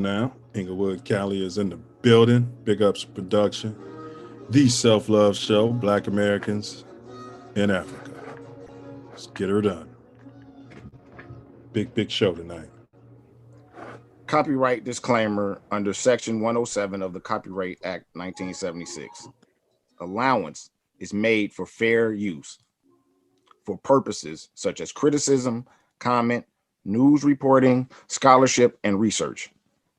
Now, Inglewood Cali is in the building. Big Ups Production. The Self Luv Show, Black Americans in Africa. Let's get her done. Big show tonight. Copyright disclaimer under Section 107 of the Copyright Act 1976. Allowance is made for fair use for purposes such as criticism, comment, news reporting, scholarship, and research.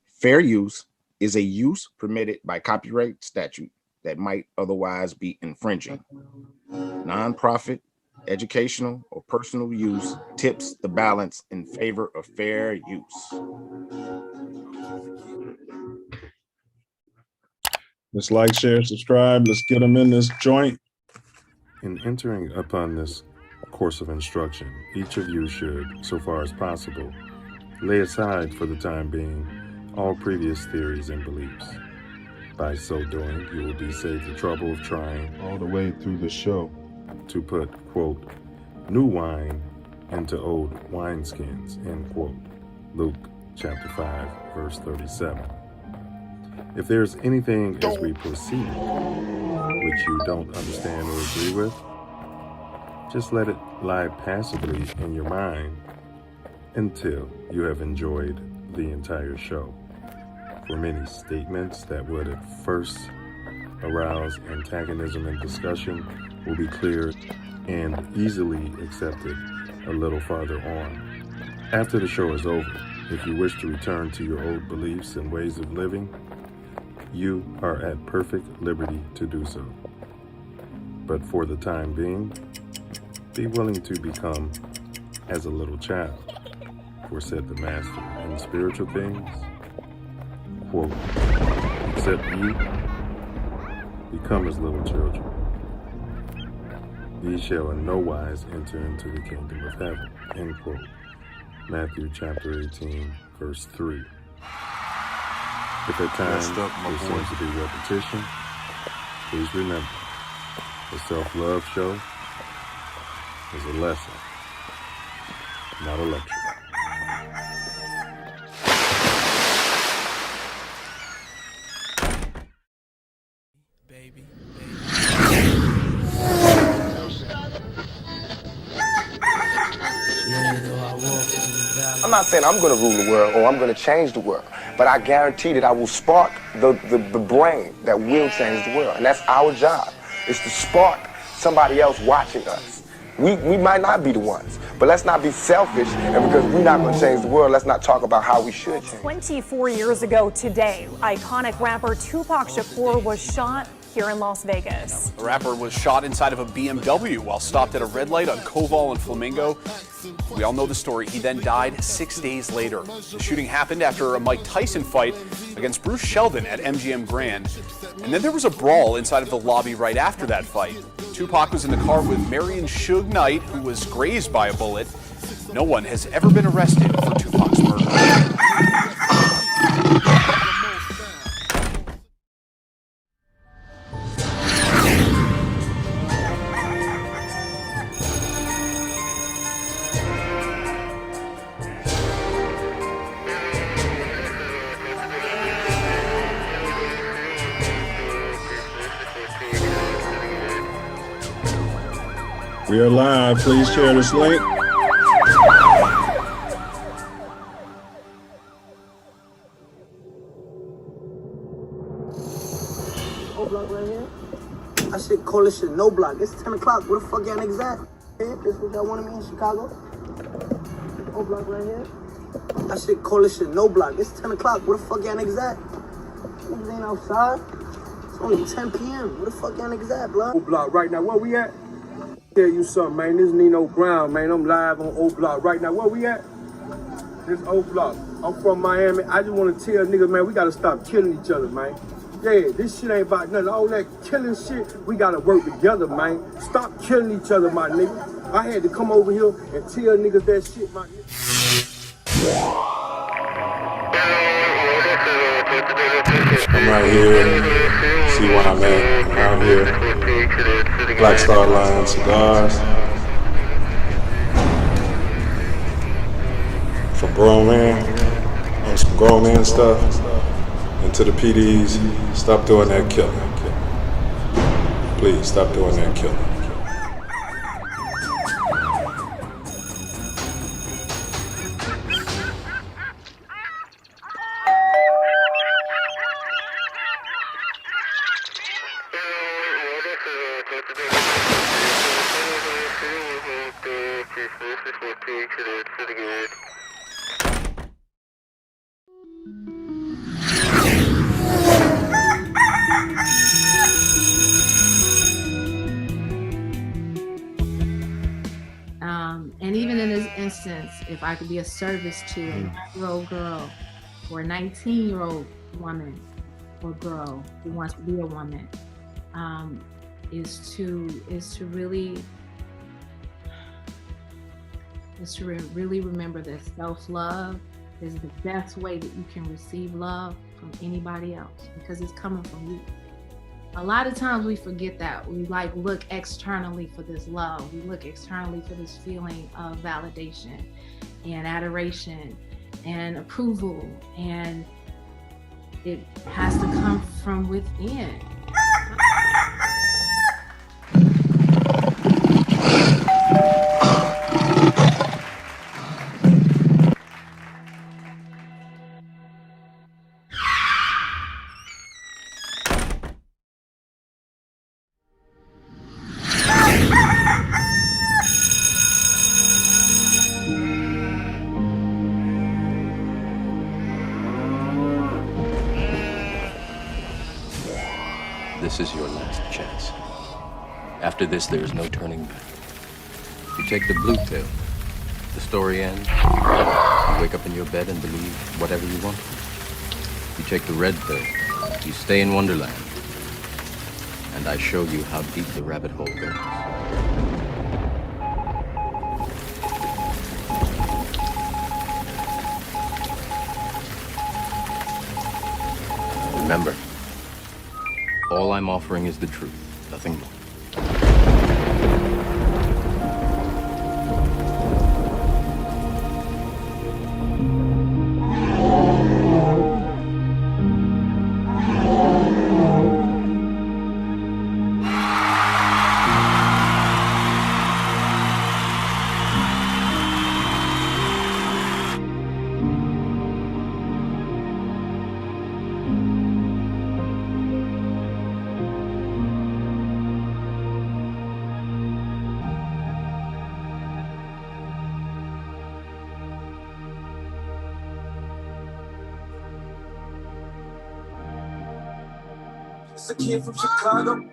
Fair use is a use permitted by copyright statute that might otherwise be infringing. Nonprofit, educational, or personal use tips the balance in favor of fair use. Let's like, share, subscribe. Let's get them in this joint. In entering upon this course of instruction, each of you should, so far as possible, lay aside for the time being all previous theories and beliefs. By so doing, you will be saved the trouble of trying All the way through the show. to put, quote, new wine into old wineskins, end quote. Luke chapter 5, verse 37. If there's anything as we proceed which you don't understand or agree with, just let it lie passively in your mind until you have enjoyed the entire show. For many statements that would at first arouse antagonism and discussion will be cleared and easily accepted a little farther on. After the show is over, if you wish to return to your old beliefs and ways of living, you are at perfect liberty to do so. But for the time being, be willing to become as a little child. For said the Master in spiritual things, quote, except ye become as little children, ye shall in no wise enter into the kingdom of heaven, end quote. Matthew chapter 18, verse 3. If at times there seems to be repetition, please remember, the Self Luv Show is a lesson, not a lecture. I'm not saying I'm going to rule the world or I'm going to change the world, but I guarantee that I will spark the brain that will change the world. And that's our job, is to spark somebody else watching us. We might not be the ones, but let's not be selfish, and because we're not going to change the world, let's not talk about how we should change. 24 years ago today, iconic rapper Tupac Shakur was shot here in Las Vegas. The rapper was shot inside of a BMW while stopped at a red light on Koval and Flamingo. We all know the story. He then died 6 days later. The shooting happened after a Mike Tyson fight against Bruce Sheldon at MGM Grand. And then there was a brawl inside of the lobby right after that fight. Tupac was in the car with Marion Suge Knight, who was grazed by a bullet. No one has ever been arrested for Tupac's murder. We are live. Please share this link. O block right here. I should call this shit no block. It's 10 o'clock. Where the fuck y'all niggas at? Yeah, this what y'all wanted me in Chicago. O block right here. I should call this shit no block. It's 10 o'clock. Where the fuck y'all niggas at? Niggas ain't outside. It's only 10 p.m. Where the fuck y'all niggas at, blood? O block right now. Where we at? Tell you something, man. This Nino Brown, man. I'm live on O Block right now. Where we at? This O Block. I'm from Miami. I just want to tell niggas, man, we gotta stop killing each other, man. Yeah, this shit ain't about nothing. All that killing shit, we gotta work together, man. Stop killing each other, my nigga. I had to come over here and tell niggas that shit, my nigga. I'm right here. See where I'm at. I'm out here. Black Star Line cigars. For Bro Man. And some grown man stuff, and to the PDs, stop doing that killing. Please stop doing that killing. And even in this instance, if I could be of service to a 9-year-old girl or a 19-year-old woman or girl who wants to be a woman, is to really remember that self-love is the best way that you can receive love from anybody else, because it's coming from you. A lot of times we forget that. We look externally for this love. We look externally for this feeling of validation and adoration and approval, and it has to come from within. This is your last chance. After this, there is no turning back. You take the blue pill, the story ends. You wake up in your bed and believe whatever you want. You take the red pill, you stay in Wonderland. And I show you how deep the rabbit hole goes. Remember, all I'm offering is the truth, nothing more. It's a kid from Chicago.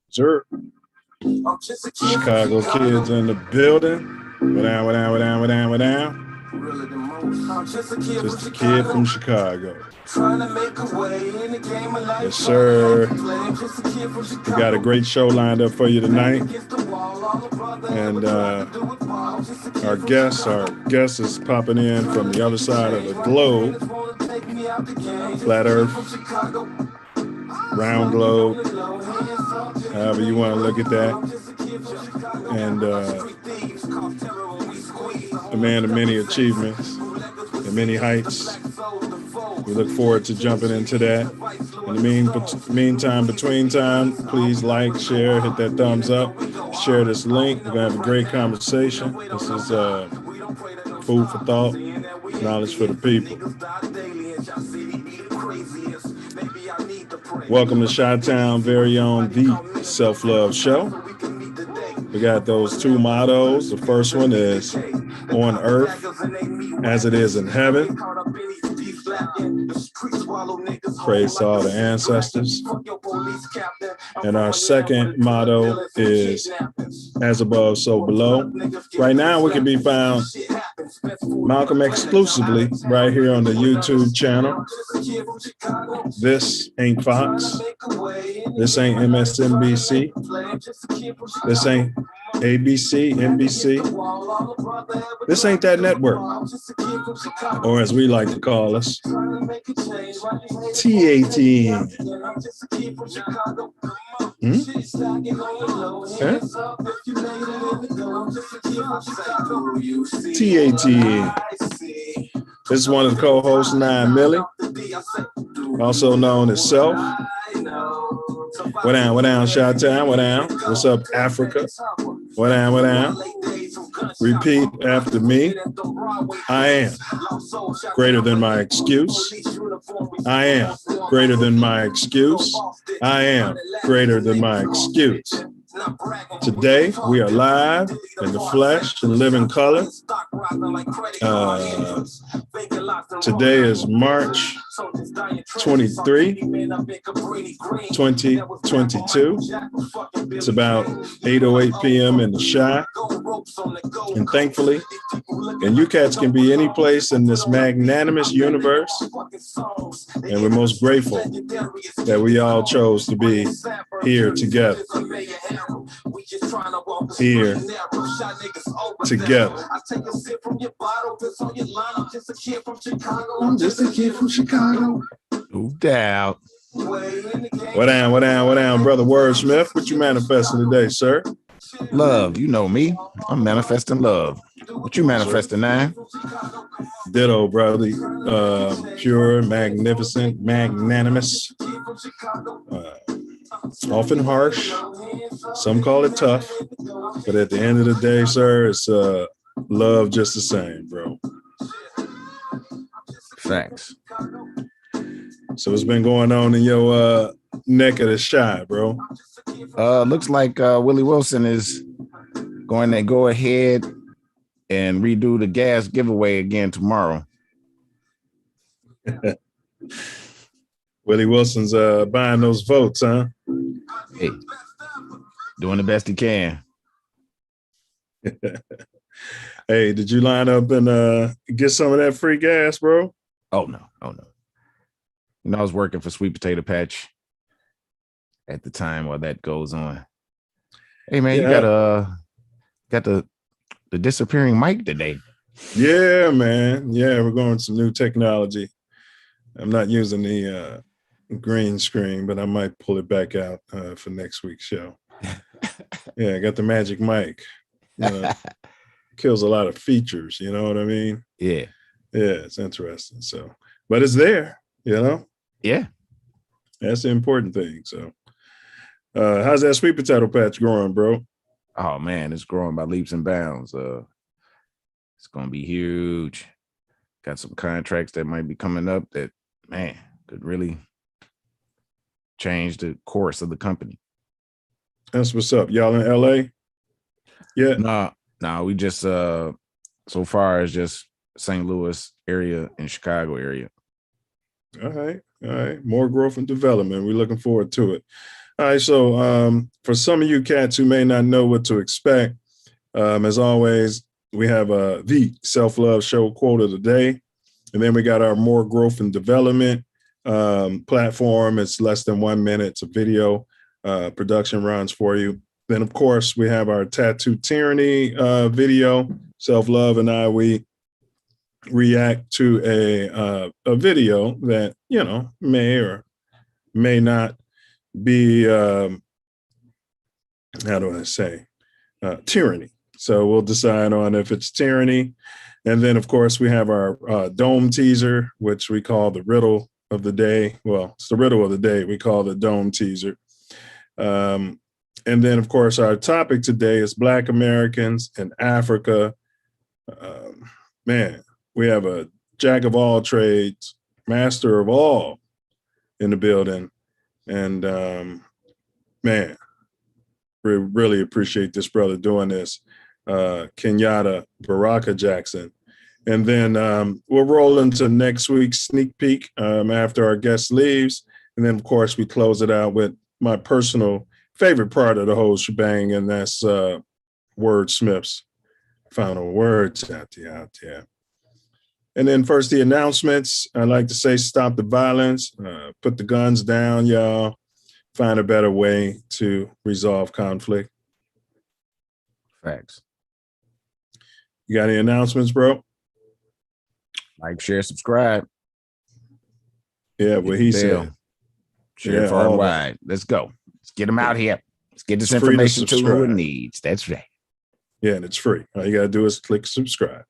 Sir. I'm just a kid Chicago from Chicago. kids in the building. We're down. I'm just a kid Just from a kid Chicago. from Chicago. Trying to make a way in the game of life. Yes, sir. Just a kid from Chicago. We got a great show lined up for you tonight. And our guest is popping in from the other side of the globe. Flat Earth, round globe, however you want to look at that. And a man of many achievements and many heights. We look forward to jumping into that. In the meantime, between time, please like, share, hit that thumbs up, share this link. We're going to have a great conversation. This is food for thought, knowledge for the people. Welcome to Chi-Town, very own The Self Love Show. We got those two mottos. The first one is on earth as it is in heaven. Praise to all the ancestors. And our second motto is as above, so below. Right now, we can be found Malcolm exclusively right here on the YouTube channel. This ain't Fox. This ain't MSNBC. This ain't ABC, NBC. This ain't that network, or as we like to call us, TATN. Huh? TATN. This is one of the co-hosts, 9 Millie, also known as Self. What down, Shot Time? What down? What's up, AfriKa? What down? Repeat after me. I am greater than my excuse. I am greater than my excuse. I am greater than my excuse. Today, we are live in the flesh and living color. Today is March 23, 2022. It's about 8:08 p.m. in the Shy. And thankfully, and you cats can be any place in this magnanimous universe. And we're most grateful that we all chose to be here together. Here together. I'm just a kid from Chicago. No doubt. What down, brother Wordsmith? What you manifesting today, sir? Love, you know me. I'm manifesting love. What you manifesting now? Ditto, brother. Pure, magnificent, magnanimous. Often harsh. Some call it tough. But at the end of the day, sir, it's love just the same, bro. Facts. So what's been going on in your neck of the Shy, bro? Looks like Willie Wilson is going to go ahead and redo the gas giveaway again tomorrow. Willie Wilson's buying those votes, huh? Hey, doing the best he can. Hey, did you line up and get some of that free gas, bro? Oh no. You know, I was working for Sweet Potato Patch at the time while that goes on. Hey man, Yeah. you got the disappearing mic today. Yeah, man. Yeah, we're going with some new technology. I'm not using the green screen, but I might pull it back out for next week's show. Yeah, I got the magic mic. Kills a lot of features, you know what I mean? Yeah, it's interesting. So, but it's there, you know? Yeah. That's the important thing. So, how's that sweet potato patch growing, bro? Oh man, it's growing by leaps and bounds. It's gonna be huge. Got some contracts that might be coming up that, man, could really change the course of the company. That's what's up. Y'all in LA? Yeah. No, we just so far as just St. Louis area and Chicago area. All right. More growth and development. We're looking forward to it. All right. So for some of you cats who may not know what to expect, as always, we have the Self Luv Show quote of the day. And then we got our Moor Growth and Development platform. It's less than 1 minute. It's a video production runs for you. Then, of course, we have our Tattoo Tyranny video. Self Love and I, we react to a video that, you know, may or may not be, how do I say, tyranny. So we'll decide on if it's tyranny. And then, of course, we have our dome teaser, which we call the riddle of the day. Well, it's the riddle of the day. We call the dome teaser. And then, of course, our topic today is Black Americans in Africa. Man, we have a jack of all trades, master of all in the building. And man, we really appreciate this brother doing this. Kenyatta Baraka Jackson. And then we'll roll into next week's sneak peek after our guest leaves. And then, of course, we close it out with my personal favorite part of the whole shebang, and that's Wordsmith's final words out there. And then first, the announcements. I'd like to say stop the violence, put the guns down, y'all. Find a better way to resolve conflict. Facts. You got any announcements, bro? Like, share, subscribe. Yeah, what he said. Share far and wide. Let's go. Let's get them out here. Let's get this information to who it needs. That's right. Yeah, and it's free. All you got to do is click subscribe.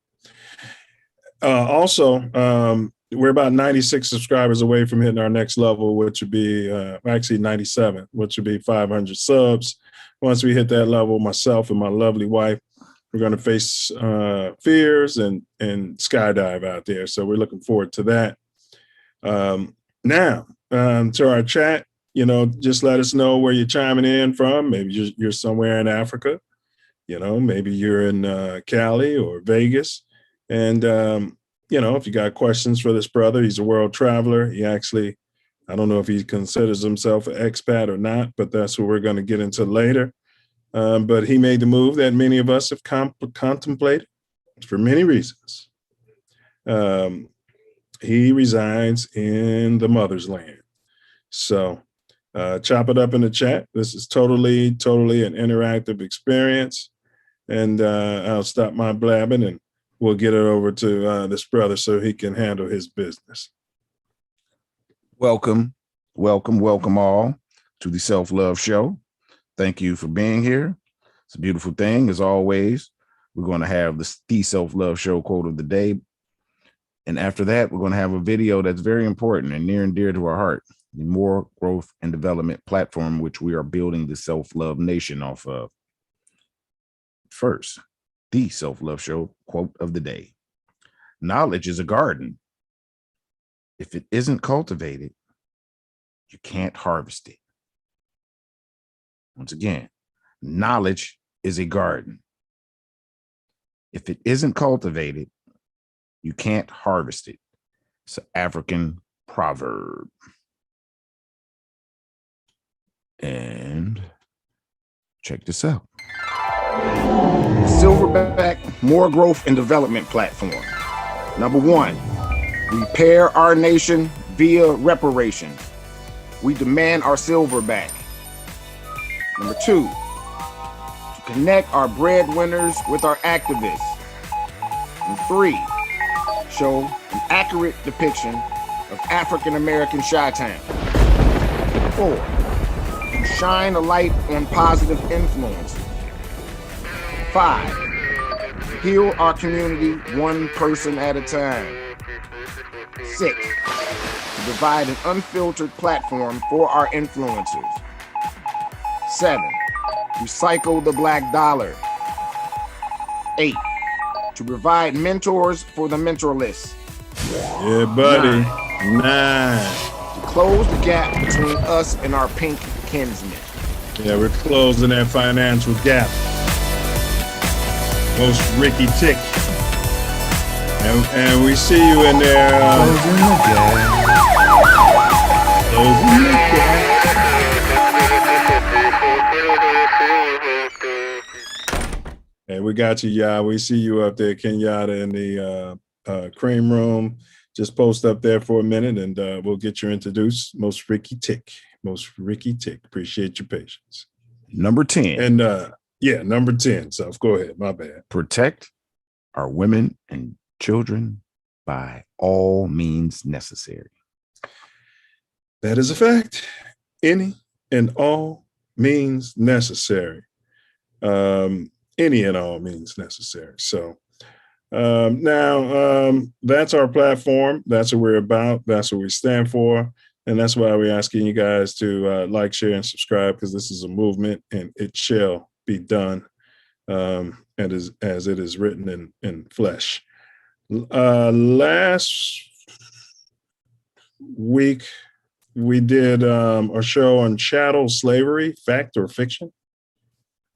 Also, we're about 96 subscribers away from hitting our next level, which would be actually 97, which would be 500 subs. Once we hit that level, myself and my lovely wife, we're going to face fears and skydive out there. So we're looking forward to that. Now, to our chat, just let us know where you're chiming in from. Maybe you're somewhere in Africa. Maybe you're in Cali or Vegas. And, if you got questions for this brother, he's a world traveler. He actually, I don't know if he considers himself an expat or not, but that's what we're going to get into later. But he made the move that many of us have contemplated for many reasons. He resides in the mother's land. So chop it up in the chat. This is totally an interactive experience. And I'll stop my blabbing and we'll get it over to this brother so he can handle his business. Welcome all to the Self Love Show. Thank you for being here. It's a beautiful thing. As always, we're going to have the Self Love Show quote of the day. And after that, we're going to have a video that's very important and near and dear to our heart, the Moor Growth and Development platform, which we are building the Self Love Nation off of. First, the Self Love Show quote of the day. Knowledge is a garden. If it isn't cultivated, you can't harvest it. Once again, knowledge is a garden. If it isn't cultivated, you can't harvest it. It's an African proverb. And check this out. Silverback Moor Growth and Development platform. Number 1, repair our nation via reparations. We demand our silver back. Number 2, to connect our breadwinners with our activists. And 3, show an accurate depiction of African American Chi-Town. 4, shine a light on positive influence. 5, heal our community one person at a time. 6, to provide an unfiltered platform for our influencers. 7, recycle the black dollar. 8, to provide mentors for the mentorless. Yeah, buddy. 9, to close the gap between us and our pink kinsmen. Yeah, we're closing that financial gap. Most Ricky Tick. And we see you in there. Closing the gap. Closing the gap. Hey, we got you, y'all. We see you up there, Kenyatta, in the cream room. Just post up there for a minute and we'll get you introduced. Most Ricky Tick. Most Ricky Tick. Appreciate your patience. Number 10. And yeah, number 10. So go ahead. My bad. Protect our women and children by all means necessary. That is a fact. Any and all means necessary. Any and all means necessary. So now that's our platform. That's what we're about. That's what we stand for. And that's why we're asking you guys to like, share, and subscribe, because this is a movement and it shall be done and as it is written in flesh. Last week, we did a show on chattel slavery, fact or fiction.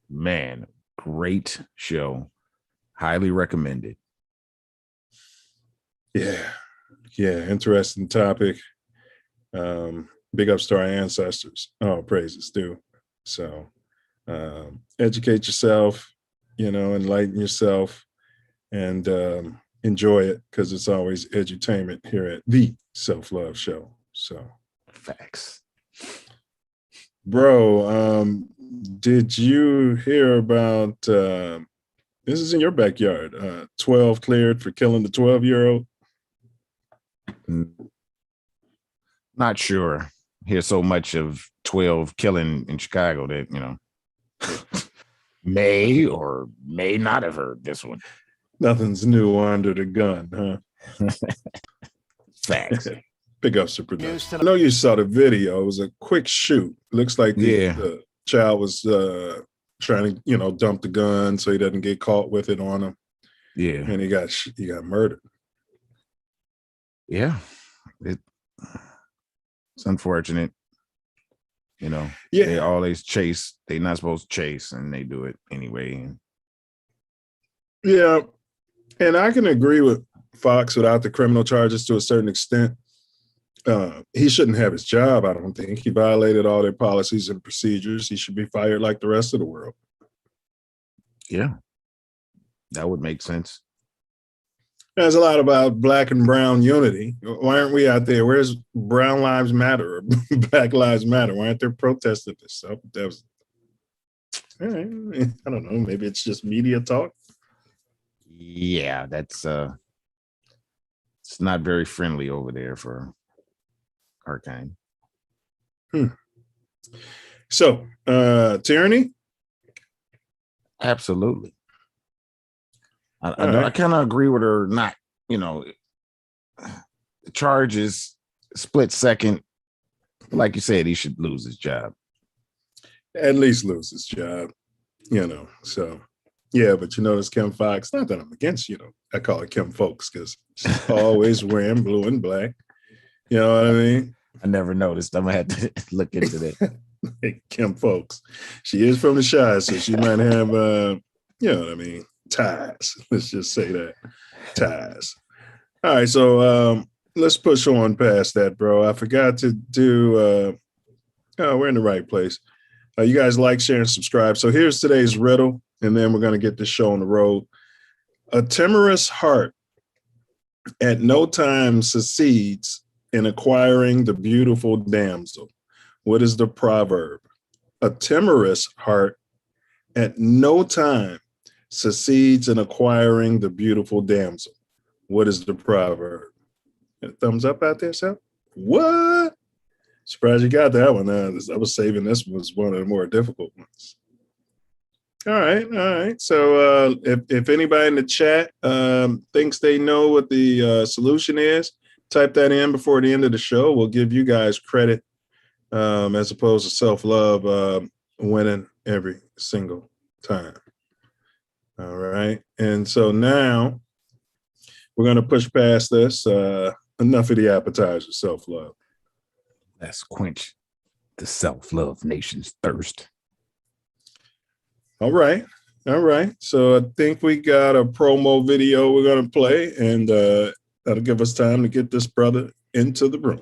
Man, great show. Highly recommended. Yeah, interesting topic. Big ups to our ancestors. Oh, praises due. So educate yourself, enlighten yourself, and enjoy it, because it's always edutainment here at the Self Love Show. So facts. Bro, did you hear about this is in your backyard? 12 cleared for killing the 12-year-old. Not sure. Hear so much of 12 killing in Chicago that, you know, may or may not have heard this one. Nothing's new under the gun, huh? Facts. Big ups to production. I know you saw the video. It was a quick shoot. Looks like the child was trying to, you know, dump the gun so he doesn't get caught with it on him. Yeah. And he got murdered. Yeah. It's unfortunate. You know, yeah, they always chase. They're not supposed to chase, and they do it anyway. Yeah. And I can agree with Fox without the criminal charges to a certain extent. He shouldn't have his job, I don't think. He violated all their policies and procedures. He should be fired like the rest of the world. Yeah. That would make sense. There's a lot about black and brown unity. Why aren't we out there? Where's Brown Lives Matter or Black Lives Matter? Why aren't they protesting this stuff? That was, I don't know. Maybe it's just media talk. Yeah, that's it's not very friendly over there for our kind. So, tyranny? Absolutely. I kind of agree with her. Not, you know, the charge is split second. Like you said, he should lose his job. At least lose his job, you know. So, yeah, but you notice Kim Fox, not that I'm against, you know, I call her Kim Folks because she's always wearing blue and black. You know what I mean? I never noticed. I'm going to have to look into that. Kim Folks. She is from the Chi, so she might have, you know what I mean, ties. Let's just say that. Ties. All right, so let's push on past that, bro. I forgot to do, we're in the right place. You guys like, share, and subscribe. So here's today's riddle, and then we're going to get this show on the road. A timorous heart at no time succeeds in acquiring the beautiful damsel. What is the proverb? A timorous heart at no time succeeds in acquiring the beautiful damsel. What is the proverb? A thumbs up out there, Seth? What? Surprised you got that one. I was saving this was one of the more difficult ones. All right. So if anybody in the chat thinks they know what the solution is, type that in before the end of the show. We'll give you guys credit as opposed to self-love winning every single time. All right. And so now we're going to push past this. Enough of the appetizer, self-love. Let's quench the self-love nation's thirst. All right. So I think we got a promo video we're going to play, and that'll give us time to get this brother into the room.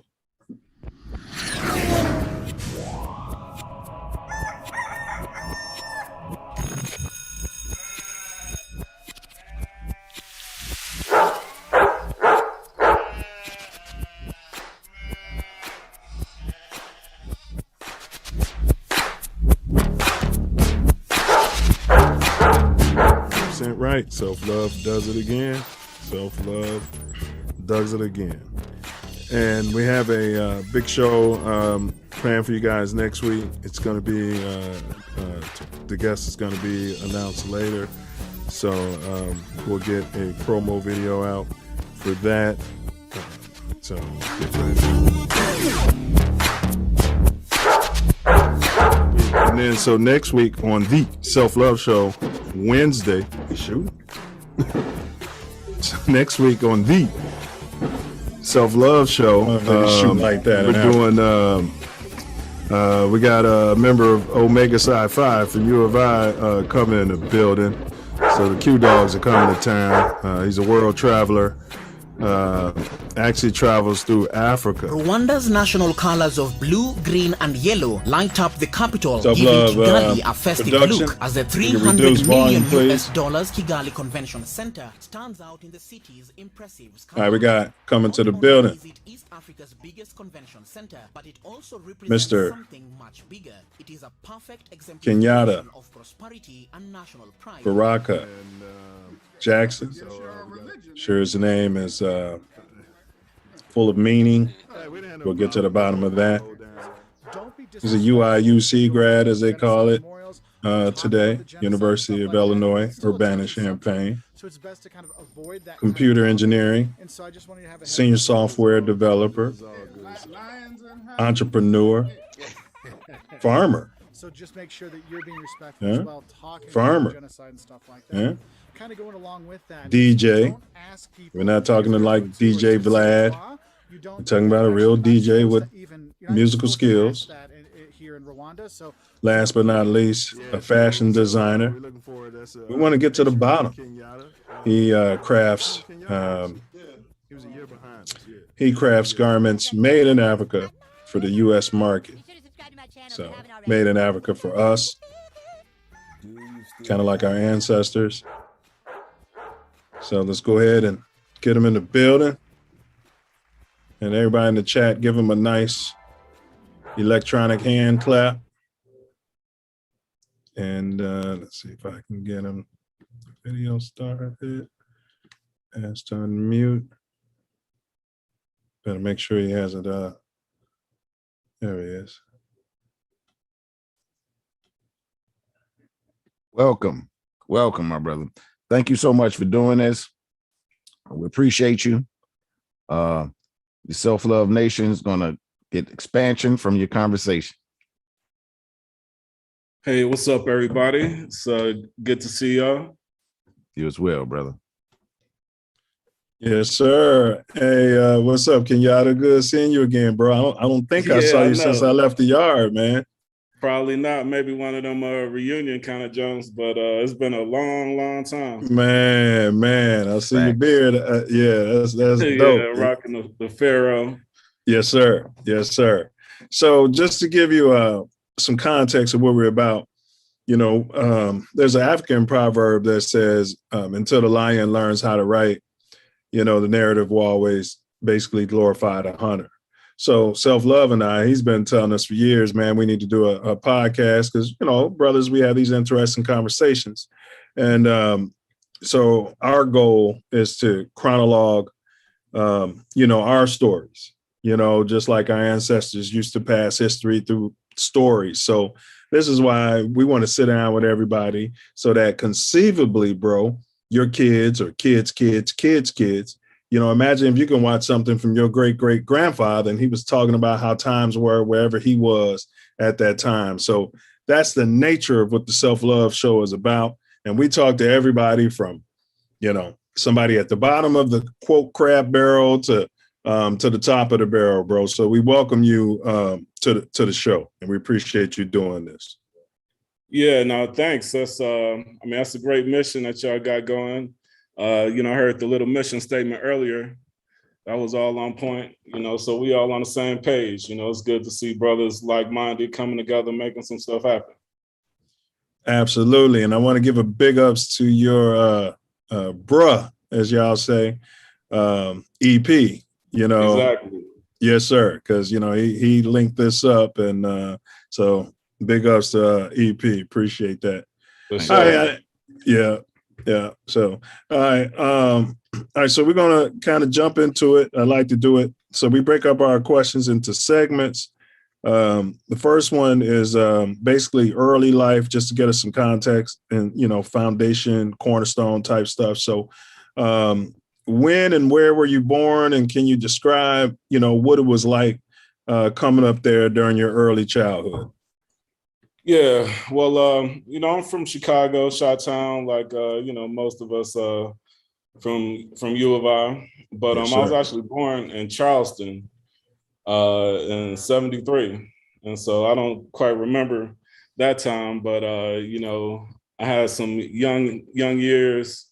Right. Self-love does it again. Self-love does it again. And we have a big show planned for you guys next week. It's going to be, the guest is going to be announced later. So we'll get a promo video out for that. So get ready. And then so next week on the Self Love Show, Wednesday, so next week on the Self Love Show, like that. We're doing. We got a member of Omega Psi 5 from U of I coming in the building. So the Q Dogs are coming to town. He's a world traveler. Actually travels through Africa. Rwanda's national colors of blue, green, and yellow light up the capital, giving Kigali a festive look as the $300 million Kigali Convention Center stands out in the city's impressive sky. All right, we got coming to the building. Africa's biggest convention center, but it also represents Mr. something much bigger. It is a perfect Kenyatta exemplification of prosperity and national pride. Baraka Jackson. Sure, his name is full of meaning. We'll get to the bottom of that. He's a UIUC grad, as they call it today, University of Illinois, Urbana-Champaign. So it's best to kind of avoid that Computer engineering, and so I just wanted to have a senior software developer, entrepreneur, farmer. So just make sure that you're being respectful Yeah. as well, talking Farmer. about genocide and stuff like that. Yeah. Kind of going along with that. DJ. Don't ask people We're not talking to like DJ Vlad. You don't We're talking about a real DJ with musical skills. that here in Rwanda. So Last but not least, a fashion designer. We want to get to the bottom. He crafts garments made in Africa for the U.S. market. So made in Africa for us, kind of like our ancestors. So let's go ahead and get him in the building. And everybody in the chat, give him a nice electronic hand clap. And let's see if I can get him video started. Ask to unmute. Better make sure he has it. There he is. Welcome, my brother. Thank you so much for doing this. We appreciate you. The Self Love Nation is going to get expansion from your conversation. Hey, what's up, everybody? It's good to see y'all. You as well, brother. Yes, sir. Hey, what's up, Kenyatta? Good seeing you again, bro. I don't think I saw you since I left the yard, man. Probably not. Maybe one of them reunion kind of jumps, but it's been a long time. Man, I see your beard. That's dope. Yeah, rocking the Pharaoh. Yes, sir. Yes, sir. So just to give you some context of what we're about, there's an African proverb that says, until the lion learns how to write, the narrative will always basically glorify the hunter. So Self Love and he's been telling us for years, man, we need to do a podcast because, brothers, we have these interesting conversations. And so our goal is to chronologue, our stories, just like our ancestors used to pass history through stories. So this is why we want to sit down with everybody so that conceivably, bro, your kids or kids, imagine if you can watch something from your great-great-grandfather and he was talking about how times were wherever he was at that time. So that's the nature of what the Self Love Show is about. And we talk to everybody from, somebody at the bottom of the quote crab barrel to the top of the barrel, bro. So we welcome you to the show, and we appreciate you doing this. Yeah, no, thanks. That's that's a great mission that y'all got going. I heard the little mission statement earlier. That was all on point, so we all on the same page. It's good to see brothers like-minded coming together, making some stuff happen. Absolutely. And I want to give a big ups to your bruh, as y'all say, EP, Exactly. Yes, sir. Because, he linked this up. And so big ups to EP. Appreciate that. Sure. Yeah. So, all right. So we're going to kind of jump into it. I like to do it. So we break up our questions into segments. The first one is basically early life, just to get us some context and, foundation, cornerstone type stuff. So when and where were you born? And can you describe, what it was like coming up there during your early childhood? Yeah, well, I'm from Chicago, Chi-Town, like, most of us from U of I. But Yes, I was sir. actually born in Charleston in 73. And so I don't quite remember that time, but, I had some young years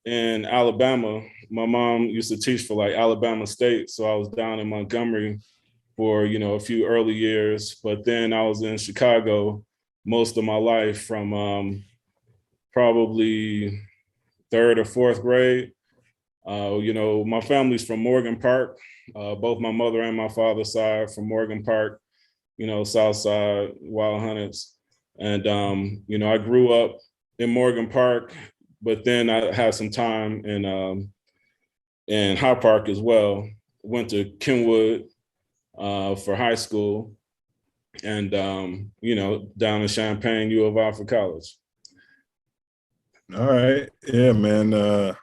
in Alabama. My mom used to teach for like Alabama State. So I was down in Montgomery for, a few early years, but then I was in Chicago most of my life from probably 3rd or 4th grade You know, my family's from Morgan Park, both my mother and my father's side from Morgan Park, you know, South Side, Wild Hunnets. And, you know, I grew up in Morgan Park, but then I had some time in High Park as well. Went to Kenwood for high school, and, you know, down in Champaign, U of I for college. All right. Yeah, man.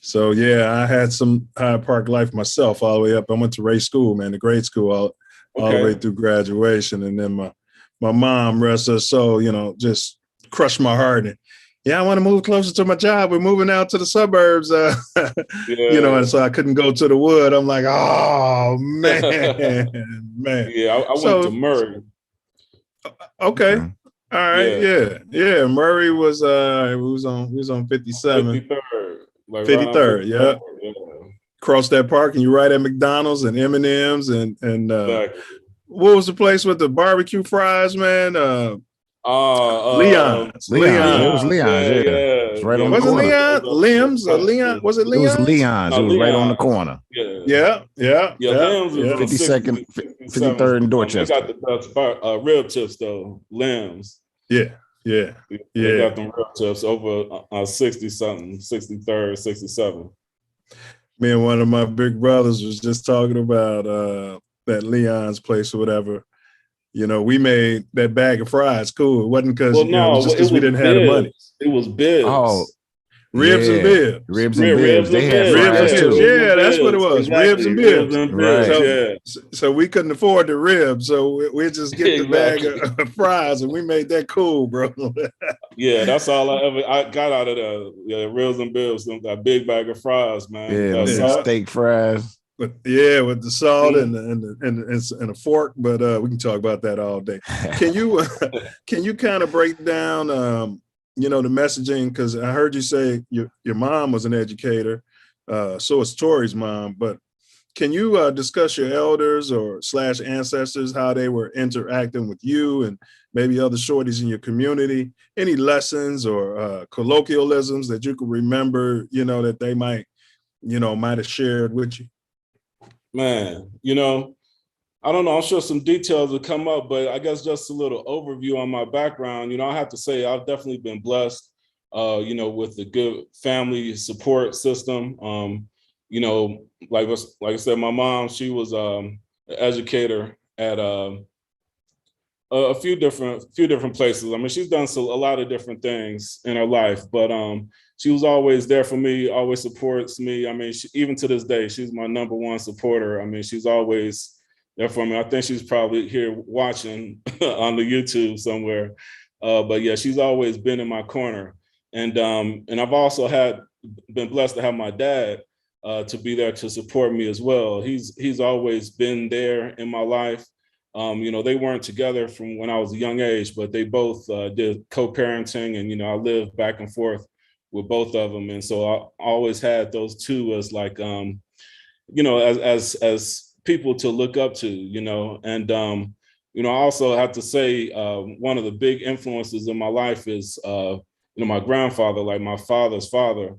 So yeah, I had some Hyde Park life myself all the way up. I went to Ray School, man, the grade school all the way through graduation. And then my mom, rest her soul, you know, just crushed my heart. And yeah, I want to move closer to my job. We're moving out to the suburbs, you know, and so I couldn't go to the wood. I'm like, oh man, man. Yeah, I went to Murray. Okay. All right. Yeah. Murray was we was on 57. 53rd. Like 53rd, yeah. Cross that park and you're right at McDonald's and M&M's and exactly. What was the place with the barbecue fries, man? Leon's. It was Leon's, yeah. It's right on the corner. Was it Leon? Liam's or Leon? Was it Leon's? It was Leon's. It was right on the corner. Yeah. Liam's was 52nd, 53rd and Dorchester. They got the best rib tips though, Liam's. Yeah. They got them rib tips over 60-something, 63rd, 67. Me and one of my big brothers was just talking about that Leon's place or whatever. You know, we made that bag of fries cool. It wasn't because we didn't have the money. It was bibs. Oh, ribs and bibs. Ribs and bibs. They had fries too. Yeah, that's what it was. Exactly. Ribs and bibs. Right. So we couldn't afford the ribs, so we just get the bag of fries, and we made that cool, bro. Yeah, that's all I got out of the ribs and bibs. That big bag of fries, man. Yeah, steak fries. But with the salt and a fork, but we can talk about that all day. Can you kind of break down, you know, the messaging? Because I heard you say your mom was an educator, so is Tori's mom. But can you discuss your elders or / ancestors, how they were interacting with you and maybe other shorties in your community? Any lessons or colloquialisms that you could remember, you know, that they might have shared with you? Man, you know, I don't know. I'm sure some details will come up, but I guess just a little overview on my background. You know, I have to say I've definitely been blessed, you know, with a good family support system. You know, like I said, my mom, she was an educator at a few different places. I mean, she's done a lot of different things in her life, but she was always there for me, always supports me. I mean, even to this day, she's my number one supporter. I mean, she's always there for me. I think she's probably here watching on the YouTube somewhere. But yeah, she's always been in my corner. And I've also been blessed to have my dad to be there to support me as well. He's always been there in my life. You know, they weren't together from when I was a young age, but they both did co-parenting, and, you know, I lived back and forth with both of them. And so I always had those two as like, you know, as people to look up to, you know. And, you know, I also have to say one of the big influences in my life is, you know, my grandfather, like my father's father.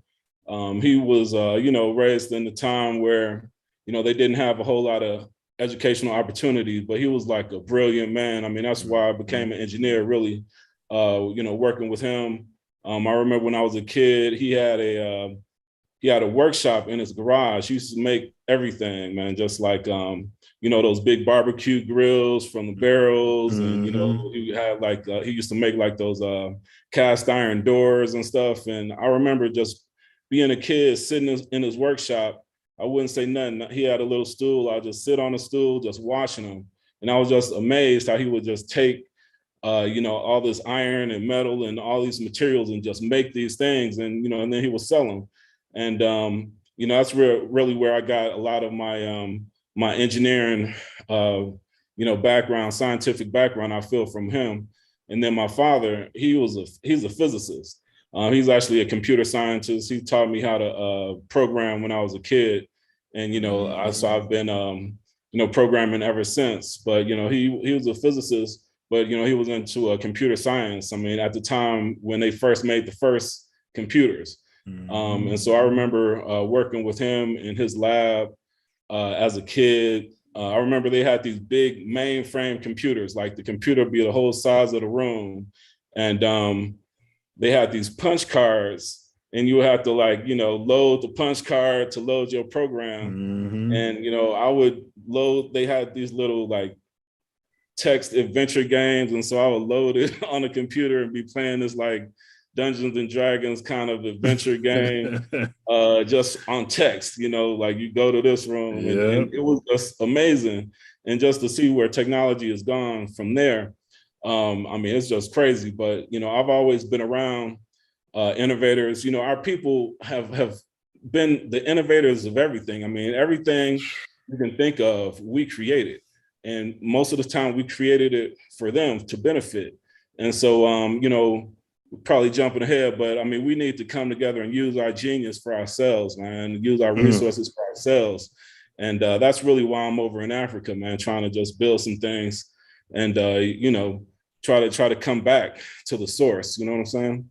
He was, you know, raised in the time where, you know, they didn't have a whole lot of educational opportunities, but he was like a brilliant man. I mean, that's why I became an engineer, really, you know, working with him. I remember when I was a kid, he had a workshop in his garage. He used to make everything, man, just like, you know, those big barbecue grills from the barrels. And, you know, he had like, he used to make like those cast iron doors and stuff. And I remember just being a kid sitting in his workshop. I wouldn't say nothing. He had a little stool. I'd just sit on the stool, just watching him. And I was just amazed how he would just take, you know, all this iron and metal and all these materials and just make these things. And, you know, and then he would sell them. And, you know, that's really where I got a lot of my, my engineering, you know, background, scientific background, I feel, from him. And then my father, he's a physicist. He's actually a computer scientist. He taught me how to program when I was a kid. And, you know, so I've been, you know, programming ever since. But, you know, he was a physicist, but, you know, he was into computer science. I mean, at the time when they first made the first computers. And so I remember working with him in his lab as a kid. I remember they had these big mainframe computers, like the computer be the whole size of the room. And they had these punch cards, and you would have to load the punch card to load your program. And, I would load, they had these little text adventure games. And so I would load it on the computer and be playing this Dungeons and Dragons kind of adventure game, just on text, you go to this room, and it was just amazing. And just to see where technology has gone from there, it's just crazy. But, I've always been around innovators. Our people have been the innovators of everything. Everything you can think of, we created. And most of the time we created it for them to benefit. And so, probably jumping ahead, but we need to come together and use our genius for ourselves, man, use our resources for ourselves. And that's really why I'm over in Africa, man, trying to just build some things and, try to come back to the source. You know what I'm saying?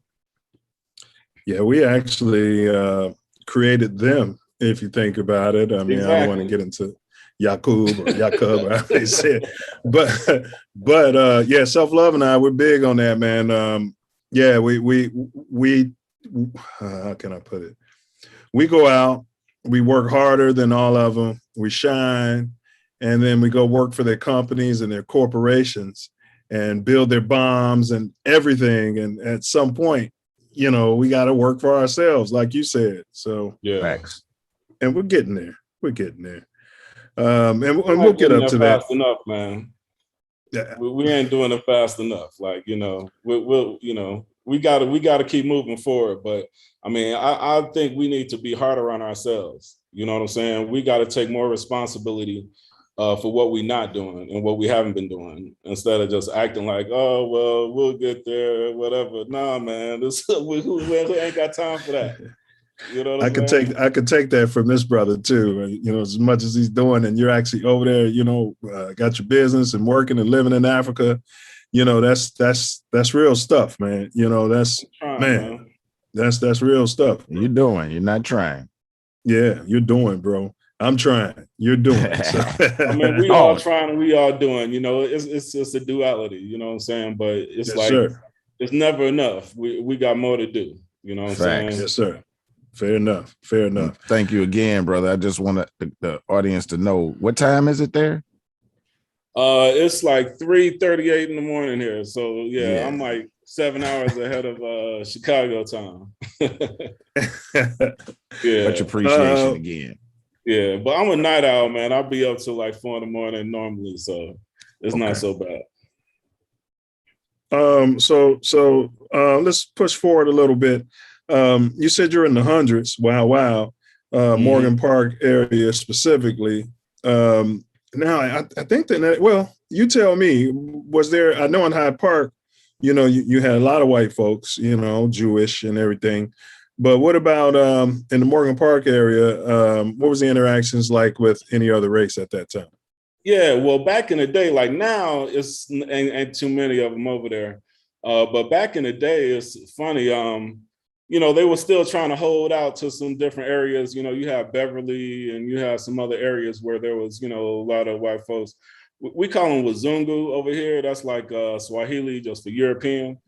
Yeah, we actually created them, if you think about it. I don't want to get into Yakub or Yakub, how they say it. But yeah, Self Love and I, we're big on that, man. Yeah, we how can I put it? We go out, we work harder than all of them, we shine, and then we go work for their companies and their corporations and build their bombs and everything. And at some point, we got to work for ourselves, like you said. So yeah, facts. And we're getting there. We're getting there. And we'll get up to that. Fast enough, man. Yeah. We ain't doing it fast enough. We gotta keep moving forward. But I think we need to be harder on ourselves. You know what I'm saying? We got to take more responsibility for what we're not doing and what we haven't been doing, instead of just acting like, oh, well, we'll get there, whatever. Nah, man, we ain't got time for that. You know what I'm saying? I could take that from this brother too. As much as he's doing, and you're actually over there, got your business and working and living in Africa. That's real stuff, man. That's real stuff. You're doing. You're not trying. Yeah, you're doing, bro. I'm trying. You're doing. So. We all trying and we all doing. It's just a duality. You know what I'm saying? But it's it's never enough. We got more to do. You know what I'm saying? Yes, sir. Fair enough. Fair enough. Thank you again, brother. I just want the audience to know, what time is it there? It's 3:38 in the morning here. So yeah, I'm 7 hours ahead of Chicago time. Yeah. Much appreciation again. Yeah, but I'm a night owl, man. I'll be up till 4 in the morning normally, so it's not so bad. So let's push forward a little bit. You said you're in the hundreds. Wow. Morgan Park area specifically. Now I think that, you tell me, was there, I know in Hyde Park, you had a lot of white folks, Jewish and everything. But what about in the Morgan Park area? What was the interactions like with any other race at that time? Yeah, well, back in the day, now, it's ain't too many of them over there. But back in the day, it's funny. They were still trying to hold out to some different areas. You have Beverly and you have some other areas where there was, a lot of white folks. We call them Wazungu over here. That's like Swahili, just for European.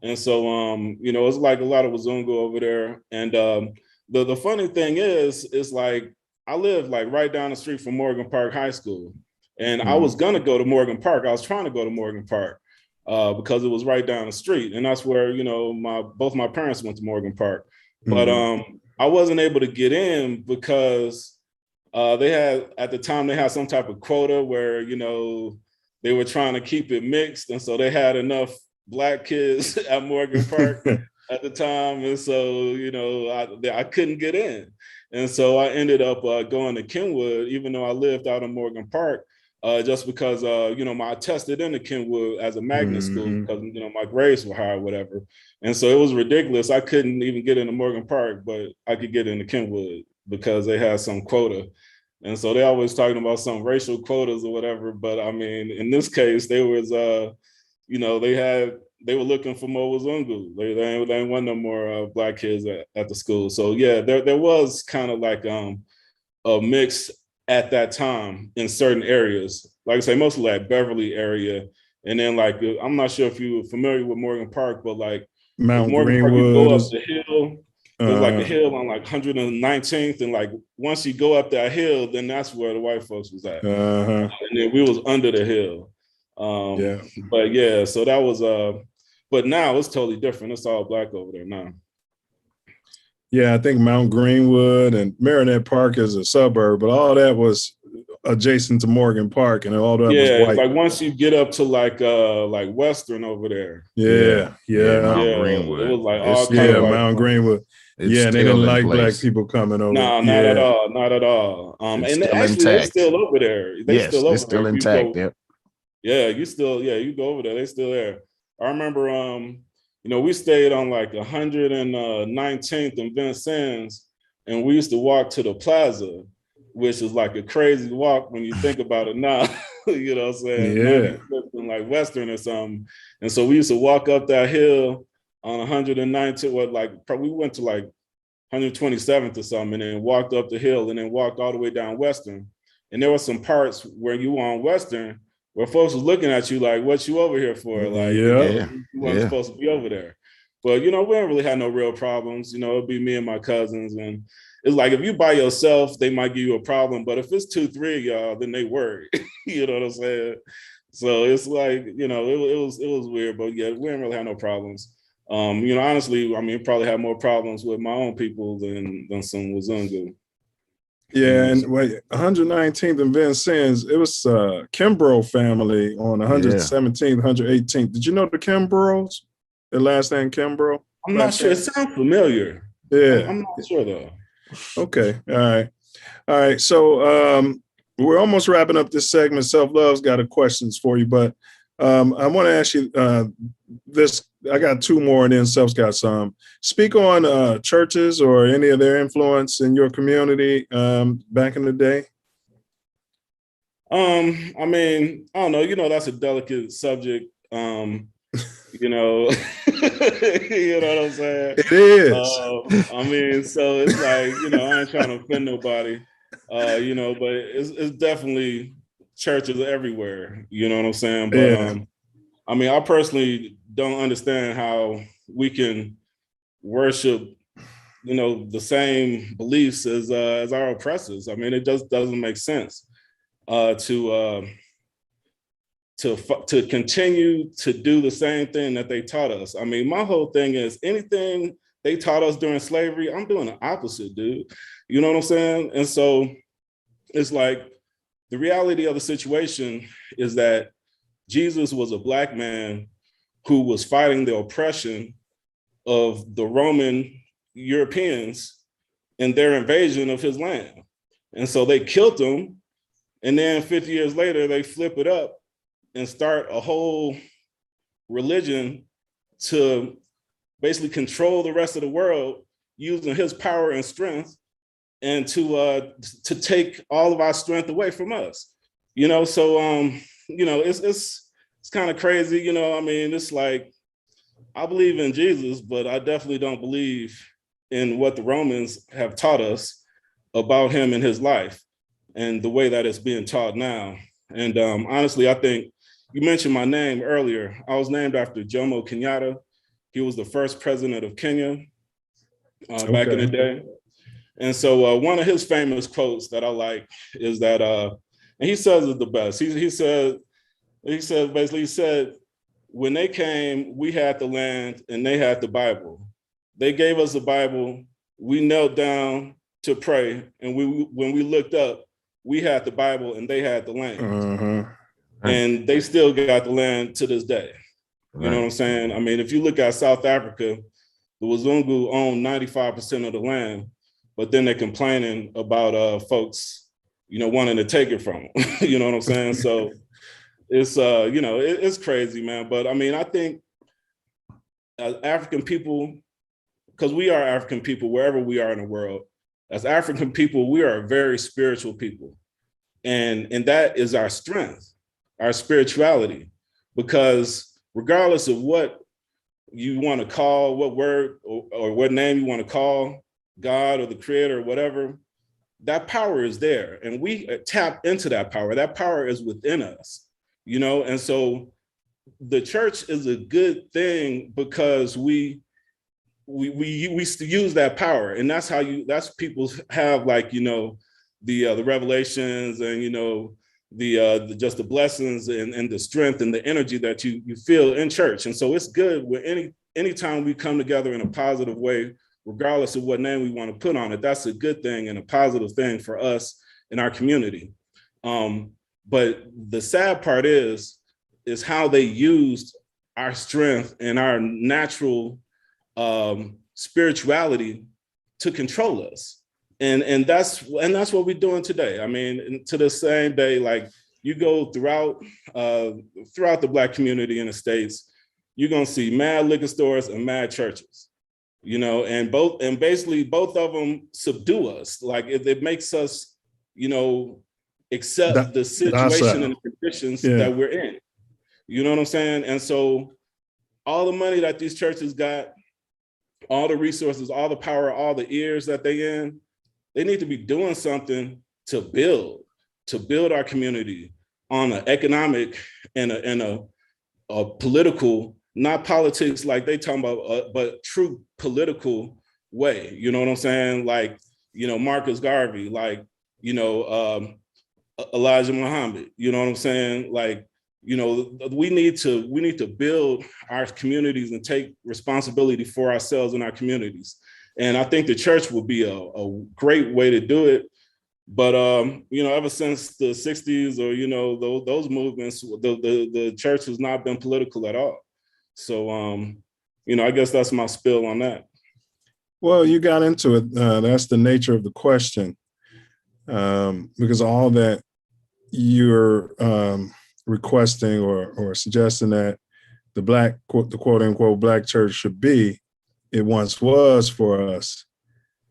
And so, it's like a lot of Wazungu over there. And the funny thing is I live right down the street from Morgan Park High School. And I was going to go to Morgan Park. I was trying to go to Morgan Park because it was right down the street. And that's where, both my parents went to Morgan Park. But I wasn't able to get in because at the time they had some type of quota where, they were trying to keep it mixed. And so they had enough Black kids at Morgan Park at the time. And so, I couldn't get in. And so I ended up going to Kenwood, even though I lived out in Morgan Park, just because, I tested into Kenwood as a magnet school because, my grades were high or whatever. And so it was ridiculous. I couldn't even get into Morgan Park, but I could get into Kenwood because they had some quota. And so they always talking about some racial quotas or whatever. But in this case, there was, they had they were looking for more Wazungu. They ain't want no more black kids at the school. So yeah, there was kind of like a mix at that time in certain areas. Like I say, mostly like Beverly area. And then like, I'm not sure if you were familiar with Morgan Park, but like Mount Morgan Park, you Greenwood go up is, the hill. There's like a hill on like 119th. And like, once you go up that hill, then that's where the white folks was at. And then we was under the hill. But yeah, so that was, but now it's totally different. It's all black over there now. Yeah, I think Mount Greenwood and Marinette Park is a suburb, but all that was adjacent to Morgan Park, and all that was white. It's like once you get up to like Western over there. Yeah. Mount Greenwood. It was like all kind of like, Mount Greenwood. It's and they still didn't in like place. black people coming over. No, not at all, not at all. It's And still actually, they're intact. still over there. Yes, they're still intact. Yep. Yeah, you go over there. They're still there. I remember, we stayed on like 119th and Vincennes, and we used to walk to the plaza, which is like a crazy walk when you think about it now. You know what I'm saying? Yeah. Like Western or something. And so we used to walk up that hill on 119th, we went to like 127th or something, and then walked up the hill and then walked all the way down Western. And there were some parts where you were on Western where folks was looking at you like, what you over here for? Like, you weren't supposed to be over there. But, we don't really have no real problems. It'd be me and my cousins. And it's like, if you by yourself, they might give you a problem. But if it's 2-3 of y'all, then they worry. You know what I'm saying? So it's like, it was weird. But yeah, we didn't really have no problems. Honestly, probably have more problems with my own people than some Wazungu. Yeah, and 119th and Vincennes, it was Kimbrough family on 117th, 118th. Did you know the Kimbroughs? Their last name Kimbrough? I'm not sure. It sounds familiar. Yeah. I'm not sure though. Okay. All right. So we're almost wrapping up this segment. Self Love's got a questions for you, but I want to ask you this. I got two more, and then Self's got some. Speak on churches or any of their influence in your community back in the day. I don't know. That's a delicate subject. You know what I'm saying? It is. So it's like, I ain't trying to offend nobody, but it's definitely churches everywhere. You know what I'm saying? But I personally don't understand how we can worship, the same beliefs as our oppressors. It just doesn't make sense to continue to do the same thing that they taught us. My whole thing is anything they taught us during slavery, I'm doing the opposite, dude. You know what I'm saying? And so it's like the reality of the situation is that Jesus was a black man who was fighting the oppression of the Roman Europeans and their invasion of his land. And so they killed him. And then 50 years later, they flip it up and start a whole religion to basically control the rest of the world using his power and strength, and to take all of our strength away from us. So it's kind of crazy. It's like, I believe in Jesus, but I definitely don't believe in what the Romans have taught us about him and his life and the way that it's being taught now. And honestly, I think you mentioned my name earlier. I was named after Jomo Kenyatta. He was the first president of Kenya back in the day. And so one of his famous quotes that I like is that, and he says it the best. He said, when they came, we had the land and they had the Bible. They gave us the Bible. We knelt down to pray. And when we looked up, we had the Bible and they had the land. And they still got the land to this day. You know what I'm saying? If you look at South Africa, the Wazungu own 95% of the land, but then they're complaining about folks, wanting to take it from them. You know what I'm saying? So it's, it's crazy, man. But I think as African people, because we are African people wherever we are in the world, as African people, we are a very spiritual people. And that is our strength, our spirituality, because regardless of what you want to call, what word or what name you want to call God or the creator or whatever, that power is there. And we tap into that power. That power is within us, you know? And so the church is a good thing because we use that power. And that's how that's people have, like, you know, the revelations and, you know, the just the blessings and the strength and the energy that you feel in church. And so it's good with anytime we come together in a positive way, regardless of what name we want to put on it. That's a good thing and a positive thing for us in our community. But the sad part is how they used our strength and our natural spirituality to control us. And that's what we're doing today. I mean, to the same day, like, you go throughout the Black community in the States, you're gonna see mad liquor stores and mad churches, you know, and basically both of them subdue us. Like, it makes us, you know, accept the situation and the conditions that we're in. You know what I'm saying? And so all the money that these churches got, all the resources, all the power, all the ears that they in, they need to be doing something to build our community on an economic and a political, not politics like they talking about, but true political way. You know what I'm saying? Like, you know, Marcus Garvey, like, you know, Elijah Muhammad. You know what I'm saying? Like, you know, we need to build our communities and take responsibility for ourselves and our communities. And I think the church will be a great way to do it. But, you know, ever since the 60s or, you know, those movements, the church has not been political at all. So, you know, I guess that's my spill on that. Well, you got into it. That's the nature of the question. Because all that you're requesting or suggesting that the quote unquote Black church should be, it once was for us,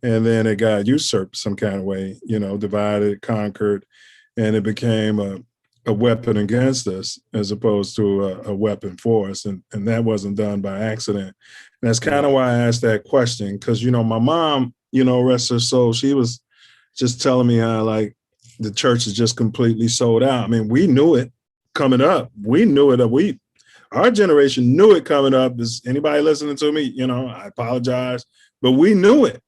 and then it got usurped some kind of way, you know, divided, conquered, and it became a weapon against us as opposed to a weapon for us, and that wasn't done by accident. And that's kind of why I asked that question, because, you know, my mom, you know, rest her soul, she was just telling me how, like, the church is just completely sold out. I mean, we knew it coming up. We knew it. Our generation knew it coming up. Is anybody listening to me? You know, I apologize, but we knew it.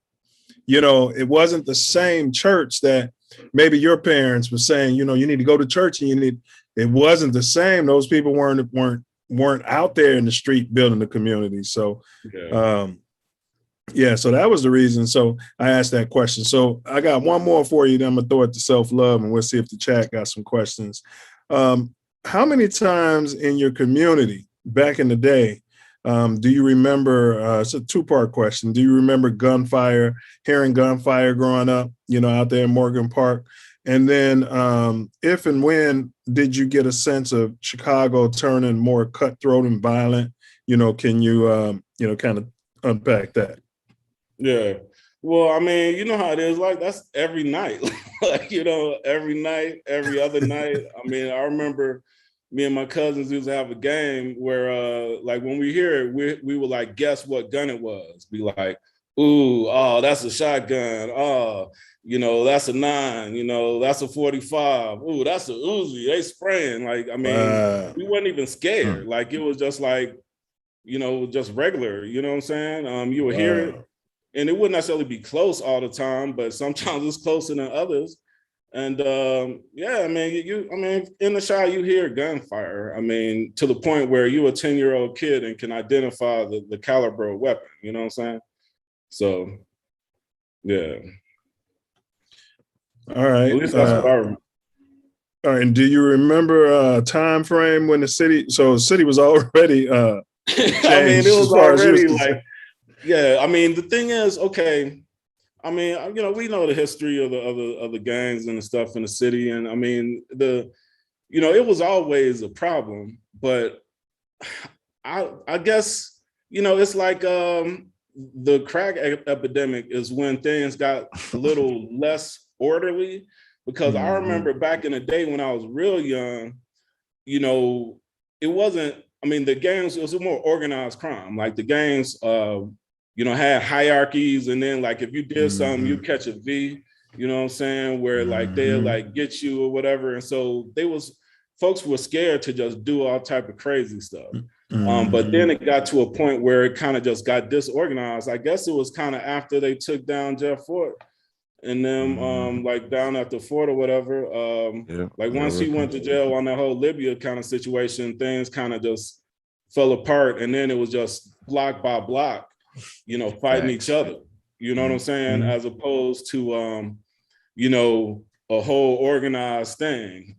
You know, it wasn't the same church that maybe your parents were saying, you know, you need to go to church and it wasn't the same. Those people weren't out there in the street building the community. So, so that was the reason. So I asked that question. So I got one more for you. Then I'm gonna throw it to Self Love and we'll see if the chat got some questions. How many times in your community back in the day, do you remember, it's a two-part question. Do you remember hearing gunfire growing up, you know, out there in Morgan Park? And then if and when did you get a sense of Chicago turning more cutthroat and violent? You know, can you, you know, kind of unpack that? Yeah. Well, I mean, you know how it is, like, that's every night, like, you know, every night, every other night. I mean, I remember me and my cousins used to have a game where, like, when we hear it, we would, like, guess what gun it was. Be like, ooh, oh, that's a shotgun. Oh, you know, that's a 9, you know, that's a 45. Ooh, that's a Uzi. They spraying. Like, I mean, we weren't even scared. Like, it was just like, you know, just regular, you know what I'm saying? You would hear it. And it wouldn't necessarily be close all the time, but sometimes it's closer than others. And yeah, I mean, in the shot, you hear gunfire. I mean, to the point where you're a 10-year-old kid and can identify the caliber of weapon, you know what I'm saying? So, yeah. All right. At least that's what I remember. All right. And do you remember a time frame when the city was already I mean, it was already like, yeah, I mean, the thing is, okay, I mean, you know, we know the history of the gangs and the stuff in the city. And I mean, you know, it was always a problem, but I guess, you know, it's like the crack epidemic is when things got a little less orderly, because I remember back in the day when I was real young, you know, it wasn't, I mean, the gangs, it was a more organized crime. Like the gangs, had hierarchies, and then like if you did something, you catch a V, you know what I'm saying, where like they'll like get you or whatever. And so folks were scared to just do all type of crazy stuff. But then it got to a point where it kind of just got disorganized. I guess it was kind of after they took down Jeff Fort and them like down at the fort or whatever. Like once he went to jail on that whole Libya kind of situation, things kind of just fell apart, and then it was just block by block, fighting each other. You know what I'm saying? As opposed to a whole organized thing.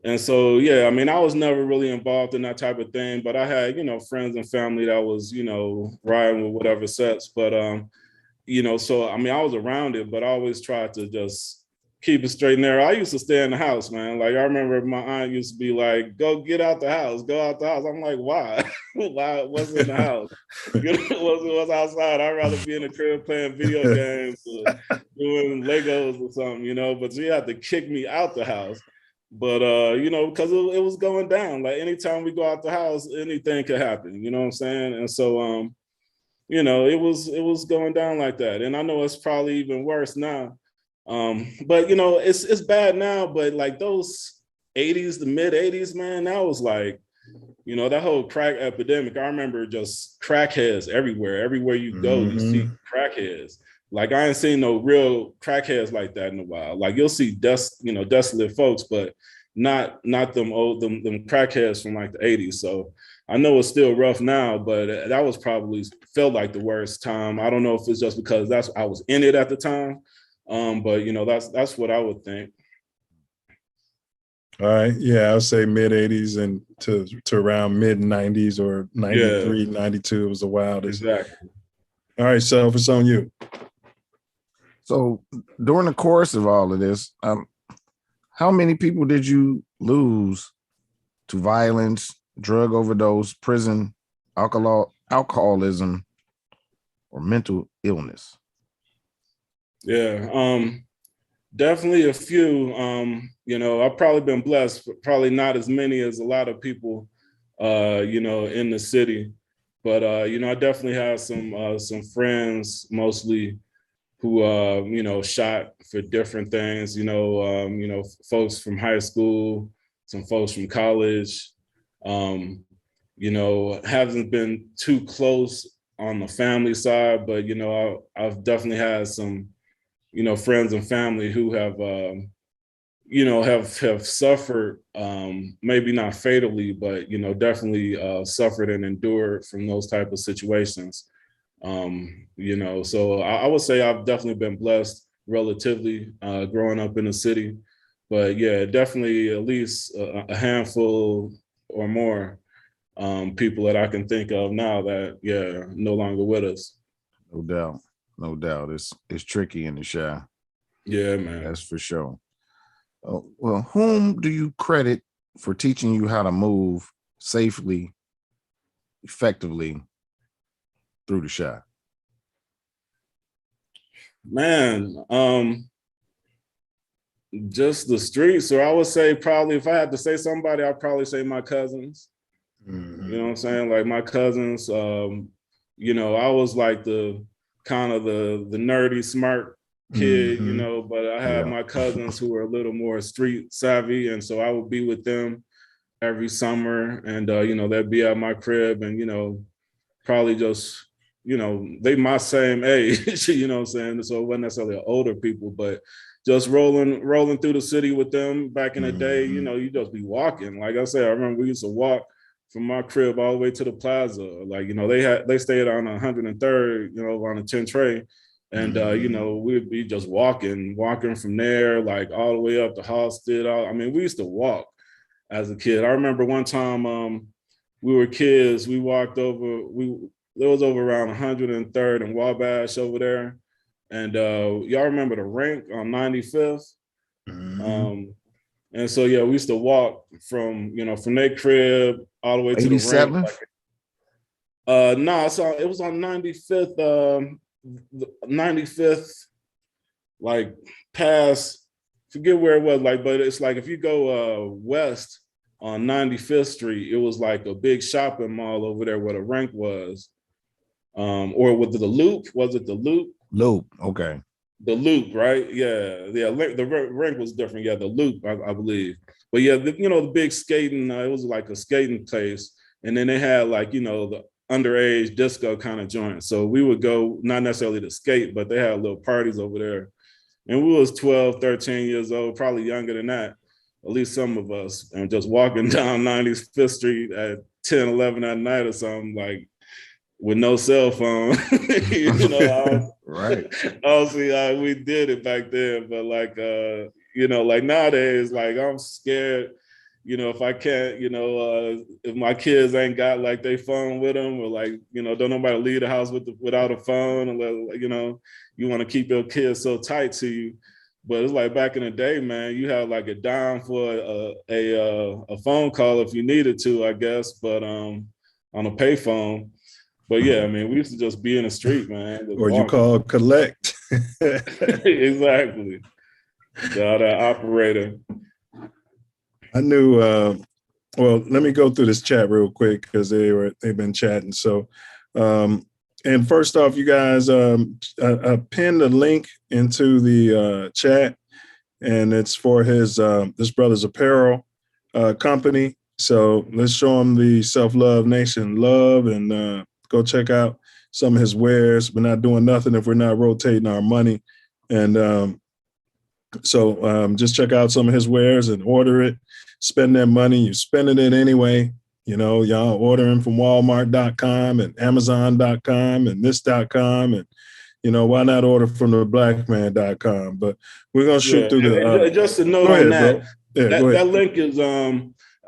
And so, yeah, I mean, I was never really involved in that type of thing, but I had, friends and family that was, riding with whatever sets. But, so, I mean, I was around it, but I always tried to just keep it straight and narrow. I used to stay in the house, man. Like, I remember my aunt used to be like, go out the house. I'm like, why? Why? What's in the house? What's outside? I'd rather be in the crib playing video games or doing Legos or something, but you had to kick me out the house. But, because it was going down. Like anytime we go out the house, anything could happen, you know what I'm saying? And so, it was going down like that. And I know it's probably even worse now. But, it's bad now, but like those 80s, the mid 80s, man, that was like, that whole crack epidemic. I remember just crackheads everywhere. Everywhere you go, you see crackheads. Like I ain't seen no real crackheads like that in a while. Like you'll see desolate folks, but not them crackheads from like the 80s. So I know it's still rough now, but that was probably felt like the worst time. I don't know if it's just because I was in it at the time. But that's what I would think. All right. Yeah, I'll say mid 80s and to around mid 90s or 93, 92. It was the wildest. Exactly. All right, Self, it's on you. So during the course of all of this, how many people did you lose to violence, drug overdose, prison, alcoholism, or mental illness? Yeah, definitely a few. I've probably been blessed, but probably not as many as a lot of people, in the city. But I definitely have some friends, mostly who shot for different things. Folks from high school, some folks from college. Haven't been too close on the family side, but I've definitely had some friends and family who have have suffered, maybe not fatally, but definitely suffered and endured from those type of situations. So I would say I've definitely been blessed relatively growing up in the city, but yeah, definitely at least a handful or more people that I can think of now that no longer with us. No doubt. It's tricky in the Chi. Yeah, man. That's for sure. Well, whom do you credit for teaching you how to move safely, effectively through the Chi? Man, just the streets. So I would say probably if I had to say somebody, I'd probably say my cousins. You know what I'm saying? Like my cousins, I was like the kind of the nerdy, smart kid, but I had my cousins who were a little more street savvy. And so I would be with them every summer and, they'd be at my crib and, probably just, they my same age, you know what I'm saying? So it wasn't necessarily older people, but just rolling through the city with them back in the day, you just be walking. Like I said, I remember we used to walk from my crib all the way to the plaza. Like, they stayed on 103rd, on the 10 tray. And, we'd be just walking from there, like all the way up to Halstead. I mean, we used to walk as a kid. I remember one time we were kids, we walked over, it was over around 103rd and Wabash over there. And y'all remember the rink on 95th? And so, yeah, we used to walk from their crib all the way to the rink. So it was on 95th, like past, forget where it was, like, but it's like if you go west on 95th Street. It was like a big shopping mall over there where the Rank was. Or with the Loop, was it the Loop? Loop, okay. The Loop, right? Yeah. The Rank was different. Yeah, the Loop, I believe. But yeah, the big skating, it was like a skating place. And then they had like, the underage disco kind of joint. So we would go, not necessarily to skate, but they had little parties over there. And we was 12, 13 years old, probably younger than that, at least some of us, and just walking down 95th Street at 10, 11 at night or something, like with no cell phone. Right. Obviously, we did it back then, but like, like nowadays, like I'm scared, if I can't, if my kids ain't got like their phone with them, or like, don't nobody leave the house without a phone, unless, you want to keep your kids so tight to you. But it's like back in the day, man, you had like a dime for a phone call if you needed to, I guess, but on a payphone. But yeah, I mean, we used to just be in the street, man. Or you call collect. Exactly. That operator. I knew, well, let me go through this chat real quick because they've been chatting. So, and first off, you guys, I pinned a link into the chat, and it's for his this brother's apparel company. So let's show him the Self Love Nation love, and go check out some of his wares. We're not doing nothing if we're not rotating our money. And so just check out some of his wares and order it. Spend that money. You're spending it anyway. Y'all ordering from Walmart.com and Amazon.com and this.com. And, why not order from the blackman.com? But we're going to shoot through the... just a note on that. That link is...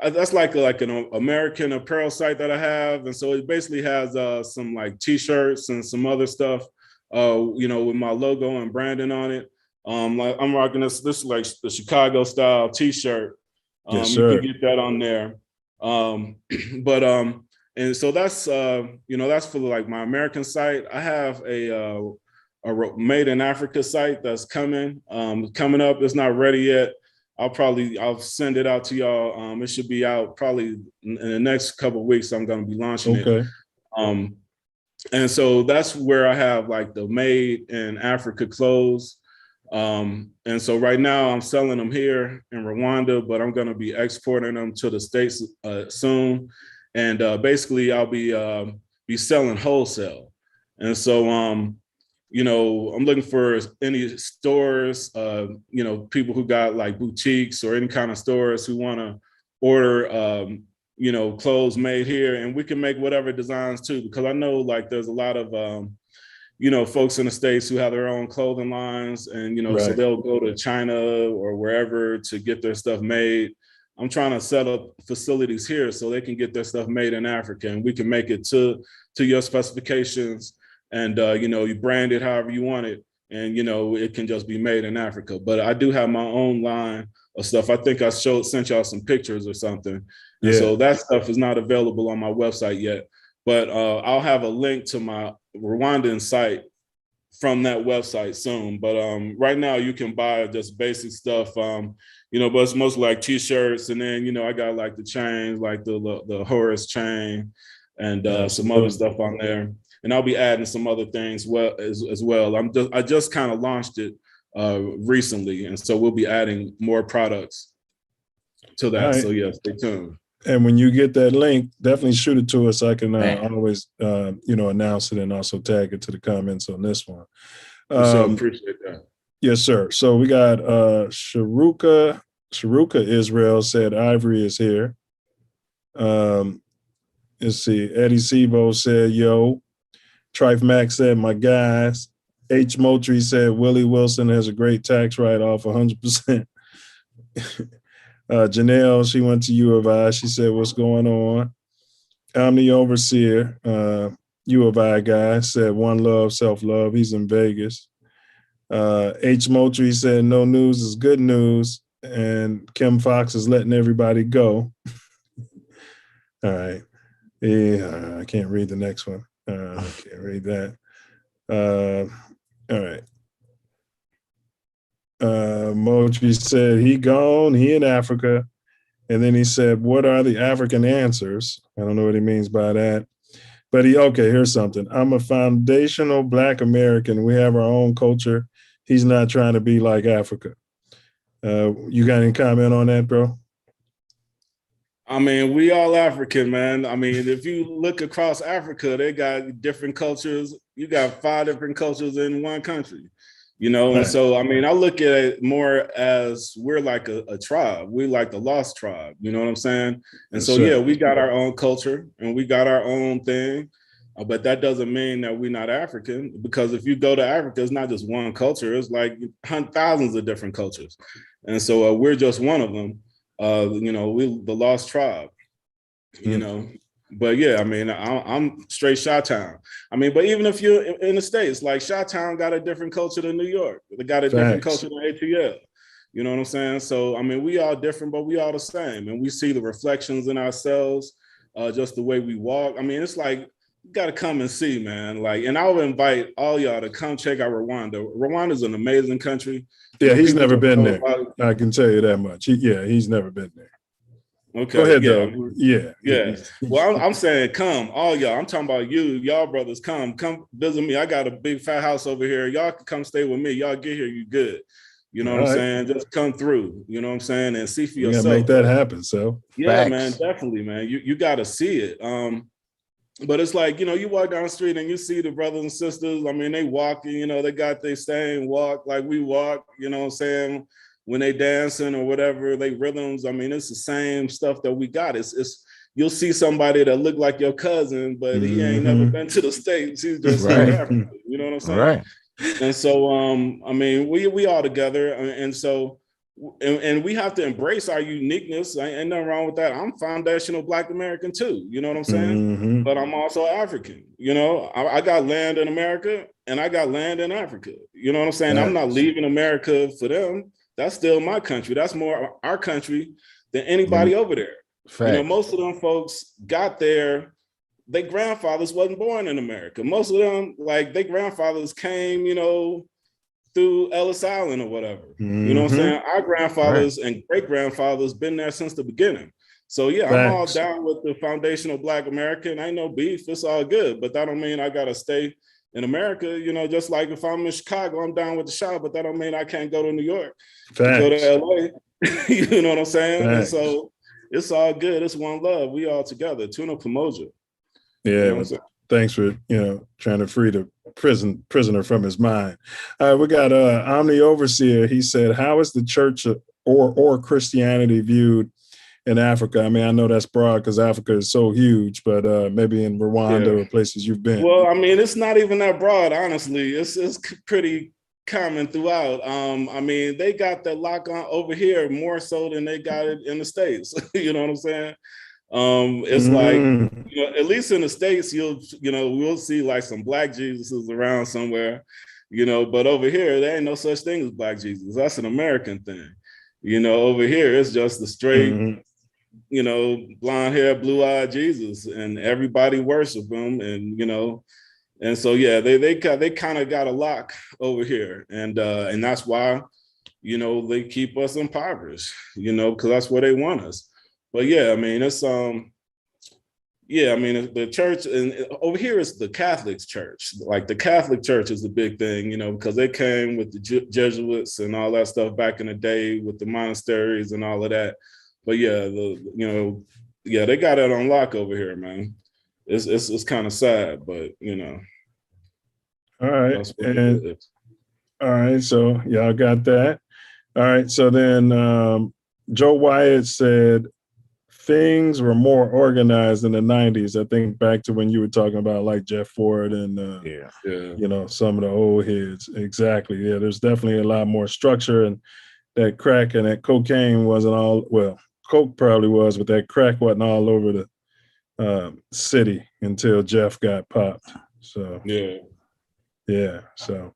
that's like an American apparel site that I have. And so it basically has some like T-shirts and some other stuff, with my logo and branding on it. Like I'm rocking this is like the Chicago style T-shirt. Yes, sir. You can get that on there. And so that's, that's for like my American site. I have a Made in Africa site that's coming up. It's not ready yet. I'll send it out to y'all. It should be out probably in the next couple of weeks. I'm going to be launching it. And so that's where I have like the Made in Africa clothes. And so right now I'm selling them here in Rwanda, but I'm going to be exporting them to the States soon. And basically I'll be selling wholesale. And so, I'm looking for any stores, people who got like boutiques or any kind of stores who want to order, clothes made here, and we can make whatever designs too, because I know like there's a lot of, folks in the States who have their own clothing lines, and, Right. So they'll go to China or wherever to get their stuff made. I'm trying to set up facilities here so they can get their stuff made in Africa, and we can make it to your specifications, and, you brand it however you want it, and, it can just be made in Africa. But I do have my own line of stuff. I think I sent y'all some pictures or something. And so that stuff is not available on my website yet, but I'll have a link to my Rwandan site from that website soon. But right now you can buy just basic stuff, but it's mostly like T-shirts. And then, I got like the chains, like the Horus chain and some other stuff on there. And I'll be adding some other things as well. I just kind of launched it recently. And so we'll be adding more products to that. Right. So yeah, stay tuned. And when you get that link, definitely shoot it to us. I can always, announce it and also tag it to the comments on this one. So appreciate that. Yes, sir. So we got Sharuka Israel said Ivory is here. Let's see. Eddie Sevo said, yo. Trife Max said, my guys. H. Moultrie said, Willie Wilson has a great tax write-off, 100%. Janelle, she went to U of I. She said, what's going on? I'm the overseer, U of I guy, said, one love, self-love. He's in Vegas. H. Moultrie said, no news is good news. And Kim Fox is letting everybody go. All right. Yeah, I can't read the next one. I can't read that. All right. Moji said he gone, he in Africa. And then he said, what are the African answers? I don't know what he means by that. But okay, here's something. I'm a foundational Black American. We have our own culture. He's not trying to be like Africa. You got any comment on that, bro? I mean, we all African, man. I mean, if you look across Africa, they got different cultures. You got 5 different cultures in one country, you know? And so, I mean, I look at it more as we're like a tribe. We like the lost tribe, you know what I'm saying? And so, yeah, we got our own culture and we got our own thing, but that doesn't mean that we're not African, because if you go to Africa, it's not just one culture. It's like thousands of different cultures. And so we're just one of them. You know, we the lost tribe, you know. But yeah, I mean, I'm straight Chi-Town. I mean, but even if you're in the States, like Chi-Town got a different culture than New York. They got a different culture than ATL. You know what I'm saying? So, I mean, we all different, but we all the same. And we see the reflections in ourselves, just the way we walk. I mean, it's like, you got to come and see, man. Like, and I would invite all y'all to come check out Rwanda. Rwanda is an amazing country. Yeah, he's never been there. I can tell you that much. He's never been there. Okay. Go ahead, yeah, though. Yeah. Well, I'm saying come, all y'all. I'm talking about y'all brothers. Come visit me. I got a big fat house over here. Y'all can come stay with me. Y'all get here, you good. You know what I'm saying? Just come through. You know what I'm saying? And see for yourself. You gotta make that happen. So yeah, man, definitely, man. You got to see it. But it's like, you know, you walk down the street and you see the brothers and sisters. I mean, they walking, you know, they got their same walk like we walk, you know what I'm saying? When they dancing or whatever, they rhythms. I mean, it's the same stuff that we got. It's you'll see somebody that look like your cousin, but he ain't never been to the States. He's just South Africa. You know what I'm saying? Right. And so, I mean, we all together. And so, and we have to embrace our uniqueness. Ain't nothing wrong with that. I'm foundational Black American too. You know what I'm saying? But I'm also African. You know, I got land in America and I got land in Africa. You know what I'm saying? I'm not leaving America for them. That's still my country. That's more our country than anybody over there. You know, most of them folks got there. Their grandfathers wasn't born in America. Most of them, like their grandfathers came, you know, through Ellis Island or whatever. You know what I'm saying? Our grandfathers and great grandfathers been there since the beginning. So yeah, I'm all down with the foundational Black American. Ain't no beef. It's all good. But that don't mean I gotta stay in America. You know, just like if I'm in Chicago, I'm down with the Chi, but that don't mean I can't go to New York, go to LA. You know what I'm saying? And so it's all good. It's one love. We all together. Tuna Pomoja. Yeah, you know thanks for, you know, trying to free the prisoner from his mind. We got Omni Overseer. He said, how is the church or Christianity viewed in Africa? I mean, I know that's broad because Africa is so huge, but maybe in Rwanda or places you've been. Well, I mean, it's not even that broad, honestly. It's pretty common throughout. I mean, they got the lock on over here more so than they got it in the States. You know what I'm saying? It's like, you know, at least in the States, we'll see like some Black Jesuses around somewhere, you know, but over here, there ain't no such thing as Black Jesus. That's an American thing. You know, over here, it's just the straight, you know, blonde hair, blue-eyed Jesus, and everybody worship him. And, you know, and so, yeah, they kind of got a lock over here. And that's why, you know, they keep us impoverished, you know, because that's where they want us. But yeah, I mean, it's yeah, I mean, the church, and over here is the Catholic Church. Like the Catholic Church is the big thing, you know, because they came with the Jesuits and all that stuff back in the day with the monasteries and all of that. But yeah, they got it on lock over here, man. It's kind of sad, but you know. All right, all right, so y'all got that. All right, so then Joe Wyatt said, things were more organized in the 90s. I think back to when you were talking about like Jeff Ford and you know, some of the old heads. Exactly. Yeah, there's definitely a lot more structure, and that crack and that cocaine wasn't all, well, coke probably was, but that crack wasn't all over the city until Jeff got popped. So yeah. So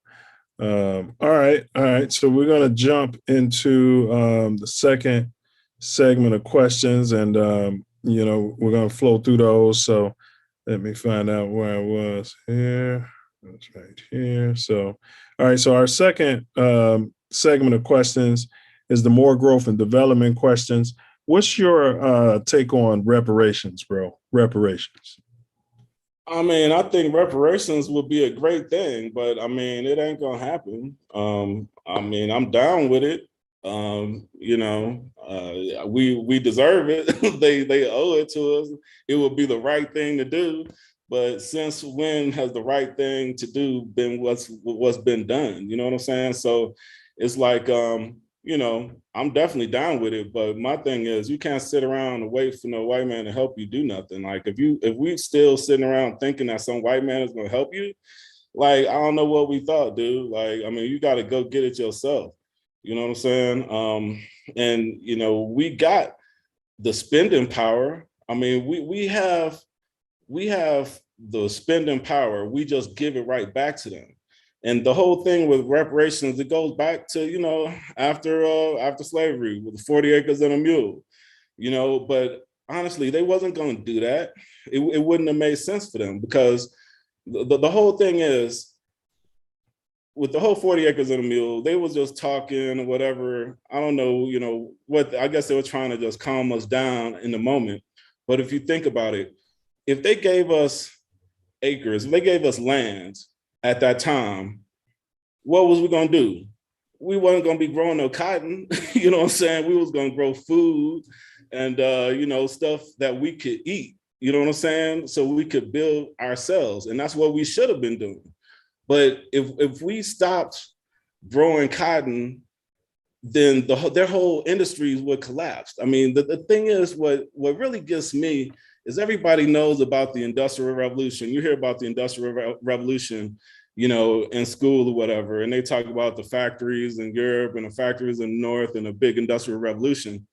all right. So we're gonna jump into the second segment of questions, and you know, we're gonna flow through those. So let me find out where I was here. That's right here. So all right, so our second segment of questions is the Moor Growth and Development questions. What's your take on reparations, bro? Reparations. I mean, I think reparations would be a great thing, but I mean, it ain't gonna happen. I mean, I'm down with it. We deserve it. they owe it to us. It would be the right thing to do. But since when has the right thing to do been what's been done? You know what I'm saying? So it's like, I'm definitely down with it. But my thing is, you can't sit around and wait for no white man to help you do nothing. Like if we still sitting around thinking that some white man is gonna help you, like I don't know what we thought, dude. Like I mean, you got to go get it yourself. You know what I'm saying? We got the spending power. I mean, we have the spending power. We just give it right back to them. And the whole thing with reparations, it goes back to, after slavery with the 40 acres and a mule, but honestly, they wasn't going to do that. It wouldn't have made sense for them because the whole thing is, with the whole 40 acres and a mule, they was just talking or whatever. I don't know, what, I guess they were trying to just calm us down in the moment. But if you think about it, if they gave us acres, if they gave us lands at that time, what was we gonna do? We wasn't gonna be growing no cotton, you know what I'm saying? We was gonna grow food and, stuff that we could eat, you know what I'm saying? So we could build ourselves. And that's what we should have been doing. But if we stopped growing cotton, then their whole industries would collapse. I mean, the thing is, what really gets me is everybody knows about the Industrial Revolution. You hear about the Industrial Revolution, in school or whatever, and they talk about the factories in Europe and the factories in the North and a big Industrial Revolution.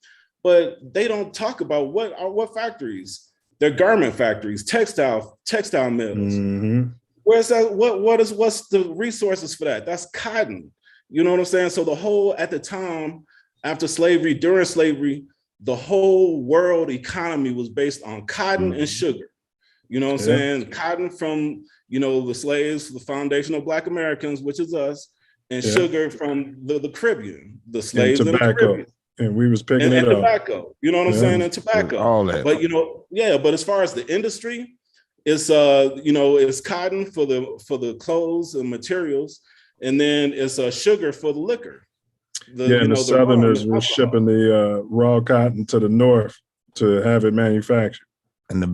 But they don't talk about what factories. They're garment factories, textile mills. Mm-hmm. Where's that? What's the resources for that? That's cotton. You know what I'm saying? So at the time, after slavery, during slavery, the whole world economy was based on cotton and sugar. You know what I'm saying? Cotton from, the slaves, the foundational Black Americans, which is us, and sugar from the Caribbean, the slaves and tobacco. the Caribbean. And we was picking it up. Tobacco, you know what I'm saying? And tobacco. All that. But, but as far as the industry, it's cotton for the clothes and materials, and then it's sugar for the liquor. And the Southerners were shipping the raw cotton to the North to have it manufactured. And the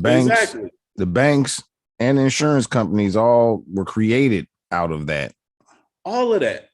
banks and insurance companies all were created out of that. All of that.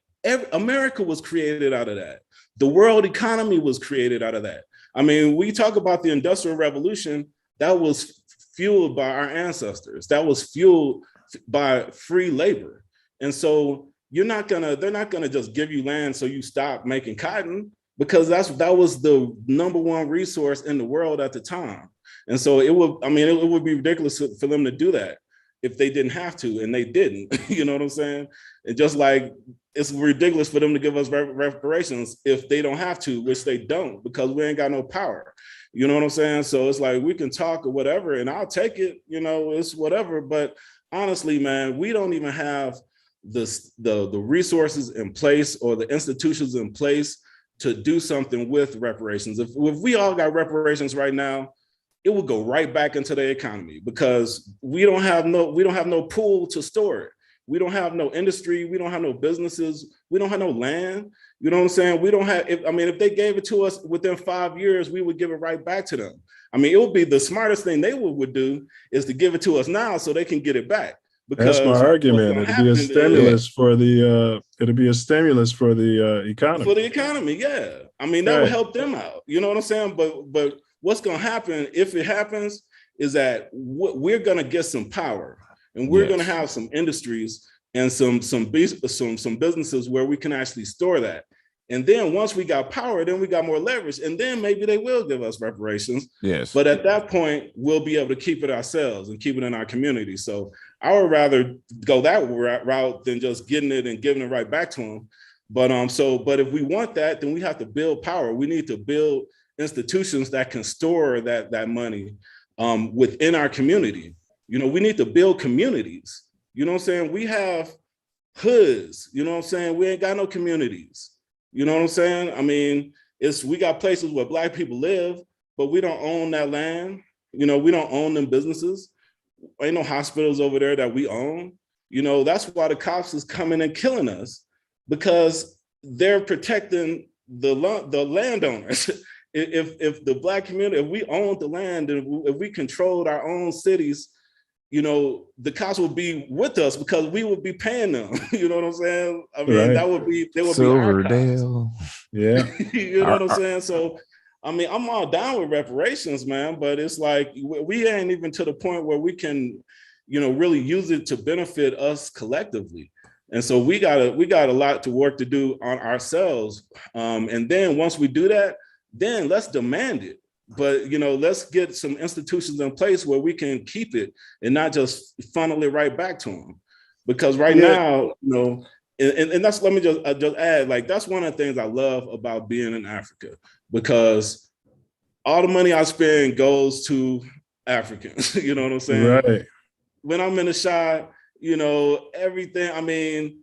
America was created out of that. The world economy was created out of that. I mean, we talk about the Industrial Revolution, that was fueled by our ancestors. That was fueled by free labor. And so they're not gonna just give you land so you stop making cotton, because that was the number one resource in the world at the time. And so it would be ridiculous for them to do that if they didn't have to, and they didn't. You know what I'm saying? And just like it's ridiculous for them to give us reparations if they don't have to, which they don't, because we ain't got no power. You know what I'm saying? So it's like, we can talk or whatever, and I'll take it, it's whatever. But honestly, man, we don't even have the resources in place or the institutions in place to do something with reparations. If we all got reparations right now, it would go right back into the economy, because we don't have no pool to store it. We don't have no industry. We don't have no businesses. We don't have no land. You know what I'm saying? We don't have, if they gave it to us within 5 years, we would give it right back to them. I mean, it would be the smartest thing they would do is to give it to us now so they can get it back. Because that's my argument. It'd be a stimulus for the economy. For the economy, yeah. I mean, that would help them out. You know what I'm saying? But what's going to happen if it happens is that we're going to get some power, and we're going to have some industries and some businesses where we can actually store that. And then once we got power, then we got more leverage, and then maybe they will give us reparations. Yes. But at that point, we'll be able to keep it ourselves and keep it in our community. So I would rather go that route than just getting it and giving it right back to them. But if we want that, then we have to build power. We need to build institutions that can store that money within our community. We need to build communities. You know what I'm saying? We have hoods. You know what I'm saying? We ain't got no communities. You know what I'm saying? I mean, we got places where Black people live, but we don't own that land. You know, we don't own them businesses. Ain't no hospitals over there that we own. You know, that's why the cops is coming and killing us, because they're protecting the landowners. If the Black community, if we owned the land, and if we controlled our own cities, you know, the cops would be with us because we would be paying them. You know what I'm saying? I mean, that would be, they would be our cops. Yeah. You know what I'm saying? So, I mean, I'm all down with reparations, man, but it's like, we ain't even to the point where we can, you know, really use it to benefit us collectively. And so we got a lot to work to do on ourselves. And then once we do that, then let's demand it. But, you know, let's get some institutions in place where we can keep it and not just funnel it right back to them. Because right now, you know, and that's, let me just add, like, that's one of the things I love about being in Africa, because all the money I spend goes to Africans. You know what I'm saying? Right. When I'm in the shop, you know, everything, I mean,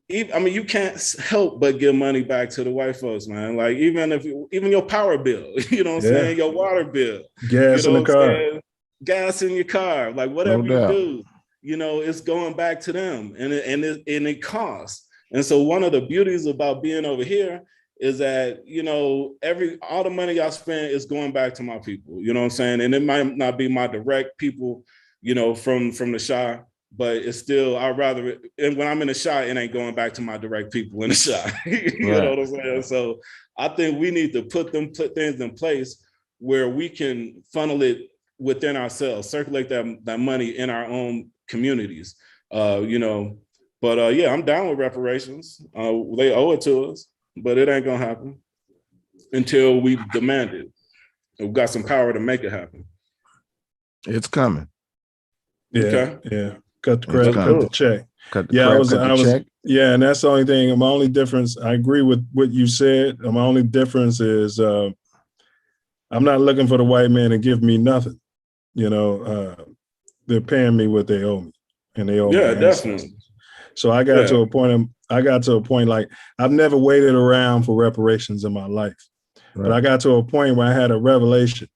you can't help but give money back to the white folks, man. Like, even your power bill, you know what I'm saying? Your water bill, gas you know in the car, gas in your car, like whatever you do, you know, it's going back to them, and it costs. And so one of the beauties about being over here is that, you know, all the money I spend is going back to my people, you know what I'm saying? And it might not be my direct people, you know, from the Shah, but it's still, I'd rather, and when I'm in the shot, it ain't going back to my direct people in the shot. You know what I'm saying? So I think we need to put things in place where we can funnel it within ourselves, circulate that money in our own communities. You know, but yeah, I'm down with reparations. They owe it to us, but it ain't gonna happen until we demand it. We've got some power to make it happen. It's coming. Yeah, okay. Yeah. Cut the credit, cut the check. Cut the check. Yeah, and that's the only thing. My only difference, I agree with what you said. My only difference is I'm not looking for the white man to give me nothing. You know, they're paying me what they owe me, and they owe me. Yeah, definitely. So I got to a point. Like, I've never waited around for reparations in my life, but I got to a point where I had a revelation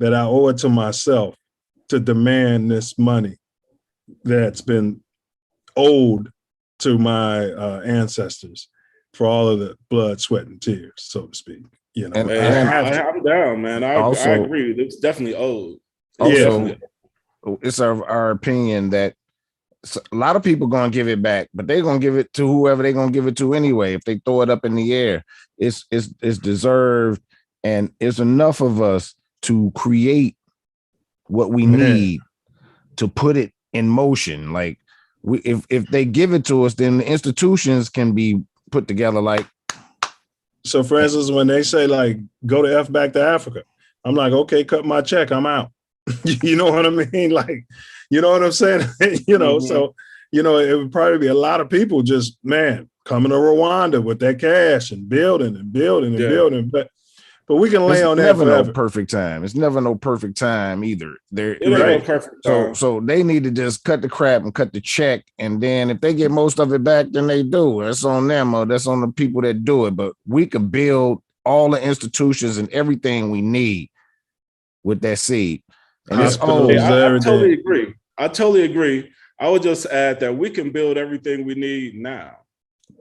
that I owe it to myself to demand this money that's been owed to my ancestors for all of the blood, sweat, and tears, so to speak. You know, I'm down, man. I agree. It's definitely owed. It's our opinion that a lot of people gonna give it back, but they're gonna give it to whoever they're gonna give it to anyway. If they throw it up in the air, it's deserved, and it's enough of us to create what we need to put it in motion. Like, if they give it to us, then the institutions can be put together. Like, so for instance, when they say, like, go to back to Africa, I'm like, okay, cut my check, I'm out. You know what I mean? Like, you know what I'm saying? You know, so, you know, it would probably be a lot of people just, man, coming to Rwanda with that cash and building and building and building. But we can lay on that never forever. No perfect time. It's never no perfect time either. It ain't no perfect time. So they need to just cut the crap and cut the check. And then if they get most of it back, then they do. That's on them, or that's on the people that do it. But we can build all the institutions and everything we need with that seed. And it's old. I totally agree. I would just add that we can build everything we need now.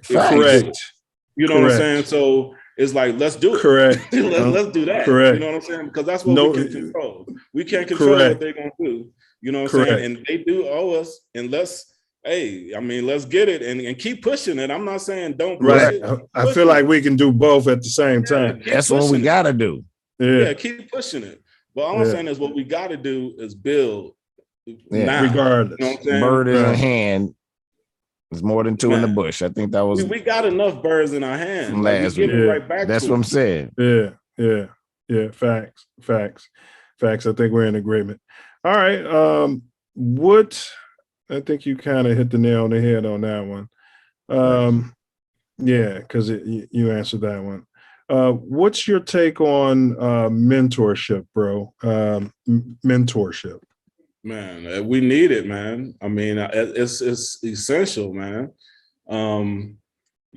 Correct. You know what I'm saying? So it's like, let's do it. Correct. let's do that. Correct. You know what I'm saying? Because that's what we can control. We can't control what they're going to do. You know what I'm saying? And they do owe us, and let's get it and keep pushing it. I'm not saying don't push it. I feel like we can do both at the same time. That's what we got to do. Yeah, keep pushing it. But all I'm saying is what we got to do is build now. Regardless. You know what I'm saying? Bird in the hand is more than two in the bush. I think that was. We got enough birds in our hand. From last week. Right back That's what I'm saying. Yeah. Facts. I think we're in agreement. All right. I think you kind of hit the nail on the head on that one. Yeah, because you answered that one. What's your take on mentorship, bro? Mentorship. Man, we need it, man. I mean, it's essential, man.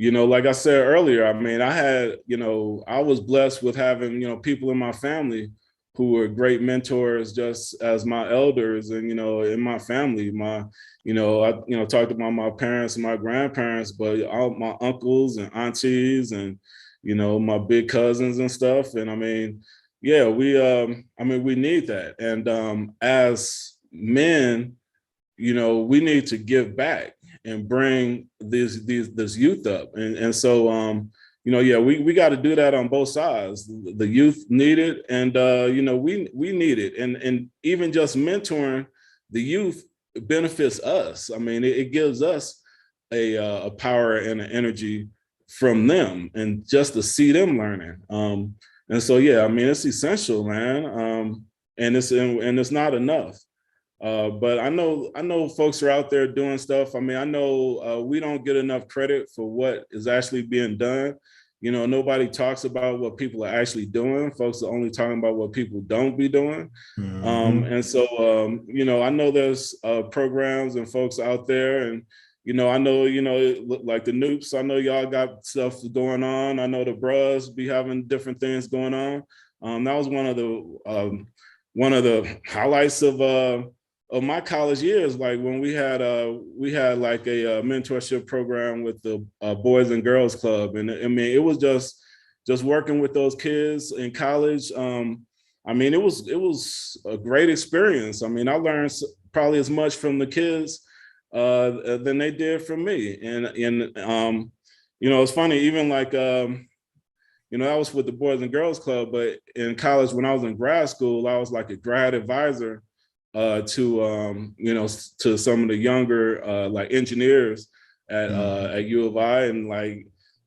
you know, like I said earlier, I mean, I had, you know, I was blessed with having, you know, people in my family who were great mentors, just as my elders, and, you know, in my family, my, you know, I, you know, talked about my parents and my grandparents, but all my uncles and aunties and, you know, my big cousins and stuff. And I mean, yeah, I mean, we need that. And as men, you know, we need to give back and bring this youth up. And so, you know, yeah, we got to do that on both sides. The youth need it, and you know, we need it. And even just mentoring the youth benefits us. I mean, it gives us a power and an energy from them, and just to see them learning. And so, yeah, I mean, it's essential, man. And it's not enough. But I know folks are out there doing stuff. I mean, I know we don't get enough credit for what is actually being done. You know, nobody talks about what people are actually doing. Folks are only talking about what people don't be doing. And so, you know, I know there's programs and folks out there, and, you know, I know, you know, like the Noops, I know y'all got stuff going on. I know the Bros be having different things going on. That was one of the highlights of my college years, like when we had like a mentorship program with the Boys and Girls Club. And I mean, it was just working with those kids in college. I mean, it was a great experience. I mean, I learned probably as much from the kids than they did from me. And you know, it's funny, even like, you know, I was with the Boys and Girls Club, but in college, when I was in grad school, I was like a grad advisor to you know, to some of the younger like engineers at U of I, and like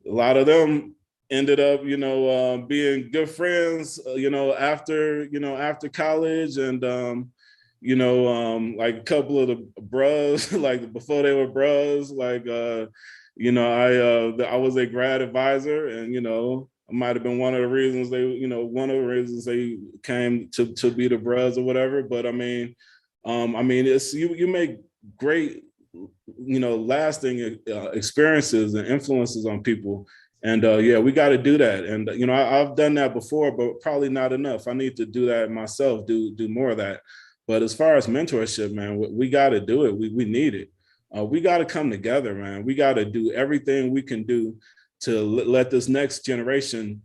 a lot of them ended up, you know, being good friends, you know, after college. And you know, like a couple of the bros, like before they were bros, like you know, I was a grad advisor, and, you know, might have been one of the reasons they came to be the bros or whatever. But I mean, it's you make great, you know, lasting experiences and influences on people. And yeah, we got to do that. And, you know, I've done that before, but probably not enough. I need to do that myself, do more of that. But as far as mentorship, man, we got to do it. We need it. We got to come together, man. We got to do everything we can do to let this next generation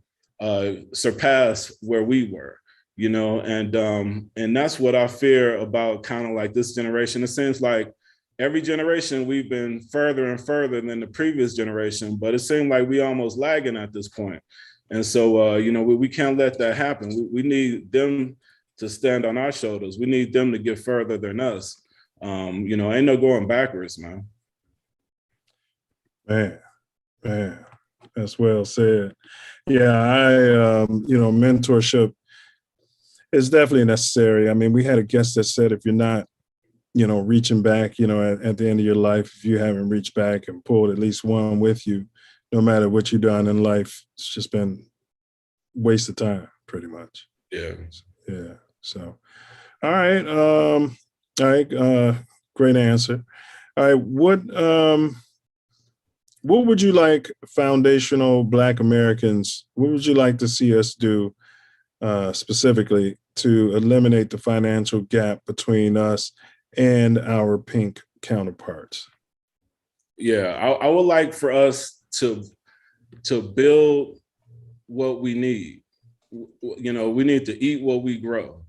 surpass where we were, you know. And that's what I fear about kind of like this generation. It seems like every generation we've been further and further than the previous generation, but it seemed like we almost lagging at this point. And so, you know, we can't let that happen. We need them to stand on our shoulders. We need them to get further than us. You know, ain't no going backwards, man. Man, that's well said. Yeah, you know, mentorship is definitely necessary. I mean, we had a guest that said, if you're not, you know, reaching back, you know, at the end of your life, if you haven't reached back and pulled at least one with you, no matter what you've done in life, it's just been waste of time, pretty much. Yeah. Yeah. So, all right. Great answer. All right. What would you like foundational Black Americans, what would you like to see us do specifically to eliminate the financial gap between us and our pink counterparts? Yeah, I would like for us to build what we need. You know, we need to eat what we grow.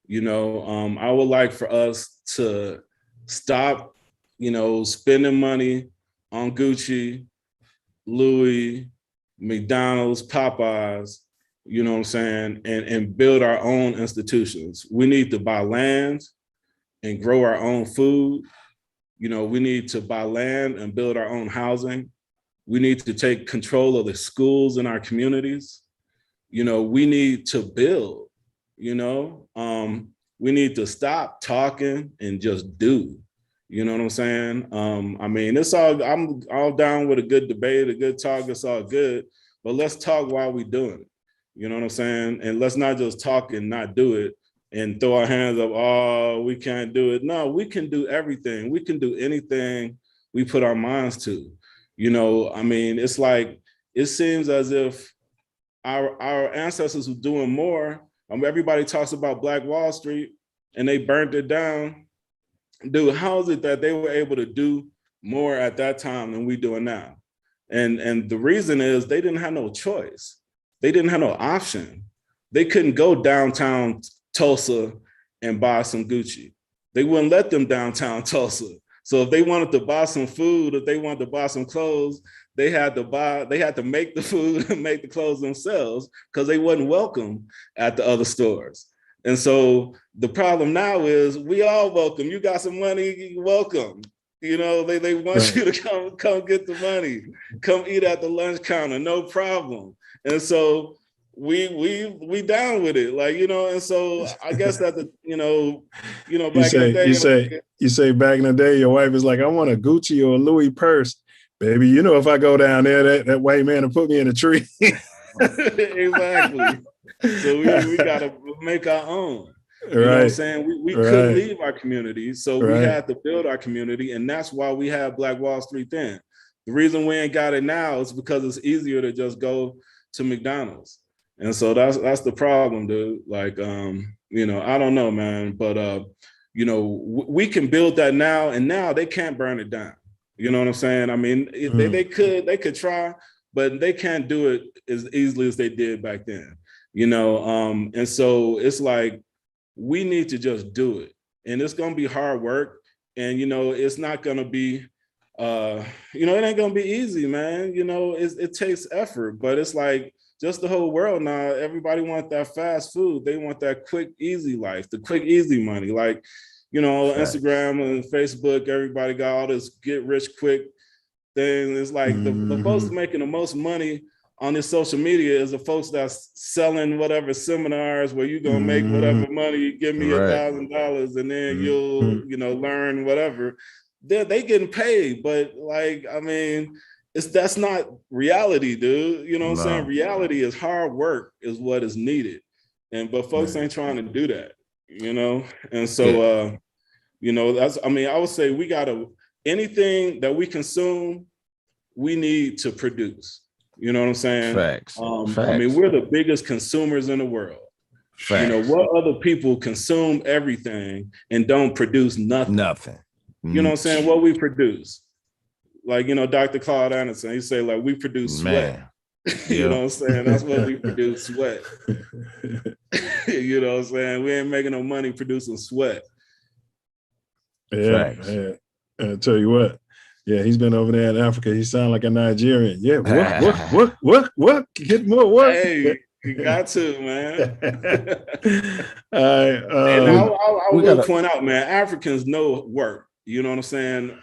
You know, I would like for us to stop, you know, spending money on Gucci, Louis, McDonald's, Popeyes, you know what I'm saying, and build our own institutions. We need to buy land and grow our own food. You know, we need to buy land and build our own housing. We need to take control of the schools in our communities. You know, we need to build, you know, we need to stop talking and just do. You know what I'm saying? I mean, I'm all down with a good debate, a good talk, it's all good, but let's talk while we doing it. You know what I'm saying? And let's not just talk and not do it and throw our hands up, oh, we can't do it. No, we can do everything. We can do anything we put our minds to. You know, I mean, it's like, it seems as if our ancestors were doing more. Everybody talks about Black Wall Street and they burnt it down. Dude, how is it that they were able to do more at that time than we doing now? And the reason is they didn't have no choice. They didn't have no option. They couldn't go downtown Tulsa and buy some Gucci. They wouldn't let them downtown Tulsa. So if they wanted to buy some food, if they wanted to buy some clothes, they had to make the food and make the clothes themselves because they wasn't welcome at the other stores. And so the problem now is we all welcome. You got some money, welcome. You know, they want you to come get the money, come eat at the lunch counter, no problem. And so we down with it, like, you know. And so I guess that back in the day, you say back in the day, your wife is like, I want a Gucci or a Louis purse, baby. You know, if I go down there, that white man will put me in a tree. Exactly. So we gotta make our own. You know what I'm saying? We couldn't leave our community, so we had to build our community, and that's why we have Black Wall Street then. The reason we ain't got it now is because it's easier to just go to McDonald's. And so that's the problem, dude. Like, you know, I don't know, man, but you know, we can build that now, and now they can't burn it down. You know what I'm saying? I mean, they could try, but they can't do it as easily as they did back then. You know, and so it's like, we need to just do it. And it's going to be hard work. And, you know, it's not going to be, you know, it ain't going to be easy, man. You know, it takes effort, but it's like just the whole world now, everybody wants that fast food. They want that quick, easy life, the quick, easy money. Like, you know, Instagram and Facebook, everybody got all this get rich quick thing. It's like the folks making the most money on this social media is the folks that's selling whatever seminars where you're gonna make whatever money, give me $1,000 and then you'll, you know, learn whatever. They getting paid, but like, I mean, that's not reality, dude. You know what I'm saying? Reality is hard work is what is needed. But folks ain't trying to do that, you know? And so, you know, I would say we gotta, anything that we consume, we need to produce. You know what I'm saying? Facts. I mean, we're the biggest consumers in the world. Facts. You know, what other people consume everything and don't produce nothing? Nothing. You know what I'm saying? What we produce. Like, you know, Dr. Claude Anderson, he say, like, we produce sweat. You know what I'm saying? That's what we produce, sweat. You know what I'm saying? We ain't making no money producing sweat. Yeah, man. I tell you what. Yeah, he's been over there in Africa. He sounds like a Nigerian. Yeah, what? Get more work. Hey, you got to, man. All right. And I will point out, man, Africans know work. You know what I'm saying?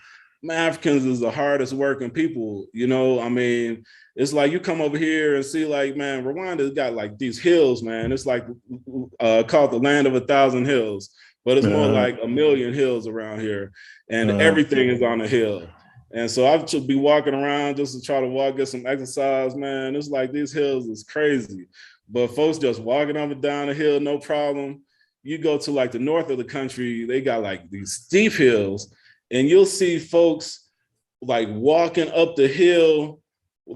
Africans is the hardest working people. You know, I mean, it's like you come over here and see, like, man, Rwanda's got like these hills, man. It's like called the land of 1,000 hills, but it's more like 1,000,000 hills around here, and everything is on a hill. And so I should be walking around just to try to get some exercise, man. It's like these hills is crazy. But folks just walking up and down the hill, no problem. You go to like the north of the country, they got like these steep hills, and you'll see folks like walking up the hill,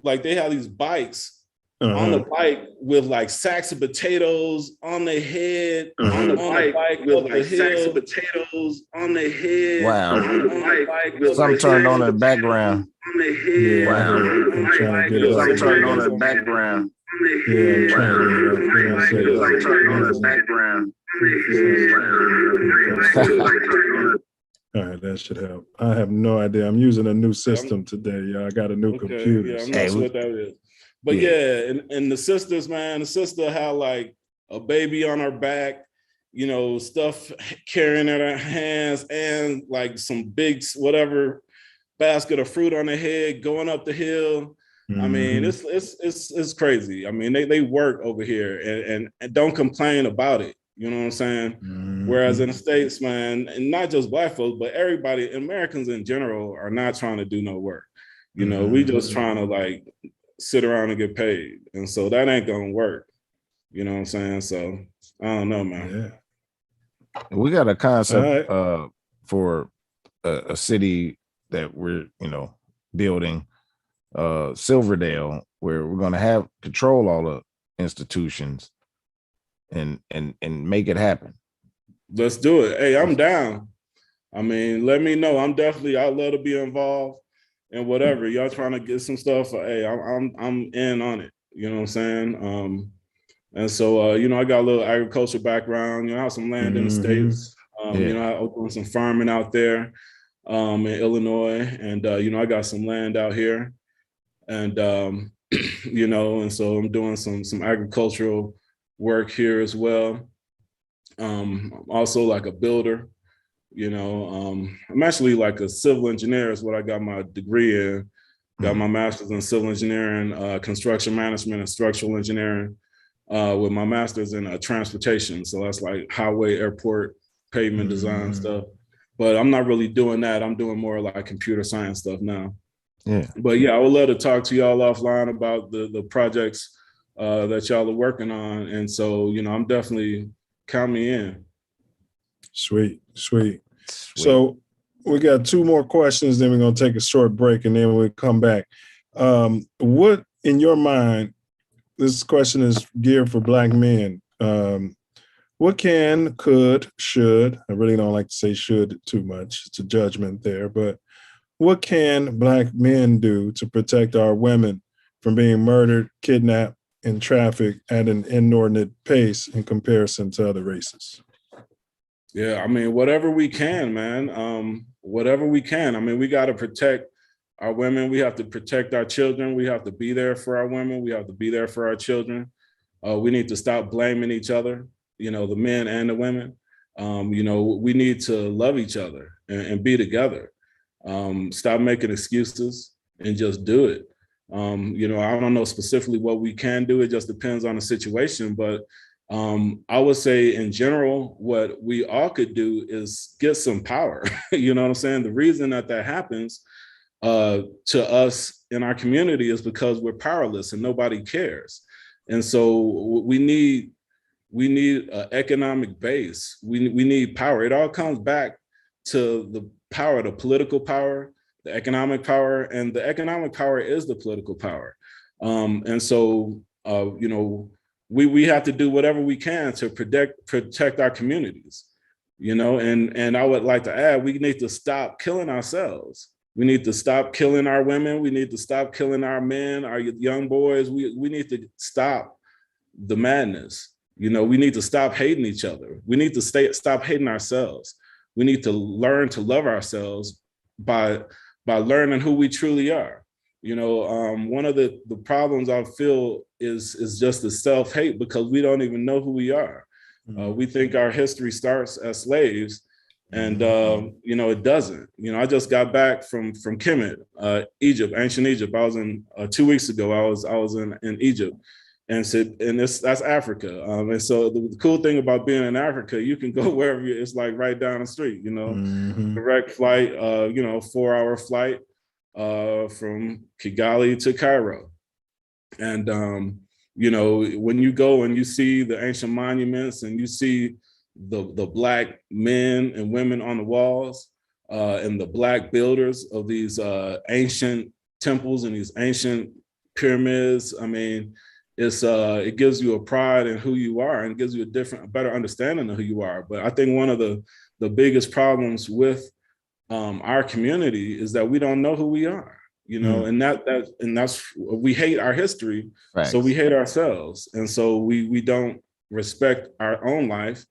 like they have these bikes on the bike with like sacks of potatoes on their head, on the bike with like sacks of potatoes on their head. Wow. Some turned on in the background. Yeah, wow. I'm trying to get some turned on in the background. Yeah, I'm trying to get it. Some turned on in the background. All right, that should help. I have no idea. I'm using a new system today, y'all. I got a new computer. Yeah, I'm not sure what that is. But yeah, and the sisters, man, the sister had like a baby on her back, you know, stuff carrying in her hands, and like some big whatever basket of fruit on their head going up the hill. I mean, it's crazy. I mean, they work over here and don't complain about it. You know what I'm saying? Whereas in the States, man, and not just Black folks, but everybody, Americans in general, are not trying to do no work. You know, we just trying to like sit around and get paid. And so that ain't gonna work. You know what I'm saying? So I don't know, man. Yeah. We got a concept for a city that we're, you know, building. Silverdale, where we're going to control all the institutions and make it happen. Let's do it. Hey, I'm down. I mean, let me know. I'd love to be involved in whatever y'all trying to get some stuff. Hey, I'm in on it. You know what I'm saying? And so, I got a little agriculture background. I have some land in the States. I was doing some farming out there in Illinois. And, I got some land out here. And, and so I'm doing some agricultural work here as well. I'm also like a builder. I'm actually like a civil engineer is what I got my degree in. Got my master's in civil engineering, construction management and structural engineering with my master's in transportation. So that's like highway, airport, pavement design stuff. But I'm not really doing that. I'm doing more like computer science stuff now. Yeah. But yeah, I would love to talk to y'all offline about the projects that y'all are working on. And so, I'm definitely count me in. Sweet. So we got two more questions, then we're going to take a short break and then we'll come back. What, in your mind, this question is geared for Black men. What can, could, should, I really don't like to say should too much. It's a judgment there, but what can Black men do to protect our women from being murdered, kidnapped, and trafficked at an inordinate pace in comparison to other races? Yeah, I mean, whatever we can, man. Whatever we can. I mean, we got to protect our women. We have to protect our children. We have to be there for our women. We have to be there for our children. We need to stop blaming each other, the men and the women. We need to love each other and be together. Stop making excuses and just do it. I don't know specifically what we can do. It just depends on the situation, but I would say in general, what we all could do is get some power. You know what I'm saying? The reason that happens to us in our community is because we're powerless and nobody cares. And so we need an economic base. We need power. It all comes back to the power, the political power, the economic power, and the economic power is the political power. And so, we have to do whatever we can to protect our communities, and I would like to add, we need to stop killing ourselves. We need to stop killing our women. We need to stop killing our men, our young boys. We need to stop the madness. We need to stop hating each other. We need to stop hating ourselves. We need to learn to love ourselves by learning who we truly are. One of the problems I feel is just the self-hate, because we don't even know who we are. We think our history starts as slaves, and it doesn't. I just got back from Kemet, Egypt, ancient Egypt. I was in 2 weeks ago. I was in Egypt, and that's Africa. And so the cool thing about being in Africa, you can go wherever it's like right down the street. Direct flight. 4-hour flight. From Kigali to Cairo. And, when you go and you see the ancient monuments and you see the Black men and women on the walls and the Black builders of these ancient temples and these ancient pyramids, I mean, it gives you a pride in who you are and gives you a better understanding of who you are. But I think one of the biggest problems with our community is that we don't know who we are, and that's we hate our history. Right. So we hate ourselves. And so we don't respect our own life.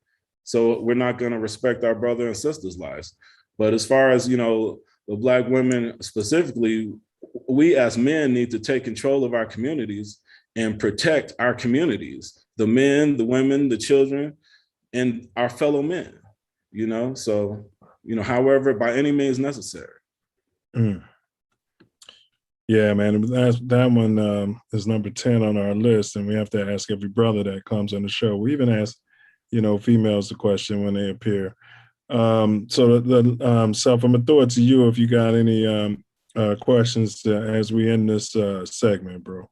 So we're not going to respect our brother and sisters' lives. But as far as, the Black women specifically, we as men need to take control of our communities and protect our communities, the men, the women, the children, and our fellow men, so however, by any means necessary. Yeah, man, that one is number 10 on our list, and we have to ask every brother that comes on the show. We even ask, females the question when they appear. So Self, I'm gonna throw it to you if you got any questions as we end this segment, bro.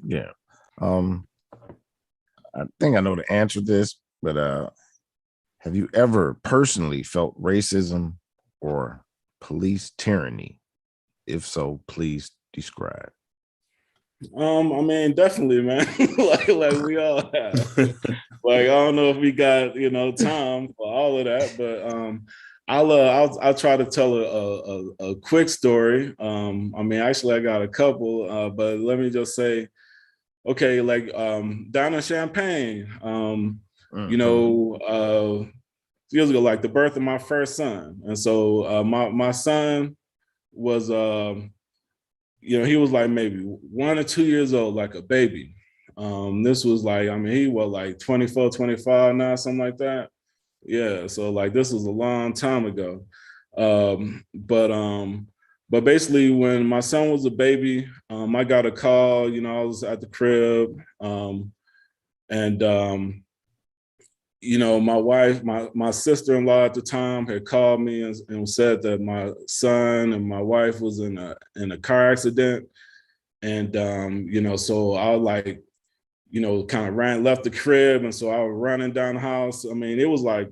Yeah. I think I know the answer to this, but have you ever personally felt racism or police tyranny? If so, please describe. I mean, definitely, man. like we all have. Like, I don't know if we got, time for all of that, but I'll try to tell a quick story. I mean, actually I got a couple, but let me just say, okay, like down in Champaign, years ago, like the birth of my first son. And so my son was he was like maybe 1 or 2 years old, like a baby. This was like, I mean, he was like 24, 25 now, something like that. Yeah, so like this was a long time ago. But basically when my son was a baby, I got a call, I was at the crib, my wife, my sister-in-law at the time had called me and said that my son and my wife was in a car accident. And, so I like, kind of left the crib. And so I was running down the house. I mean, it was like,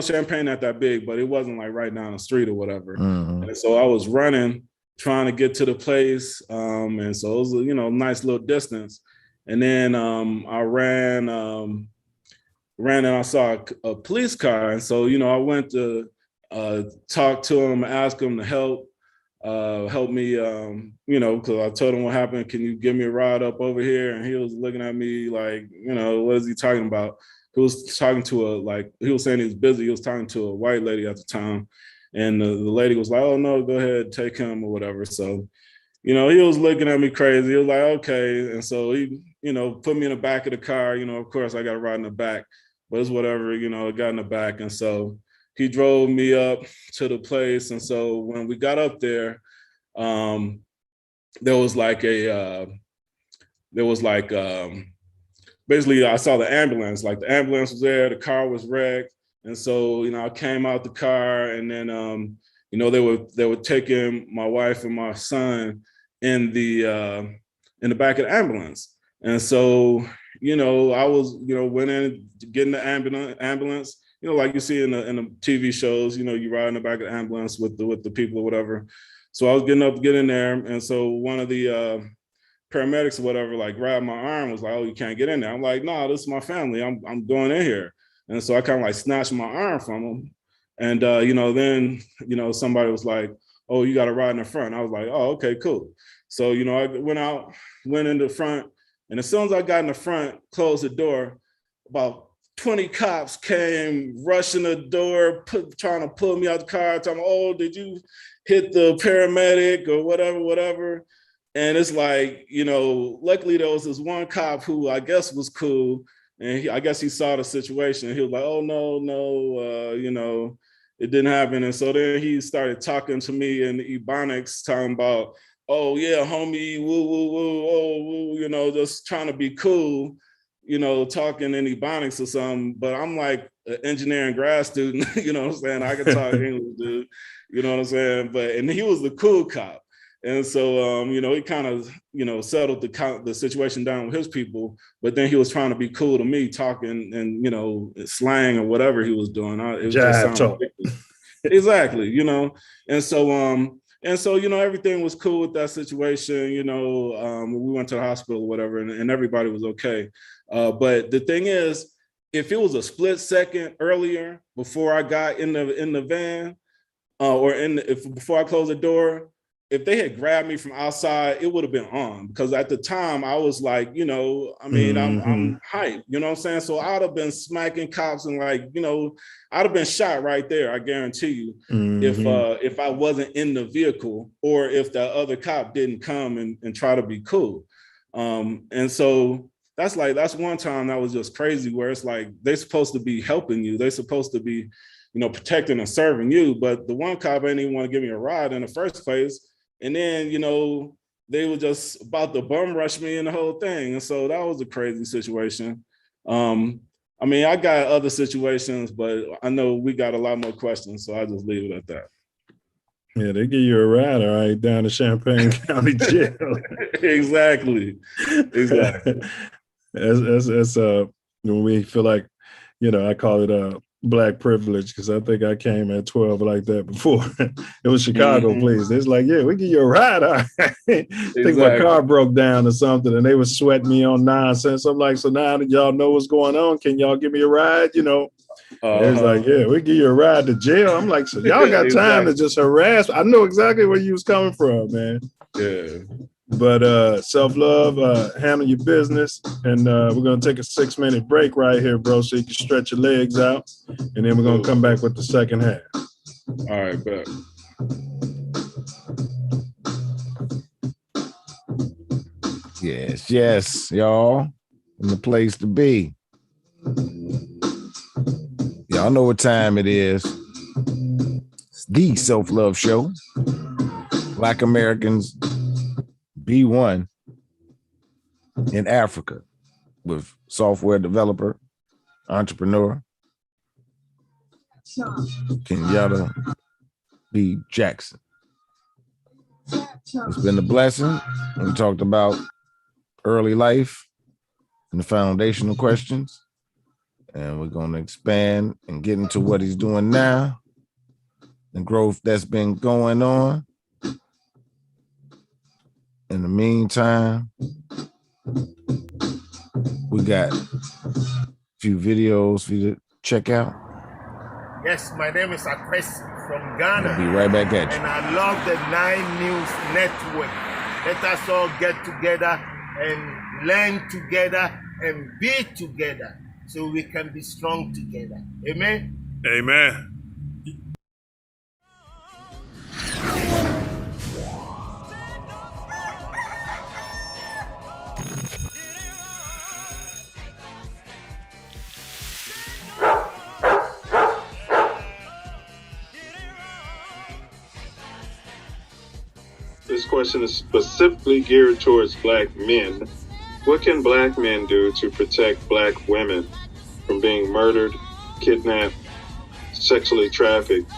Champaign not that big, but it wasn't like right down the street or whatever. And so I was running, trying to get to the place. And so it was a, nice little distance. And then I ran and I saw a police car. And so, I went to talk to him, ask him to help me, because I told him what happened. Can you give me a ride up over here? And he was looking at me like, what is he talking about? He was talking to he was saying he was busy. He was talking to a white lady at the time. And the lady was like, oh no, go ahead, take him or whatever. So, he was looking at me crazy. He was like, okay. And so he, put me in the back of the car. Of course I got to ride in the back, but it's whatever, I got in the back. And so he drove me up to the place. And so when we got up there, there was basically I saw the ambulance, like the ambulance was there, the car was wrecked. And so, I came out the car and then, they were taking my wife and my son in the back of the ambulance. And so, I was, went in to get in the ambulance, like you see in the TV shows, you ride in the back of the ambulance with the people or whatever. So I was getting up to get in there. And so one of the paramedics or whatever, like grabbed my arm, was like, oh, you can't get in there. I'm like, no, this is my family. I'm going in here. And so I kind of like snatched my arm from him. And, then, somebody was like, oh, you got to ride in the front. I was like, oh, okay, cool. So, I went in the front. And as soon as I got in the front, closed the door, about 20 cops came rushing the door, trying to pull me out the car, telling me, oh, did you hit the paramedic or whatever. And it's like, luckily there was this one cop who I guess was cool. And I guess he saw the situation. He was like, oh, no, it didn't happen. And so then he started talking to me in Ebonics, talking about, oh, yeah, homie, woo, woo, woo, oh, woo, just trying to be cool, talking in Ebonics or something. But I'm like an engineering grad student, what I'm saying? I can talk English, dude, what I'm saying? And he was the cool cop. And so, he kind of, settled the situation down with his people, but then he was trying to be cool to me, talking and, slang or whatever he was doing. It just sounded ridiculous. Exactly, And so, everything was cool with that situation. We went to the hospital or whatever, and everybody was okay. But the thing is, if it was a split second earlier before I got in the van, before I closed the door, if they had grabbed me from outside, it would have been on, because at the time I was like, I'm hyped, what I'm saying? So I'd have been smacking cops and like, I'd have been shot right there. I guarantee you, if I wasn't in the vehicle, or if the other cop didn't come and try to be cool. And so that's one time that was just crazy, where it's like, they're supposed to be helping you. They're supposed to be, protecting and serving you. But the one cop didn't even want to give me a ride in the first place. And then, they were just about to bum rush me and the whole thing. And so that was a crazy situation. I got other situations, but I know we got a lot more questions, so I'll just leave it at that. Yeah, they give you a ride, all right, down to Champaign County Jail. Exactly. That's when we feel like, I call it black privilege, because I think I came at 12 like that before. It was Chicago, please. It's like, yeah, we give you a ride. I think my car broke down or something, and they was sweating me on nonsense. I'm like, so now that y'all know what's going on, can y'all give me a ride? You know, it was like, yeah, we give you a ride to jail. I'm like, so y'all got time to just harass? I know exactly where you was coming from, man. Yeah. But Self Love, handle your business, and we're gonna take a 6-minute break right here, bro, so you can stretch your legs out, and then we're gonna come back with the second half. All right, bet. Yes, y'all, in the place to be. Y'all know what time it is. It's the Self Love Show. Black Americans be one in Africa with software developer, entrepreneur, Kenyatta B. Jackson. It's been a blessing. We talked about early life and the foundational questions, and we're going to expand and get into what he's doing now, the growth that's been going on. In the meantime, we got a few videos for you to check out. Yes, my name is Akwesi from Ghana. I'll be right back at you. And I love the 9 News Network. Let us all get together and learn together and be together so we can be strong together. Amen? Amen. This question is specifically geared towards Black men. What can Black men do to protect Black women from being murdered, kidnapped, sexually trafficked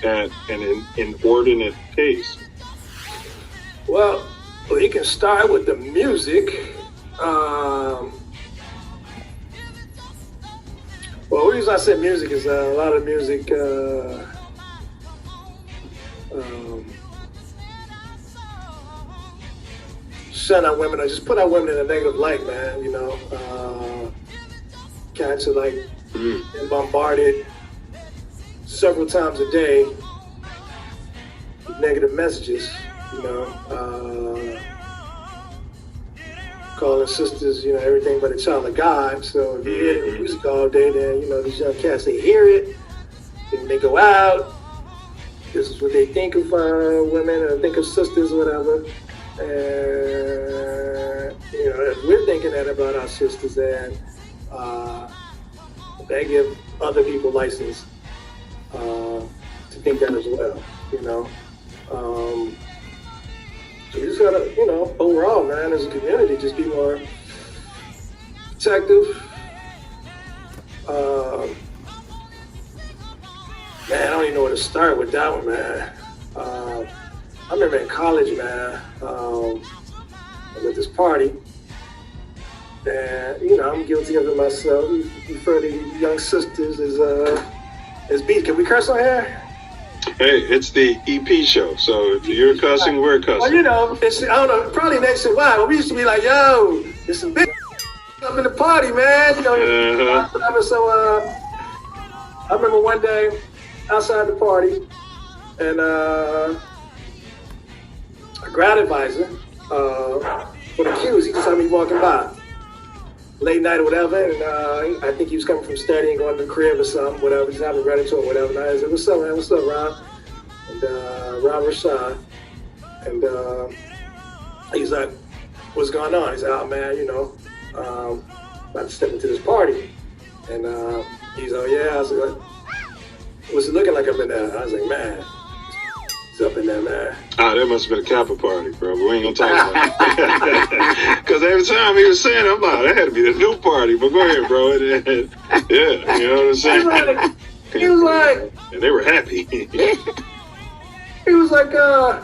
at an inordinate pace? Well, you can start with the music. Well, the reason I said music is a lot of music shut out women or just put out women in a negative light, man. You know, cats are like being bombarded several times a day with negative messages. You know, calling sisters, you know, everything but a child of God. So if you hear the music all day, then you know these young cats, they hear it, then they go out. This is what they think of women, or think of sisters, or whatever. And you know, if we're thinking that about our sisters, then they give other people license to think that as well. You know, so we just gotta, you know, overall, man, as a community, just be more protective. Man, I don't even know where to start with that one, man. I remember in college, man, I was at this party, and you know, I'm guilty of it myself. We refer to young sisters as beats. Can we curse on here? Hey, it's the EP show, so if you're cussing, we're cussing. Well, you know, it's, I don't know, probably nationwide, but we used to be like, yo, there's some big up in the party, man. You know, so I remember one day outside the party, and a grad advisor for the Qs, he just saw me walking by late night or whatever, and I think he was coming from studying, going to the crib or something, whatever, just having run into him, whatever. And I said, what's up, man? What's up, Rob? And Rob Rashad. And he's like, what's going on? He said, oh, man, you know, about to step into this party. And he's like, yeah. I was like, what's it looking like up in there? I was like, man, it's up in there, man. Ah, that must have been a Kappa party, bro. But we ain't gonna talk about it. Because every time he was saying, I'm like, that had to be the new party. But go ahead, bro. Yeah, you know what I'm saying? He was like, and they were happy. he was like, why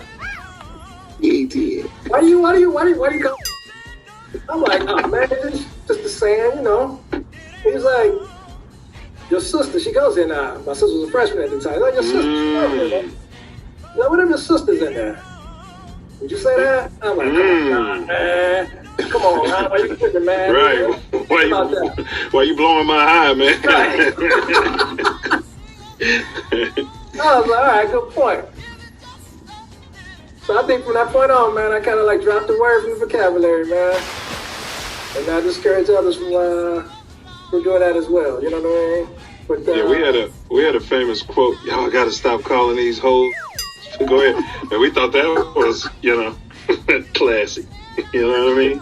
do you go? I'm like, oh man, just the saying, you know. He was like, your sister, she goes in there. My sister was a freshman at the time. Like, your sister, she goes in there. Like, what if your sister's in there? Would you say that? I'm like, come on, man. Come on, man. Why you tripping, man? Right. Why you blowing my high, man? Right. I was like, all right, good point. So I think from that point on, man, I kind of like dropped the word from the vocabulary, man. And I discourage others from doing that as well. You know what I mean? But, yeah, we had a famous quote. Y'all got to stop calling these hoes. Go ahead. And we thought that was, classy. You know what I mean?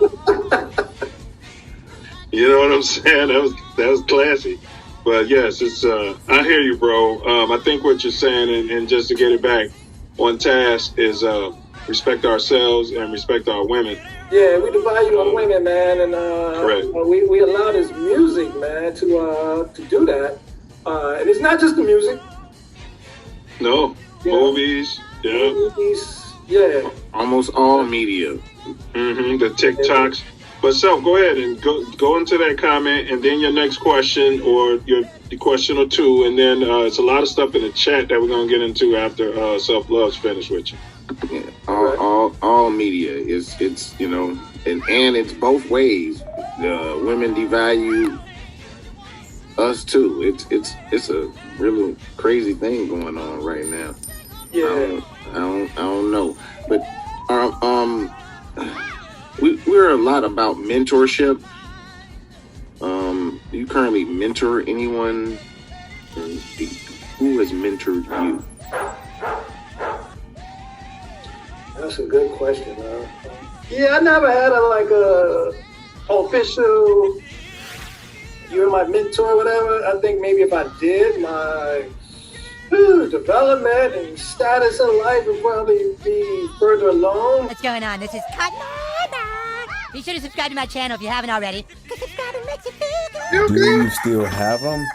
You know what I'm saying? That was classy. But yes, it's I hear you, bro. I think what you're saying, and just to get it back on task, is respect ourselves and respect our women. Yeah, we value our women, man, and correct. We allow this music, man, to do that. And it's not just the music. No, movies, yeah. Movies, yeah. Almost all media. The TikToks. But Self, go ahead and go into that comment, and then your next question or your question or two, and then it's a lot of stuff in the chat that we're gonna get into after Self Love's finished with you. Yeah, all media it's and it's both ways. The women devalue us too. It's a really crazy thing going on right now. Yeah, I don't know, but we're a lot about mentorship. Do you currently mentor anyone? Who has mentored you? That's a good question. Yeah, I never had a official, you're my mentor, whatever. I think maybe if I did, my development and status in life would probably be further along. What's going on? This is Cotton. Be sure to subscribe to my channel if you haven't already. Because subscribing makes you feel good. Do you still have them?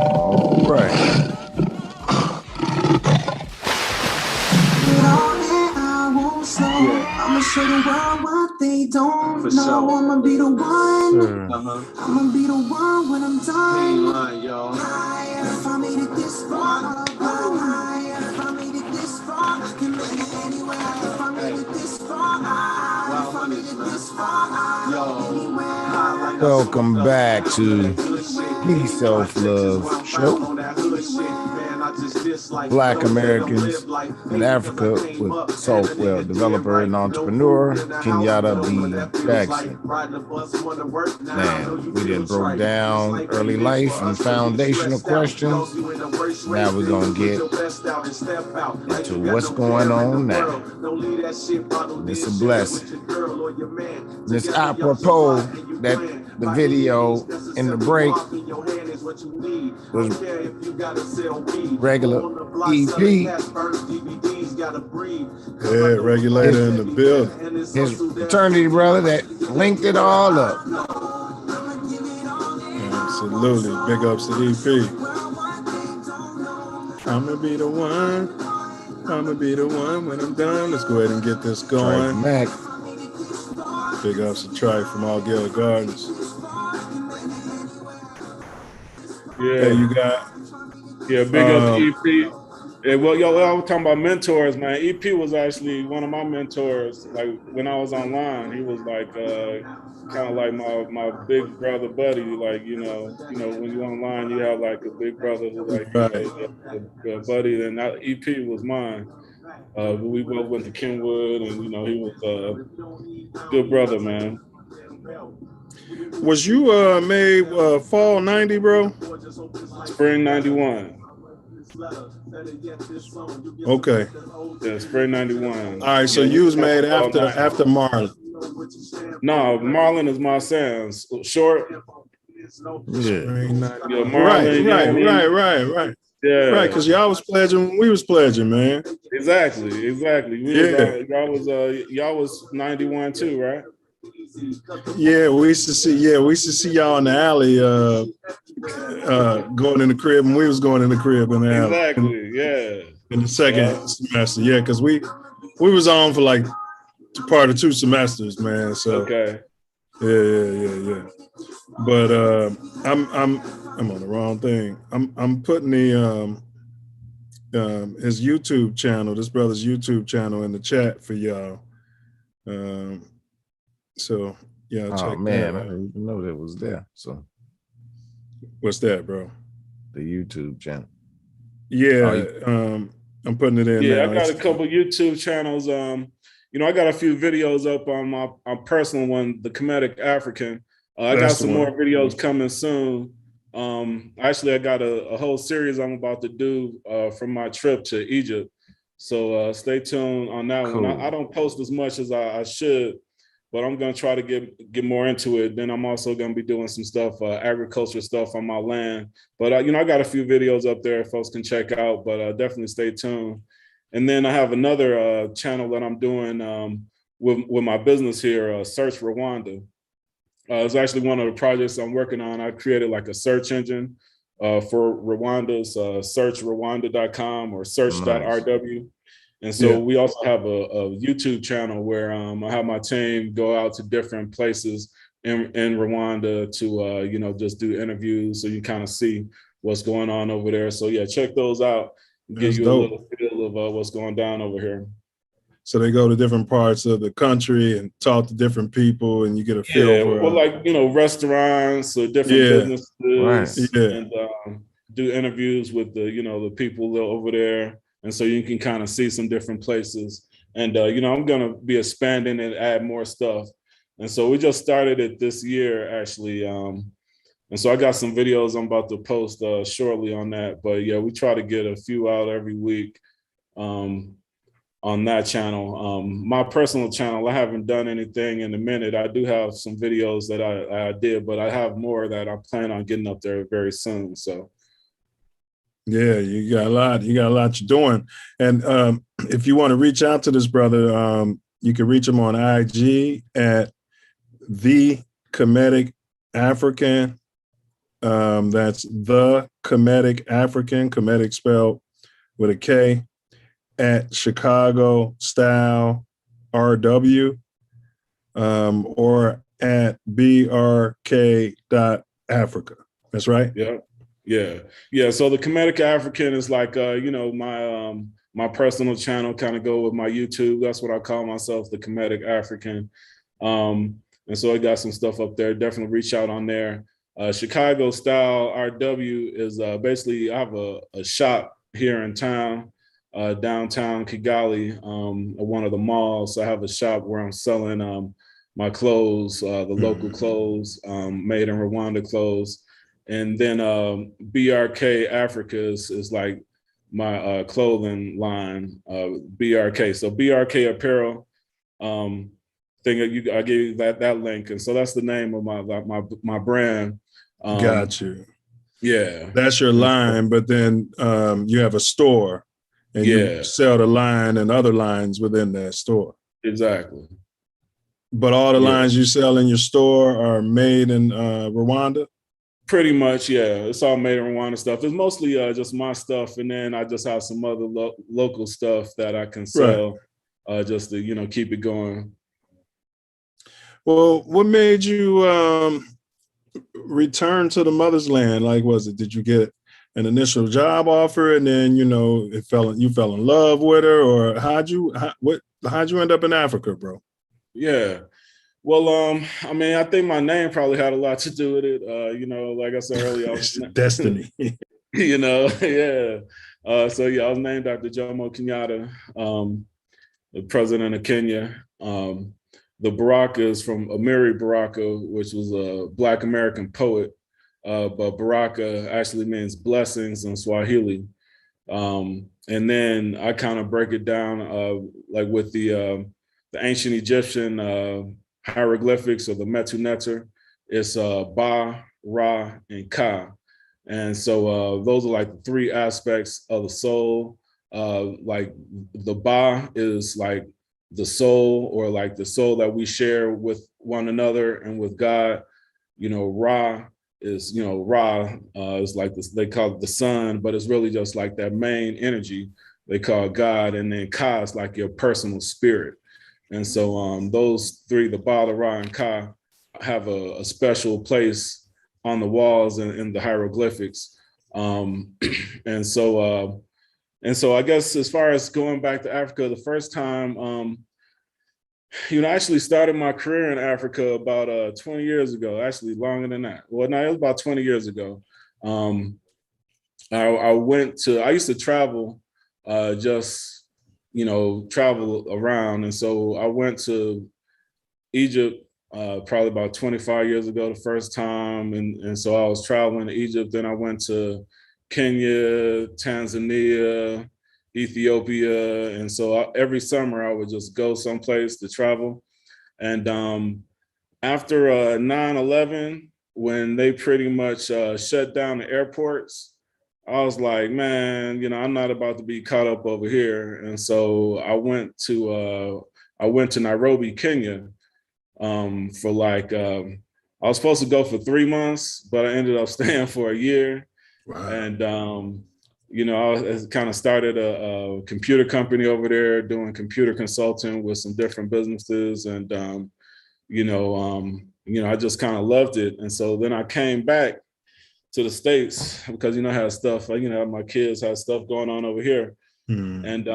All right. I'ma show the world what they don't know. I'ma be the one. I'ma be the one when I'm done. Higher, if I made it this far, I'll go higher. If I made it this far, I can make it anywhere. If I made it this far, if I made it this far, I'll go anywhere. Welcome back to the Self Luv Show. Black Americans in Africa with software developer and entrepreneur Kenyatta B. Jackson. Man, we done broke down early life and foundational questions. Now we're gonna get into what's going on now. It's a blessing. It's apropos that the video in the break was regular EP. Yeah, regulator in the building. His fraternity brother that linked it all up. Absolutely. Big ups to EP. I'ma be the one. I'ma be the one when I'm done. Let's go ahead and get this going. Mac. Big ups to Trike from All Gala Gardens. Yeah, hey, you got. Yeah, big up to EP. Yeah, well, I was talking about mentors, man. EP was actually one of my mentors. Like when I was online, he was like kind of like my big brother buddy. Like you know, when you're online, you have like a big brother who's like a buddy. And EP was mine. We both went to Kenwood, and he was a good brother, man. Was you made fall 90, bro? Spring 91. Okay. Yeah, spring 91. All right, so you was made after Marlon. No, Marlon is my sounds. Short. Yeah. Marlon, right. Yeah. Right, because y'all was pledging when we was pledging, man. Exactly. Y'all was 91 too, right? Yeah, we used to see. Yeah, we used to see y'all in the alley, going in the crib, and we was going in the crib in the alley. Exactly. Yeah. In the second semester, yeah, because we was on for like part of 2 semesters, man. So Okay. yeah. But I'm on the wrong thing. I'm putting the his YouTube channel, this brother's YouTube channel, in the chat for y'all. So yeah, check man, that I out. didn't even know that was there. So What's that, bro? the YouTube channel. Yeah, I'm putting it in Yeah, now. I got a couple YouTube channels. I got a few videos up on my personal one, the Kemetic African. I got That's the some more one. videos coming soon. Actually, I got a whole series I'm about to do from my trip to Egypt. So stay tuned on that one. I don't post as much as I should, but I'm gonna try to get more into it. Then I'm also gonna be doing some stuff, agriculture stuff on my land. But I got a few videos up there folks can check out. But definitely stay tuned. And then I have another channel that I'm doing with my business here, Search Rwanda. It's actually one of the projects I'm working on. I created like a search engine for Rwanda's searchrwanda.com or search.rw. And so we also have a YouTube channel where I have my team go out to different places in Rwanda to, just do interviews so you kind of see what's going on over there. So yeah, check those out. Give you a little feel of what's going down over here. So they go to different parts of the country and talk to different people, and you get a feel for. Well, like restaurants or different businesses, right. and do interviews with the people over there, and so you can kind of see some different places. And I'm gonna be expanding and add more stuff. And so we just started it this year, actually. And so I got some videos I'm about to post shortly on that. But yeah, we try to get a few out every week. On that channel. My personal channel, I haven't done anything in a minute. I do have some videos that I did, but I have more that I plan on getting up there very soon. So yeah, you got a lot you're doing. And if you want to reach out to this brother, you can reach him on IG at the Kemetic African. That's the Kemetic African, Kemetic spelled with a K, at Chicago Style RW, or at brk.africa. That's right. Yeah. So the Kemetic African is like my personal channel, kind of go with my YouTube. That's what I call myself, the Kemetic African. And so I got some stuff up there. Definitely reach out on there. Chicago Style RW is basically I have a shop here in town. Downtown Kigali, one of the malls. I have a shop where I'm selling my clothes, the local clothes, made in Rwanda clothes. And then BRK Africa is like my clothing line, BRK. So BRK Apparel thing. I gave you that link, and so that's the name of my brand. Got you. Yeah, that's your line. But then you have a store. And you sell the line and other lines within that store. Exactly. But all the lines you sell in your store are made in Rwanda? Pretty much, yeah. It's all made in Rwanda stuff. It's mostly just my stuff. And then I just have some other local stuff that I can sell just to, keep it going. Well, what made you return to the mother's land? Like, did you get an initial job offer and then you fell in love with her, or how'd you end up in Africa, bro? Yeah, well, I think my name probably had a lot to do with it. Like I said earlier, destiny. Yeah. So yeah, I was named after Jomo Kenyatta, the president of Kenya. The Baraka is from Amiri Baraka, which was a Black American poet. But Baraka actually means blessings in Swahili. And then I kind of break it down like with the ancient Egyptian hieroglyphics of the Metu Neter. It's Ba, Ra, and Ka. And so those are like the 3 aspects of the soul. Like the Ba is like the soul, or like the soul that we share with one another and with God. You know, Ra is, you know, Ra is like this, they call it the sun, but it's really just like that main energy they call God. And then Ka is like your personal spirit. And so those three, the Ba, the Ra, and Ka, have a special place on the walls and in the hieroglyphics. And so I guess as far as going back to Africa, the first time, you know, I actually started my career in Africa about 20 years ago, actually longer than that. Well, no, it was about 20 years ago. I used to travel, just, you know, travel around. And so I went to Egypt probably about 25 years ago the first time. And so I was traveling to Egypt. Then I went to Kenya, Tanzania, Ethiopia. And so every summer I would just go someplace to travel. And after 9/11, when they pretty much shut down the airports, I was like, man, you know, I'm not about to be caught up over here. And so I went to Nairobi, Kenya, for like, I was supposed to go for 3 months, but I ended up staying for a year. Wow. And, you know, I kind of started a computer company over there doing computer consulting with some different businesses. And, you know, I just kind of loved it. And so then I came back to the States because, you know, I had stuff, like, you know, my kids had stuff going on over here. And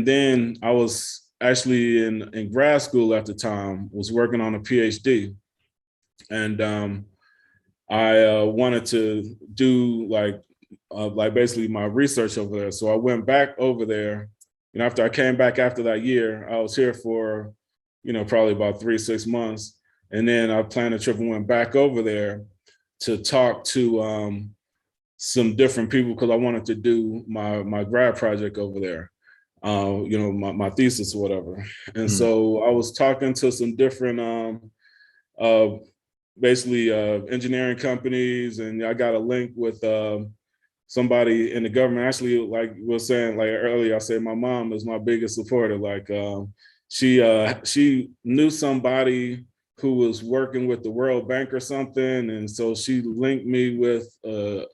then I was actually in grad school at the time, was working on a PhD. And I wanted to do like basically my research over there. So I went back over there. And after I came back after that year, I was here for, you know, probably about 3-6 months. And then I planned a trip and went back over there to talk to some different people because I wanted to do my grad project over there, you know, my thesis or whatever. And so I was talking to some different basically engineering companies, and I got a link with somebody in the government. Actually, like we were saying like earlier, I said my mom is my biggest supporter. Like she knew somebody who was working with the World Bank or something. And so she linked me with a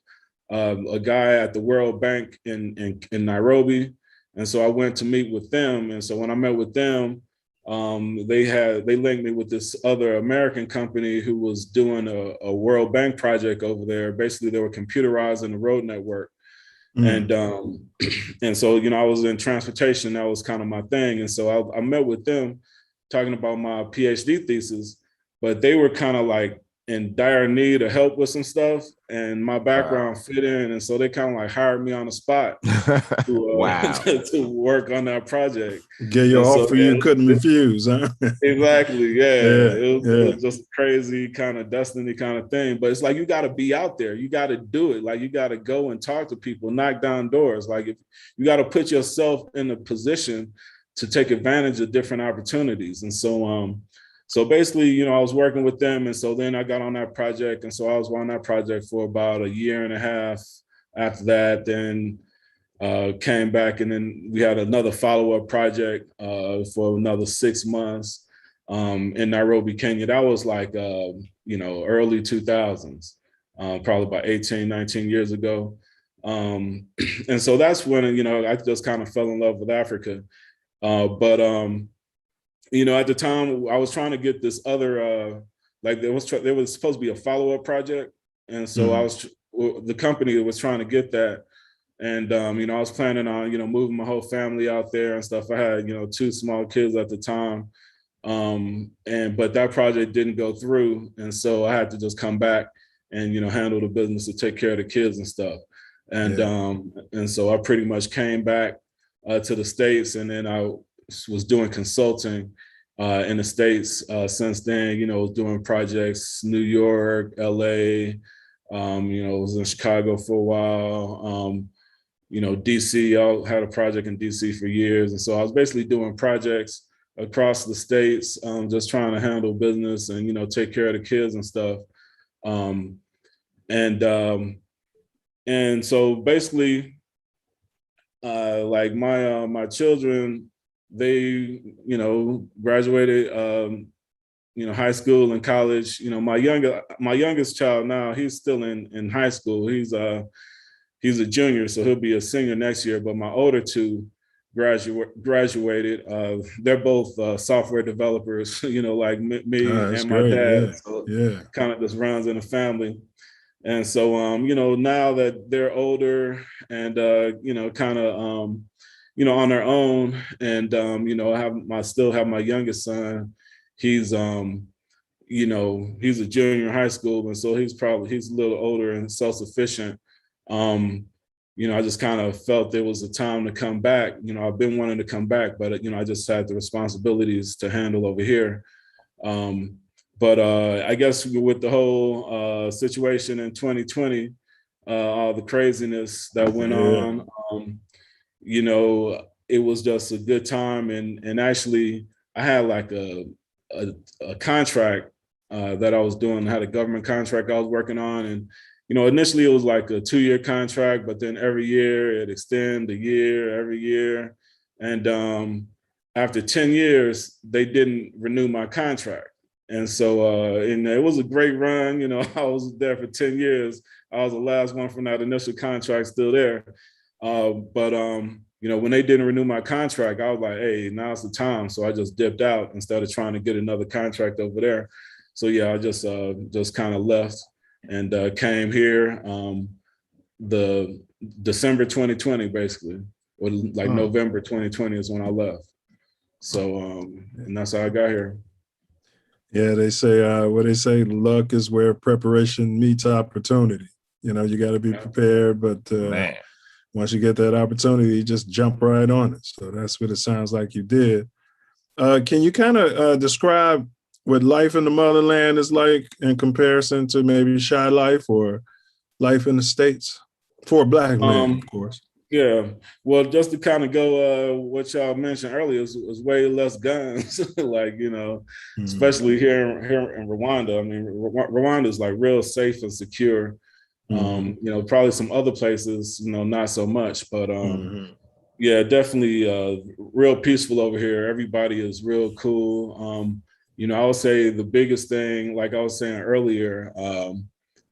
guy at the World Bank in Nairobi. And so I went to meet with them. And so when I met with them, they linked me with this other American company who was doing a World Bank project over there. Basically, they were computerizing the road network. And so, you know, I was in transportation. That was kind of my thing. And so I met with them talking about my PhD thesis, but they were kind of like in dire need of help with some stuff, and my background fit in. And so they kind of like hired me on the spot to, to work on that project. Get your offer you couldn't refuse, huh? Exactly, yeah. It was just a crazy kind of destiny kind of thing. But it's like, you got to be out there. You got to do it. Like, you got to go and talk to people, knock down doors. Like, if you got to put yourself in a position to take advantage of different opportunities. And so, so basically, you know, I was working with them. And so then I got on that project. And so I was on that project for about 1.5 years. After that, then came back, and then we had another follow-up project for another 6 months in Nairobi, Kenya. That was like, you know, early 2000s, probably about 18, 19 years ago. And so that's when, you know, I just kind of fell in love with Africa. You know, at the time I was trying to get this other, like there was supposed to be a follow-up project. And so the company was trying to get that. And, you know, I was planning on, you know, moving my whole family out there and stuff. I had, you know, 2 small kids at the time. But that project didn't go through. And so I had to just come back and, you know, handle the business to take care of the kids and stuff. And so I pretty much came back to the States, and then I was doing consulting in the States since then, you know, doing projects, New York, LA, you know, I was in Chicago for a while, you know, DC, I had a project in DC for years. And so I was basically doing projects across the States, just trying to handle business and, you know, take care of the kids and stuff. And so basically, like my children, they, graduated, high school and college. My youngest child now, he's still in high school. He's a junior, so he'll be a senior next year. But my older two graduated. They're both software developers, like me and my dad. Yeah. So Yeah. kind of just runs in the family. And so, now that they're older and, kind of, on their own, and, I still have my youngest son. He's, he's a junior in high school. And so he's a little older and self-sufficient. I just kind of felt there was a time to come back. I've been wanting to come back, but, I just had the responsibilities to handle over here. But I guess with the whole situation in 2020, all the craziness that went on, it was just a good time. And actually, I had like a contract that I was doing. I had a government contract I was working on. And, initially it was like a 2-year contract, but then every year it extended a year, every year. And after 10 years, they didn't renew my contract. And so, and it was a great run. I was there for 10 years. I was the last one from that initial contract still there. But when they didn't renew my contract, I was like, hey, now's the time. So I just dipped out instead of trying to get another contract over there. So yeah, I just kind of left and came here the December 2020, basically, or like November 2020 is when I left. So, and that's how I got here. Yeah, they say, luck is where preparation meets opportunity. You got to be prepared, but once you get that opportunity, you just jump right on it. So that's what it sounds like you did. Can you kind of describe what life in the motherland is like in comparison to maybe Shy life or life in the States for a Black man, of course? Yeah, well, just to kind of go what y'all mentioned earlier, is way less guns, like, especially here in Rwanda. I mean, Rwanda is like real safe and secure. Probably some other places, not so much, but yeah, definitely real peaceful over here. Everybody is real cool. I would say the biggest thing, like I was saying earlier,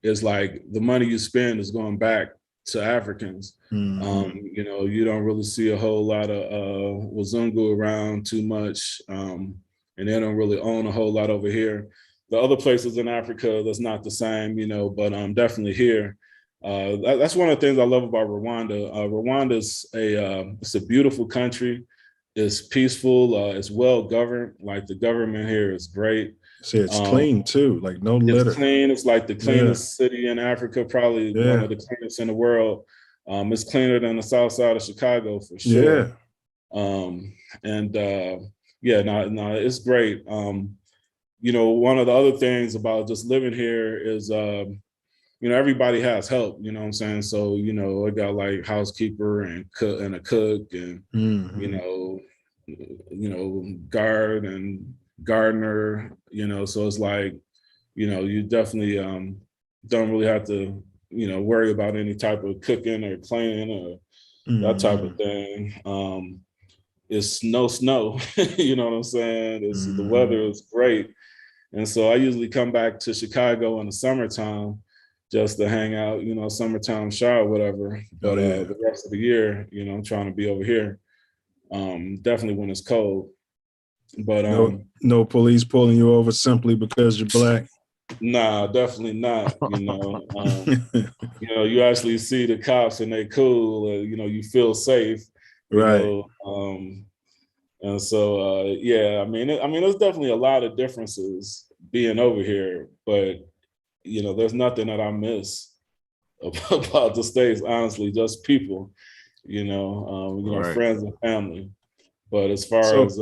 is like the money you spend is going back to Africans. You don't really see a whole lot of Wazungu around too much, and they don't really own a whole lot over here. The other places in Africa, that's not the same, but definitely here. That's one of the things I love about Rwanda. Rwanda's it's a beautiful country. It's peaceful. It's well governed. Like the government here is great. See, it's clean too, like no litter. It's clean. It's like the cleanest city in Africa, probably one of the cleanest in the world. It's cleaner than the south side of Chicago for sure. It's great. One of the other things about just living here is, everybody has help, you know what I'm saying? So, I got like housekeeper and a cook and, guard and gardener, so it's like, you definitely don't really have to, worry about any type of cooking or cleaning or that type of thing. It's no snow, you know what I'm saying? The weather is great. And so I usually come back to Chicago in the summertime just to hang out, summertime shower, whatever. But the rest of the year, I'm trying to be over here. Definitely when it's cold. But no police pulling you over simply because you're Black. Nah, definitely not. You actually see the cops and they cool. You feel safe, right? And so I mean, there's definitely a lot of differences being over here, but there's nothing that I miss about the States. Honestly, just people, Right. friends and family. But as far as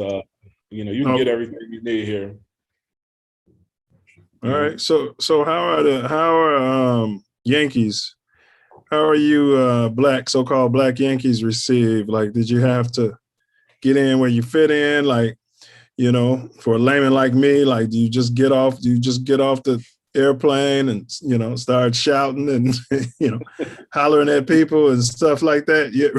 you can get everything you need here. All right. So how are Yankees? How are you so-called Black Yankees received? Like, did you have to get in where you fit in? Like, for a layman like me, like, do you just get off the airplane and, start shouting and, hollering at people and stuff like that? Yeah.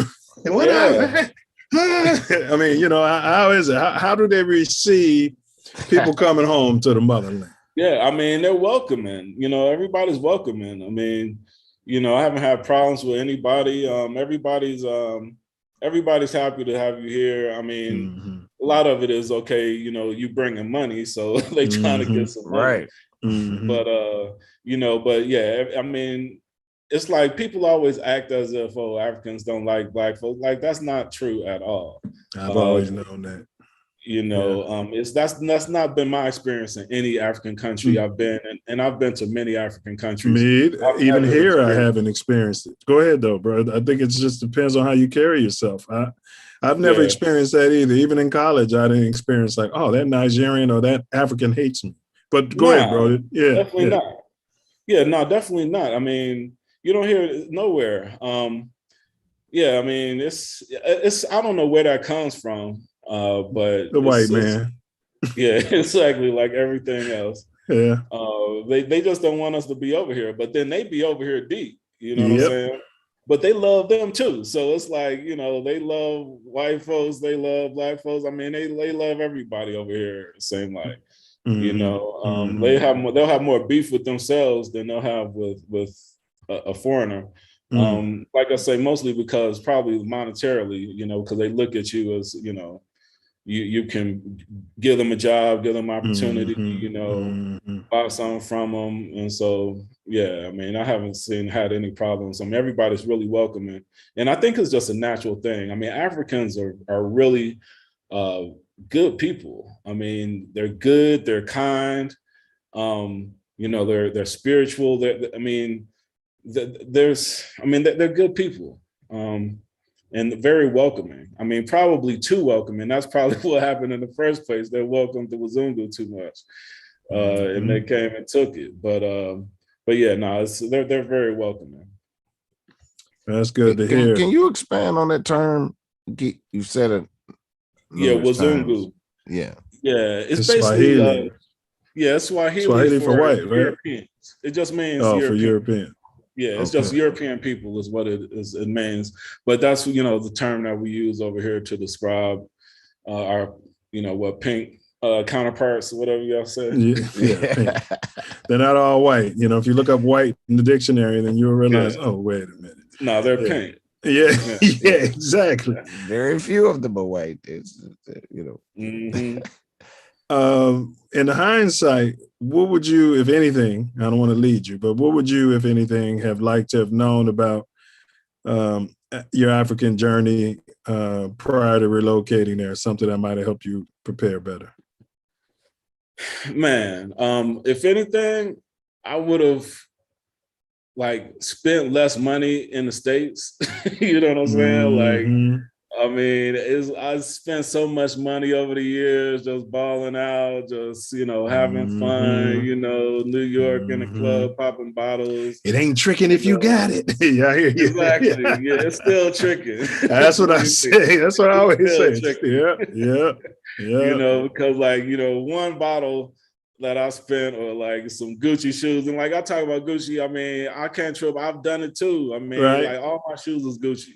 Whatever. I mean, you know, how is it? How do they receive people coming home to the motherland? Yeah, I mean, they're welcoming. You know, everybody's welcoming. I mean, you know, I haven't had problems with anybody. Everybody's happy to have you here. I mean, a lot of it is okay. You know, you bringing money, so they trying to get some money. Right. But you know, but yeah, I mean, it's like people always act as if Africans don't like black folks. Like that's not true at all. I've always known that. You know, that's not been my experience in any African country I've been in, and I've been to many African countries. Even here, I haven't experienced it. Go ahead though, bro. I think it just depends on how you carry yourself. I've never experienced that either. Even in college, I didn't experience like, oh, that Nigerian or that African hates me. But go ahead, bro. Yeah, definitely not. Yeah, no, definitely not. I mean, you don't hear it nowhere. Yeah, I mean, it's I don't know where that comes from. But the white man. Yeah, exactly, like everything else. Yeah. They just don't want us to be over here, but then they be over here deep. You know what I'm saying? But they love them too. So it's like, you know, they love white folks, they love black folks. I mean, they love everybody over here the same like. You know, they'll have more beef with themselves than they'll have with a foreigner. Like I say, mostly because probably monetarily, you know, because they look at you as, you know, you can give them a job, give them opportunity, you know, buy something from them. And so, yeah, I mean, I haven't had any problems. I mean, everybody's really welcoming. And I think it's just a natural thing. I mean, Africans are really good people. I mean, they're good, they're kind, you know, they're spiritual. They're good people. And very welcoming. I mean, probably too welcoming. That's probably what happened in the first place. They welcomed the Wazungu too much, and they came and took it. But yeah, no, they're very welcoming. That's good to hear. Can you expand on that term? You said it. Yeah, Wazungu. Times. Yeah. It's basically Swahili. Swahili for white, right? Europeans. It just means for European. Yeah, it's just European people is what it means. But that's, you know, the term that we use over here to describe our, you know, what pink counterparts, whatever y'all say. Yeah. They're not all white. You know, if you look up white in the dictionary, then you'll realize, oh, wait a minute. No, they're pink. Yeah, exactly. Very few of them are white. It's, you know. In hindsight, what would you, if anything, I don't want to lead you, but what would you, if anything, have liked to have known about your African journey prior to relocating there? Something that might have helped you prepare better? Man, if anything, I would have like spent less money in the States. You know what I'm saying? Like, I mean, I spent so much money over the years just balling out, just, you know, having fun, you know, New York in the club, popping bottles. It ain't tricking if you got it. Yeah, I hear you. Exactly. Yeah, it's still tricking. That's what I say. That's what I always say. Yeah. You know, because like, you know, one bottle that I spent, or like some Gucci shoes, and like I talk about Gucci, I mean, I can't trip. I've done it too. I mean, like all my shoes is Gucci.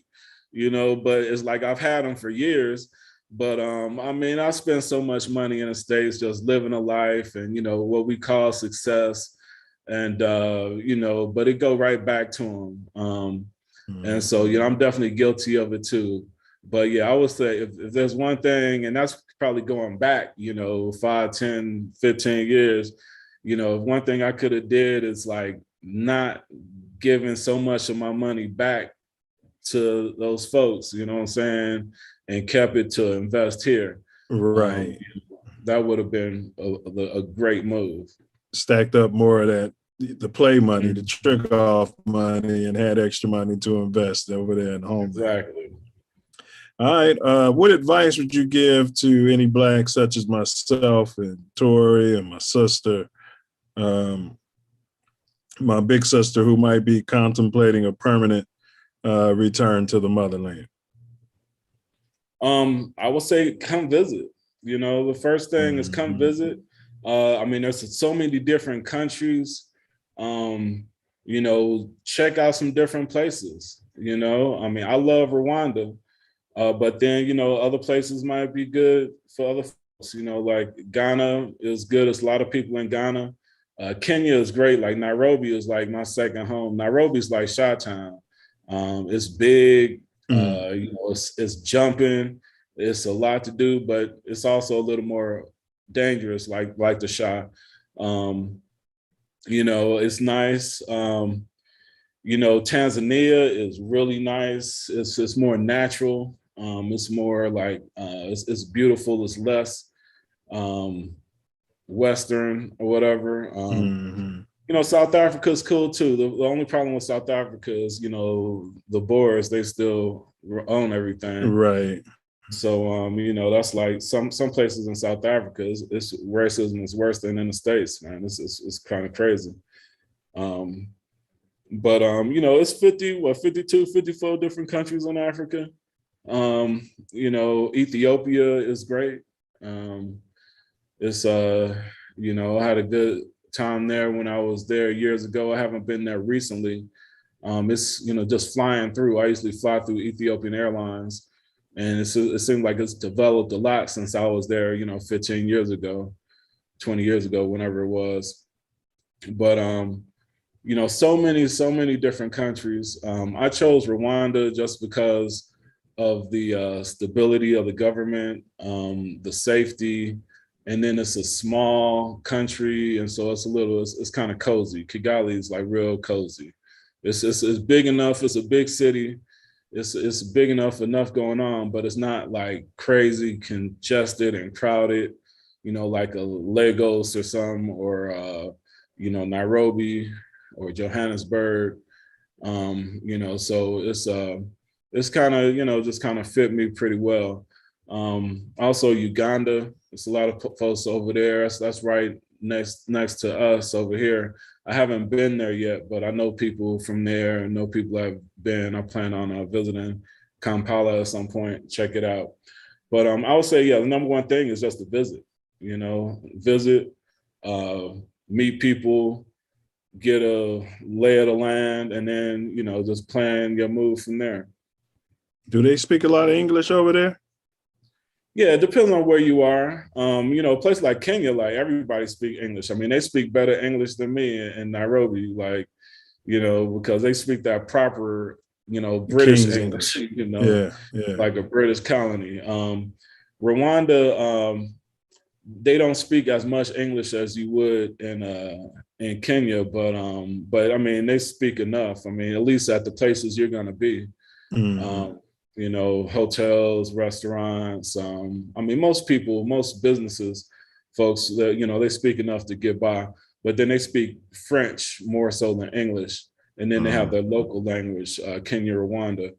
You know, but it's like I've had them for years. But I mean, I spent so much money in the States just living a life and, you know, what we call success. And, you know, but it go right back to them. And so, you know, I'm definitely guilty of it too. But yeah, I would say if there's one thing, and that's probably going back, you know, 5, 10, 15 years, you know, one thing I could have did is like not giving so much of my money back to those folks, you know what I'm saying, and kept it to invest here. Right. That would have been a great move. Stacked up more of that, the play money, the trick off money, and had extra money to invest over there in home. Exactly. All right. What advice would you give to any Blacks such as myself and Tori and my sister, my big sister, who might be contemplating a permanent return to the motherland? I would say come visit. You know, the first thing is come visit. I mean, there's so many different countries. You know, check out some different places. You know, I mean, I love Rwanda. But then, you know, other places might be good for other folks. You know, like Ghana is good. There's a lot of people in Ghana. Kenya is great. Like Nairobi is like my second home. Nairobi is like Chi-Town. It's big. You know, it's jumping. It's a lot to do, but it's also a little more dangerous, like the Chi. You know, it's nice. You know, Tanzania is really nice. It's more natural. It's more like it's beautiful. It's less Western or whatever. You know, South Africa is cool too. The only problem with South Africa is, you know, the Boers, they still own everything. Right. So, you know, that's like some places in South Africa, it's racism is worse than in the States, man. It's kind of crazy. But, you know, it's 52, 54 different countries in Africa. You know, Ethiopia is great. It's, you know, I had a good time there when I was there years ago. I haven't been there recently. It's, you know, just flying through. I usually fly through Ethiopian Airlines, and it seems like it's developed a lot since I was there, you know, 15 years ago, 20 years ago, whenever it was. But, you know, so many different countries. I chose Rwanda just because of the stability of the government, the safety, and then it's a small country, and so it's kind of cozy. Kigali is like real cozy. It's big enough. It's a big city. It's big enough going on, but it's not like crazy congested and crowded, you know, like a Lagos or some, or you know, Nairobi or Johannesburg. You know, so it's kind of, you know, just kind of fit me pretty well. Also Uganda, there's a lot of folks over there. That's right next to us over here. I haven't been there yet, but I know people from there and know people have been. I plan on visiting Kampala at some point, check it out. But I would say, yeah, the number one thing is just to visit, you know, meet people, get a lay of the land, and then, you know, just plan your move from there. Do they speak a lot of English over there? Yeah, it depends on where you are. You know, a place like Kenya, like everybody speak English. I mean, they speak better English than me in Nairobi, like, you know, because they speak that proper, you know, British English, you know, like a British colony. Rwanda, they don't speak as much English as you would in Kenya, but I mean, they speak enough. I mean, at least at the places you're gonna be. You know, hotels, restaurants. I mean, most businesses, folks, that, you know, they speak enough to get by, but then they speak French more so than English. And then they have their local language, Kenya, Rwanda.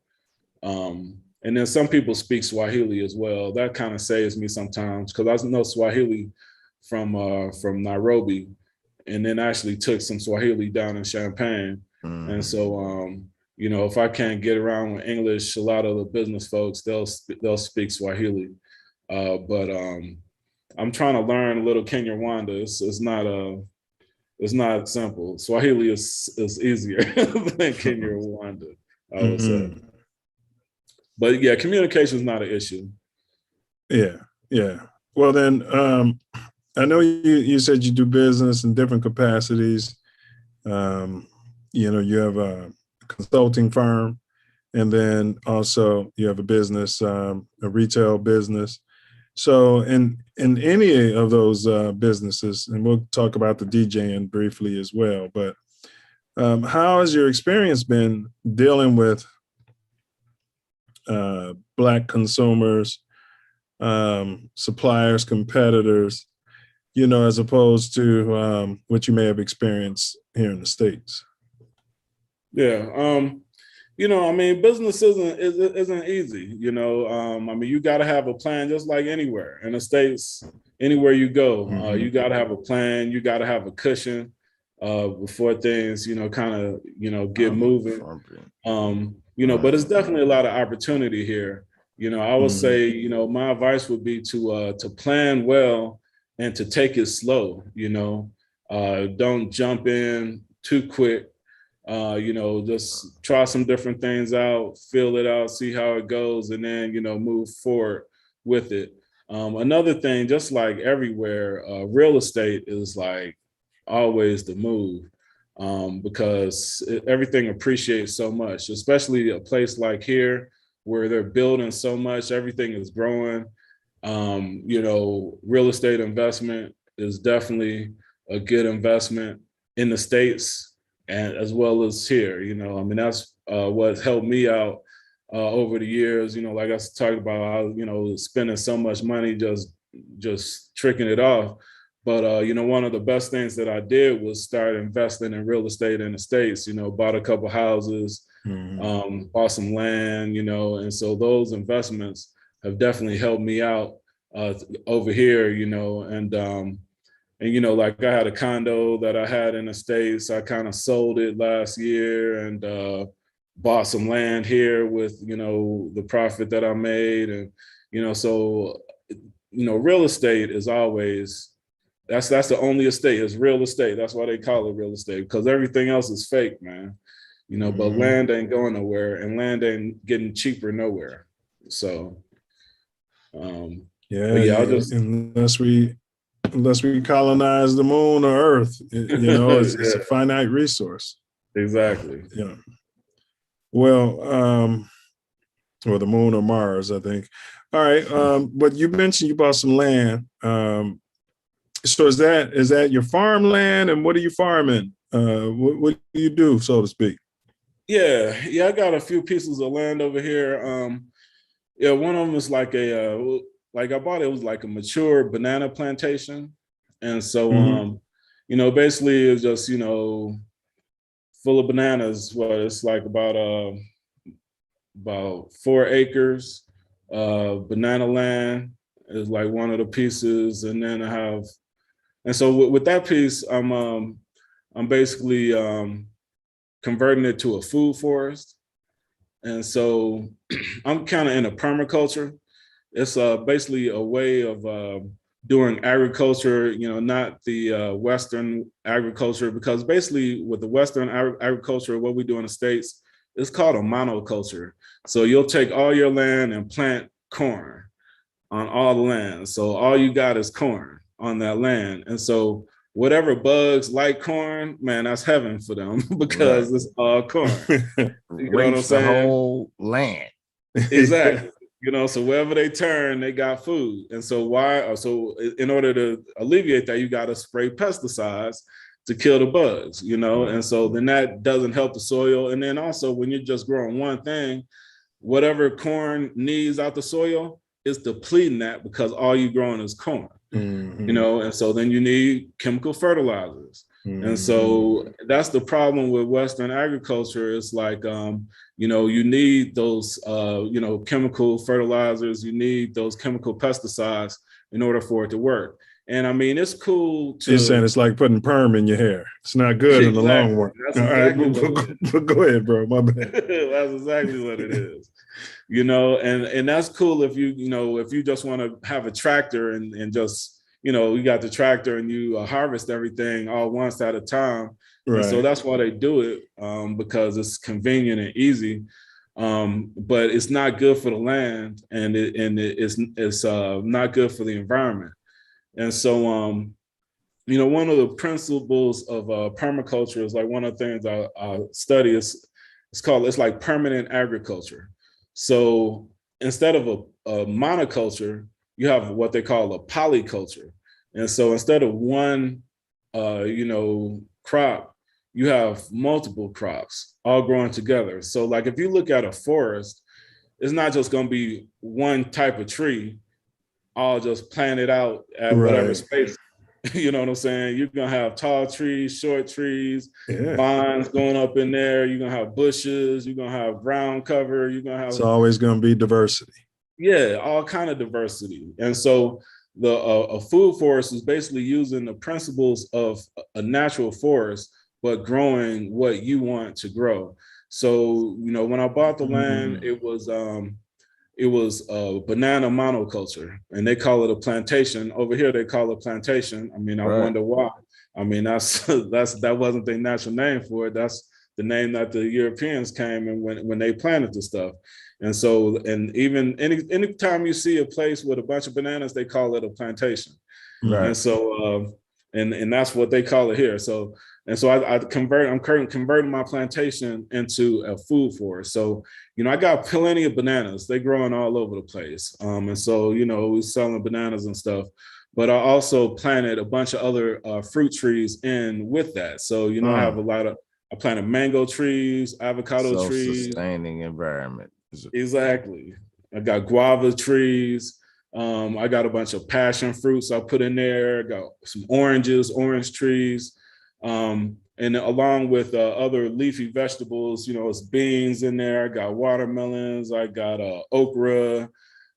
And then some people speak Swahili as well. That kind of saves me sometimes, because I know Swahili from Nairobi, and then actually took some Swahili down in Champaign. And so, you know, if I can't get around with English, a lot of the business folks, they'll speak Swahili. But I'm trying to learn a little Kinyarwanda. It's not simple. Swahili is easier than Kinyarwanda, I would say. But yeah, communication is not an issue. Yeah. Well, then, I know you said you do business in different capacities. You know, you have a consulting firm, and then also you have a business, a retail business. So in any of those businesses, and we'll talk about the DJing briefly as well, but how has your experience been dealing with Black consumers, suppliers, competitors, you know, as opposed to what you may have experienced here in the States? Yeah, you know, I mean, business isn't easy. You know, I mean, you got to have a plan, just like anywhere in the States. Anywhere you go, you got to have a plan. You got to have a cushion before things, you know, kind of, you know, get moving. You know, but it's definitely a lot of opportunity here. You know, I would say, you know, my advice would be to plan well and to take it slow. You know, don't jump in too quick. Just try some different things out, feel it out, see how it goes, and then, move forward with it. Another thing, just like everywhere, real estate is like always the move, because everything appreciates so much, especially a place like here where they're building so much, everything is growing. Real estate investment is definitely a good investment in the States and as well as here. That's what helped me out over the years. Like I talked about, I was spending so much money just tricking it off. But one of the best things that I did was start investing in real estate in the States. Bought a couple houses, bought some land, and so those investments have definitely helped me out over here, and like I had a condo that I had in the States. I kind of sold it last year and bought some land here with, the profit that I made. And, so, real estate is always, that's the only estate is real estate. That's why they call it real estate, because everything else is fake, man. But land ain't going nowhere and land ain't getting cheaper nowhere. So, I'll just, unless we colonize the moon or Earth, it's a finite resource. Exactly. Yeah. Well, or the moon or Mars, I think. All right. But you mentioned you bought some land. So is that your farmland, and what are you farming? What do you do, so to speak? Yeah. I got a few pieces of land over here. One of them is like I bought it was like a mature banana plantation. And so, basically it's just, full of bananas. Well, it's like about 4 acres. Banana land is like one of the pieces. And then so with that piece, I'm basically converting it to a food forest. And so I'm kind of in a permaculture. It's basically a way of doing agriculture, not the Western agriculture, because basically with the Western agriculture, what we do in the States, it's called a monoculture. So you'll take all your land and plant corn on all the land. So all you got is corn on that land. And so whatever bugs like corn, man, that's heaven for them because it's all corn. You know what I'm saying? The whole land. Exactly. So wherever they turn, they got food. And so so in order to alleviate that, you got to spray pesticides to kill the bugs, and so then that doesn't help the soil. And then also when you're just growing one thing, whatever corn needs out the soil is depleting that because all you're growing is corn, and so then you need chemical fertilizers. And so that's the problem with Western agriculture. It's like, you need those, chemical fertilizers, you need those chemical pesticides in order for it to work. And I mean, it's cool to— You're saying it's like putting perm in your hair. It's not good in the long run. That's exactly but go ahead, bro. My bad. That's exactly what it is. And that's cool if if you just want to have a tractor and just, you got the tractor and you harvest everything all once at a time. Right. And so that's why they do it, because it's convenient and easy. But it's not good for the land, and it's not good for the environment. And so, one of the principles of permaculture is like one of the things I study it's like permanent agriculture. So instead of a monoculture, you have what they call a polyculture. And so instead of one, crop, you have multiple crops all growing together. So like if you look at a forest, it's not just going to be one type of tree all just planted out at whatever space. You know what I'm saying? You're going to have tall trees, short trees, vines going up in there. You're going to have bushes. You're going to have ground cover. You're going to have— It's always going to be diversity. Yeah, all kind of diversity. And so a food forest is basically using the principles of a natural forest, but growing what you want to grow. So, when I bought the land, it was a banana monoculture, and they call it a plantation. Over here, they call it plantation. I mean, I wonder why. I mean, that wasn't their natural name for it. That's the name that the Europeans came and when they planted the stuff. And so, and even anytime you see a place with a bunch of bananas, they call it a plantation. Right. And so, and that's what they call it here. So, and so I'm currently converting my plantation into a food forest. So, you know, I got plenty of bananas. They growing all over the place. And so, you know, we're selling bananas and stuff. But I also planted a bunch of other fruit trees in with that. So, you know, I planted mango trees, avocado trees. Self-sustaining environment. Exactly. I got guava trees. I got a bunch of passion fruits I put in there. I got some orange trees. And along with other leafy vegetables, you know, it's beans in there. I got watermelons. I got okra.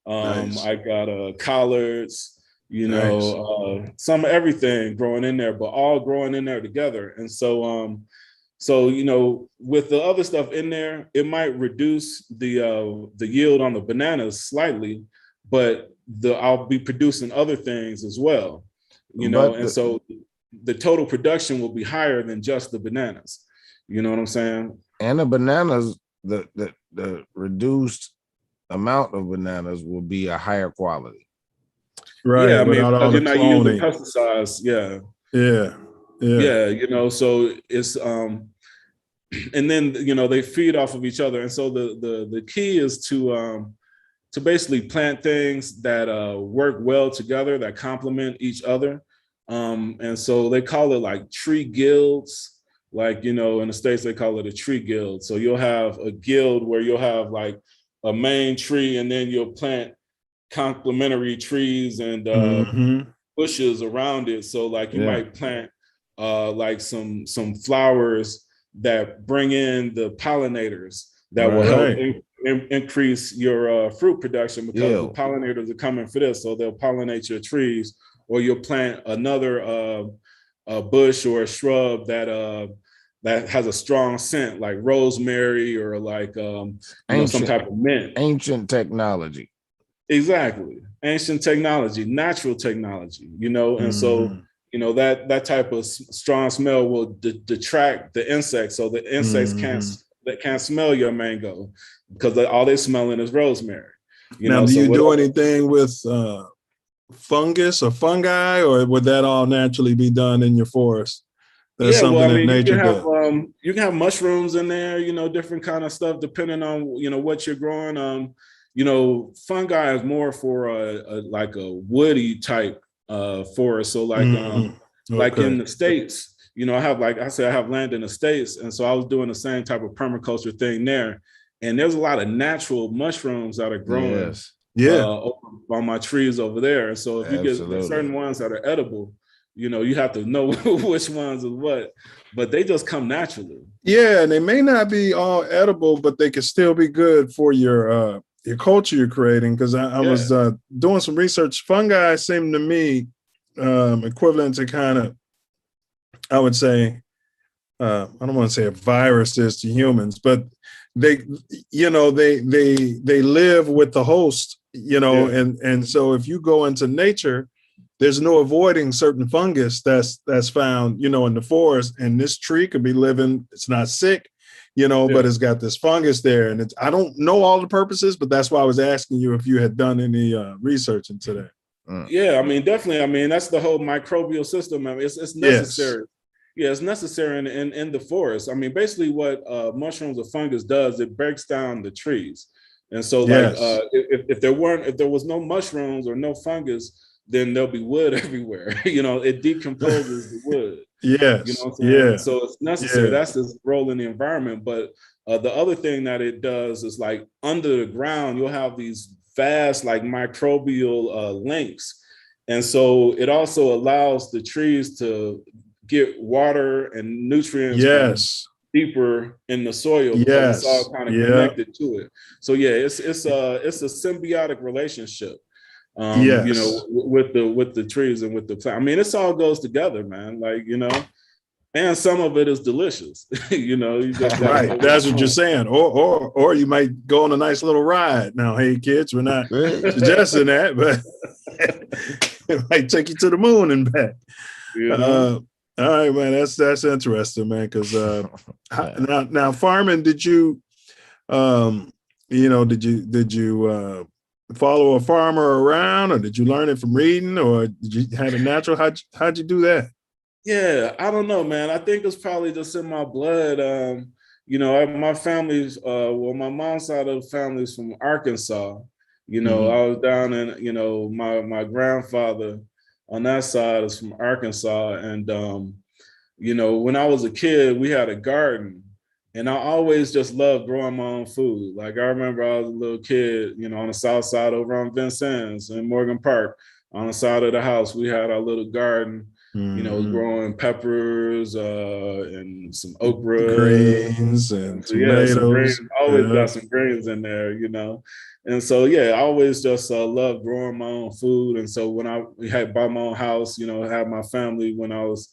I got collards, you know, some of everything growing in there, but all growing in there together. And so, so, you know, with the other stuff in there, it might reduce the yield on the bananas slightly, but I'll be producing other things as well, you know, and so the total production will be higher than just the bananas. You know what I'm saying? And the bananas, the reduced amount of bananas will be a higher quality. Right. Yeah, I mean, because you're not using pesticides. Yeah. Yeah, you know, so it's and then, you know, they feed off of each other. And so the key is to basically plant things that work well together, that complement each other. And so they call it like tree guilds. Like, you know, in the States they call it a tree guild. So you'll have a guild where you'll have like a main tree, and then you'll plant complementary trees and bushes around it. So like you might plant like some flowers that bring in the pollinators that will help increase your fruit production, because the pollinators are coming for this. So they'll pollinate your trees, or you'll plant another a bush or a shrub that has a strong scent, like rosemary or like you know, some type of mint. Ancient technology. Exactly. Ancient technology, natural technology, you know, and so, you know, that type of strong smell will detract the insects. So the insects can't smell your mango, because all they're smelling is rosemary. You now, know, do so you do anything with fungus or fungi, or would that all naturally be done in your forest? That's something that nature does. You can have mushrooms in there, you know, different kind of stuff depending on, you know, what you're growing. You know, fungi is more for like a woody type forest. So like like in the States, you know, I have land in the States, and so I was doing the same type of permaculture thing there. And there's a lot of natural mushrooms that are growing on my trees over there. And so if you get certain ones that are edible, you know, you have to know which ones is what, but they just come naturally. Yeah, and they may not be all edible, but they can still be good for your culture you're creating. Because I was doing some research. Fungi seem to me equivalent to kind of, I would say, I don't want to say a virus is to humans, but they, you know, they live with the host, you know, and so if you go into nature, there's no avoiding certain fungus that's found, you know, in the forest, and this tree could be living, it's not sick, you know, but it's got this fungus there, and I don't know all the purposes, but that's why I was asking you if you had done any research into that. Yeah, I mean, definitely. I mean, that's the whole microbial system. I mean, it's necessary. Yes. Yeah, it's necessary in the forest. I mean, basically what mushrooms or fungus does, it breaks down the trees. And so like if there was no mushrooms or no fungus, then there'll be wood everywhere. You know, it decomposes the wood. Yes. You know what I'm saying? Yeah. So it's necessary. That's its role in the environment. But the other thing that it does is, like, under the ground, you'll have these vast like microbial links. And so it also allows the trees to get water and nutrients deeper in the soil, because it's all kind of connected to it. So yeah, it's a symbiotic relationship. You know, with the trees and with the plant. I mean, this all goes together, man. Like, you know, and some of it is delicious. You know, you just that's what you're saying. Or you might go on a nice little ride. Now, hey kids, we're not suggesting that, but it might take you to the moon and back. All right, man. That's interesting, man. Because now farming, did you, did you follow a farmer around, or did you learn it from reading, or did you have a natural? How'd you do that? Yeah, I don't know, man. I think it's probably just in my blood. My family's, my mom's side of the family is from Arkansas. I was down in, my grandfather on that side is from Arkansas. And, when I was a kid, we had a garden. And I always just loved growing my own food. Like I remember I was a little kid, on the south side over on Vincennes in Morgan Park. On the side of the house, we had our little garden, growing peppers and some okra. Greens and tomatoes. Some greens. Always got some greens in there, And so, I always just loved growing my own food. And so when I had bought my own house, had my family when I was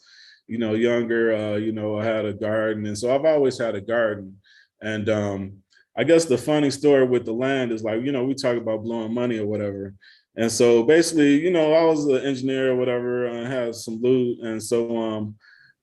younger, I had a garden. And so I've always had a garden. And I guess the funny story with the land is like, we talk about blowing money or whatever. And so basically, I was an engineer or whatever, and had some loot. And so